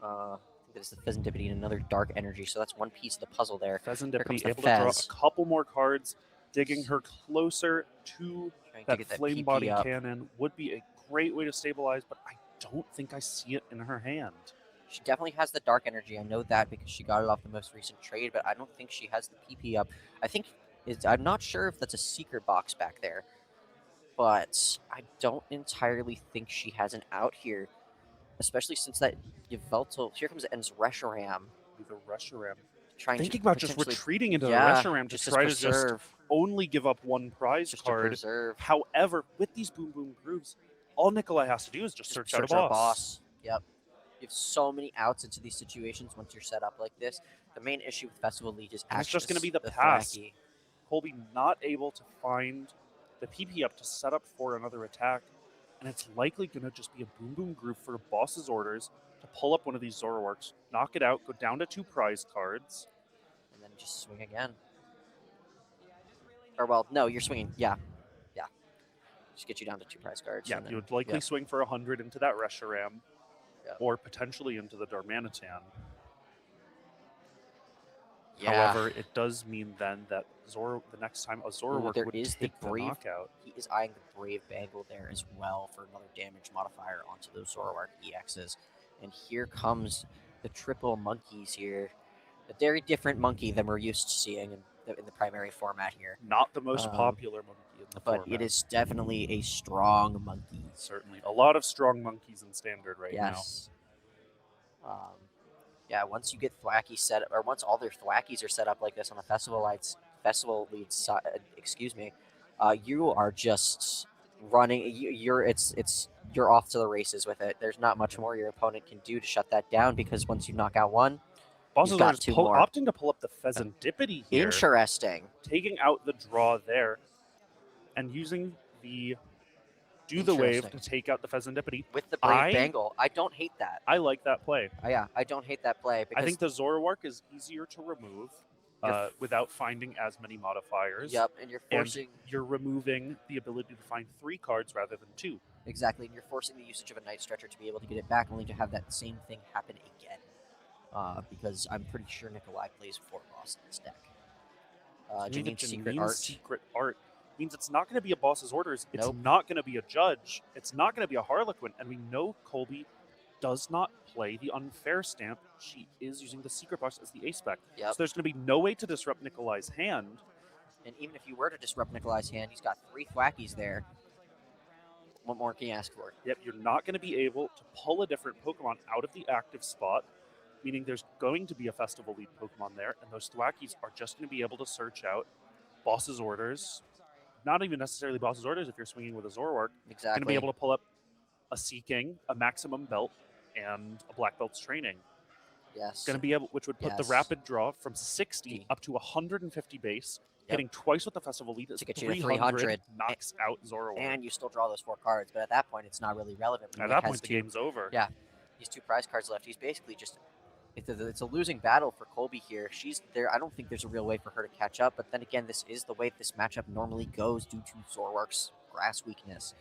I think that is the Pheasantipity and another Dark Energy. So that's one piece of the puzzle there. Pheasant Here comes able the to draw Fez. a couple more cards, digging her closer to Trying to that get that flame PP body up. cannon. Would be a great way to stabilize, but I don't think I see it in her hand. She definitely has the Dark Energy. I know that because she got it off the most recent trade, but I don't think she has the PP up. I'm not sure if that's a secret box back there, but I don't entirely think she has an out here, especially since that Yveltal. Here comes Ends Reshiram. Be the Reshiram. Trying Thinking to about just potentially- retreating into Yeah, the Reshiram to just try to preserve, just only give up 1 prize just to card. preserve. However, with these Boom Boom Grooves, all Nikolai has to do is just search out a boss. Yep. You have so many outs into these situations once you're set up like this. The main issue with Festival Lead is And it's just actually going to be the pass. Thwacky. Colby not able to find the PP up to set up for another attack, and it's likely going to just be a Boom Boom Groove for a boss's orders to pull up one of these Zoroarks, knock it out, go down to 2 prize cards. And then just swing again. Or, well, no, you're swinging. Yeah. Just get you down to 2 prize cards. Yeah, and then, you would likely swing for 100 into that Reshiram, Yeah. or potentially into the Darmanitan. Yeah. However, it does mean then that the next time a Zoroark there would is the take the Brave- knockout. He is eyeing the Brave Bangle there as well for another damage modifier onto those Zoroark EXs. And here comes the triple monkeys here. A very different monkey than we're used to seeing in the primary format here. Not the most Um, popular monkey in the But format. it is definitely a strong monkey. Certainly. A lot of strong monkeys in Standard right Yes. Yeah, once you get Thwacky set up, or once all their Thwackies are set up like this on the festival lead side, you are just running. You're off to the races with it. There's not much more your opponent can do to shut that down because once you knock out one, Bosses got are just 2 more. opting to pull up the Pheasantipity here, Interesting. taking out the draw there, and using the the wave to Interesting. take out the Pheasantipity. With the Brave I- Bangle, I don't hate that. I like that play. I don't hate that play because I think the Zoroark is easier to remove without finding as many modifiers. yep, and you're And forcing you're removing the ability to find 3 cards rather than 2. exactly, and you're forcing the usage of a Night Stretcher to be able to get it back, only to have that same thing happen again. Because I'm pretty sure Nikolai plays 4 boss in this deck. Maybe Janine's Secret Art. Secret Art. means it's not going to be a boss's orders. It's Nope. not going to be a judge. It's not going to be a Harlequin. And we know Colby does not play the unfair stamp. She is using the secret box as the ace spec. Yep. So there's going to be no way to disrupt Nikolai's hand. And even if you were to disrupt Nikolai's hand, he's got 3 thwackies there. What more can you ask for? Yep, you're not going to be able to pull a different Pokemon out of the active spot, meaning there's going to be a Festival Lead Pokemon there, and those thwackies are just going to be able to search out boss's orders. Not even necessarily boss's orders if you're swinging with a Zoroark. Exactly. Going to be able to pull up a Seeking, a Maximum Belt, and a Black Belt's Training. Yes. Going to be able, which would put the Yes. rapid draw from 60 up to 150 base, hitting twice with the Festival Lead. To get you to 300. Knocks out Zoroark. And you still draw those 4 cards, but at that point, it's not really relevant. At that point, the game's over. Yeah. He's 2 prize cards left. He's basically just... It's a losing battle for Colby here. She's there. I don't think there's a real way for her to catch up, but then again, this is the way this matchup normally goes due to Zoroark's grass weakness.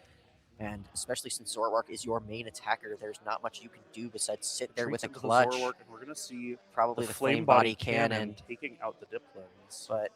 And especially since Zoroark is your main attacker, there's not much you can do besides sit there with a clutch. The Zoroark, and we're going to see probably the flame body cannon taking out the Diplins. But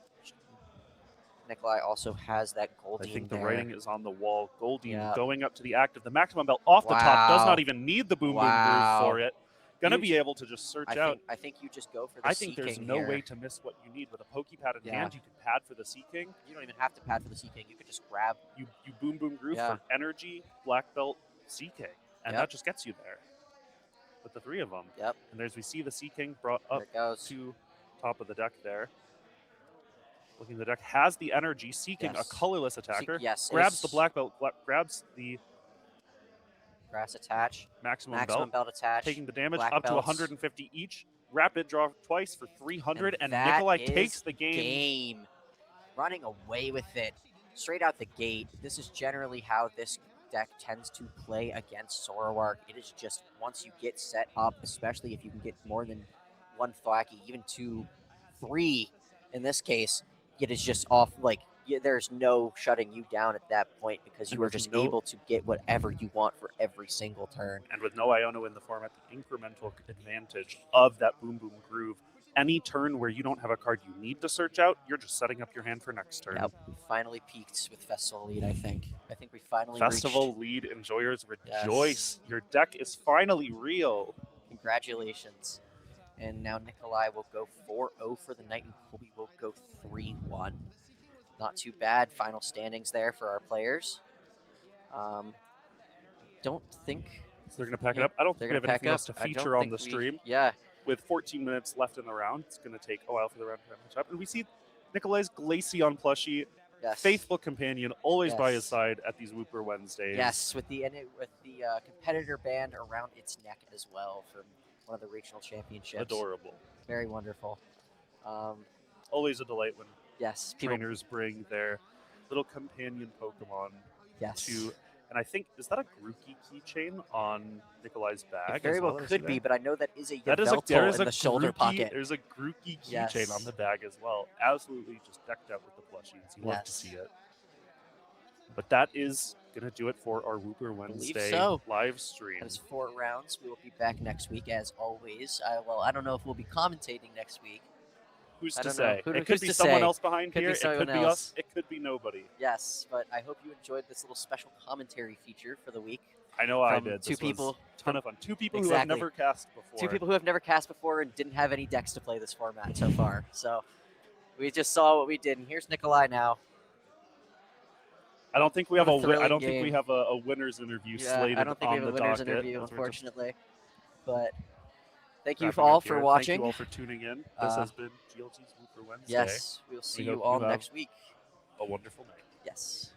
Nikolai also has that Goldeen I think there. the writing is on the wall. Goldeen Yeah. going up to the active. The Maximum Belt off the top does not even need the Boom Boom Groove for it. Going to be able to just search out. I think you just go for the I think there's Seeking no here. way to miss what you need. With a Pokepad in Yeah. hand, you can pad for the Seeking. You don't even have to pad for the Seeking. You could just grab. You Boom Boom Groove Yeah. for Energy, Black Belt, Seeking. And Yep. that just gets you there. With the 3 of them. Yep. And there's, we see the Seeking brought up There it goes. to top of the deck there. Looking at the deck, has the Energy, Seeking Yes. a colorless attacker. yes, Grabs it's- the Black Belt, grabs the Grass attach. Maximum Belt attach. taking the damage Black up to belts. 150 each. Rapid draw twice for 300, and that Nikolai is takes the game. Running away with it. Straight out the gate. This is generally how this deck tends to play against Zoroark. It is just once you get set up, especially if you can get more than 1 Thwacky, even 2, 3 in this case, it is just off, like, there's no shutting you down at that point because you And are with just no- able to get whatever you want for every single turn. And with no Iono in the format, the incremental advantage of that Boom Boom Groove. Any turn where you don't have a card you need to search out, you're just setting up your hand for next turn. Yep, we finally peaked with Festival Lead, I think. I think we finally Festival reached... Lead enjoyers rejoice. Yes. Your deck is finally real. Congratulations. And now Nikolai will go 4-0 for the night, and Colby will go 3-1. Not too bad. Final standings there for our players. Don't think... So they're going to pack it up. I don't They're think we have gonna anything pack else to up. I don't feature on think the we- stream. Yeah. With 14 minutes left in the round, it's going to take a while for the round to match up. And we see Nikolai's Glaceon plushie, Yes. faithful companion, always by his Yes. side at these Wooper Wednesdays. Yes, with the competitor band around its neck as well from one of the regional championships. Adorable. Very wonderful. Always a delight when Yes, people. trainers bring their little companion Pokemon Yes. to. And I think, is that a Grookey keychain on Nikolai's bag? It very as well Did I see could be, that? but I know that is a That is Yveltal there is in a the shoulder Grookey- pocket. There's a Grookey keychain Yes. on the bag as well. Absolutely just decked out with the plushies. You love to Yes. see it. But that is going to do it for our Wooper Wednesday so. live stream. That is 4 rounds. We will be back next week as always. I don't know if we'll be commentating next week. Who's I to don't know. say? Who- It who's could be to someone say? else behind Could be here. It someone could be else. us. It could be nobody. Yes, but I hope you enjoyed this little special commentary feature for the week. I know I From did. two This was people- a ton of fun. 2 people who have Exactly. never cast before. 2 people who have never cast before and didn't have any decks to play this format so far. So we just saw what we did, and here's Nikolai now. I don't think we have What a I thrilling don't think we game. have a winners interview Yeah, slated I don't think on we have a the winners docket. interview, as we're just unfortunately. But thank you wrapping all up for here. watching. Thank you all for tuning in. This Uh, has been GLG's Wooper Wednesday. Yes, we'll see We you hope all you have next week. A wonderful night. Yes.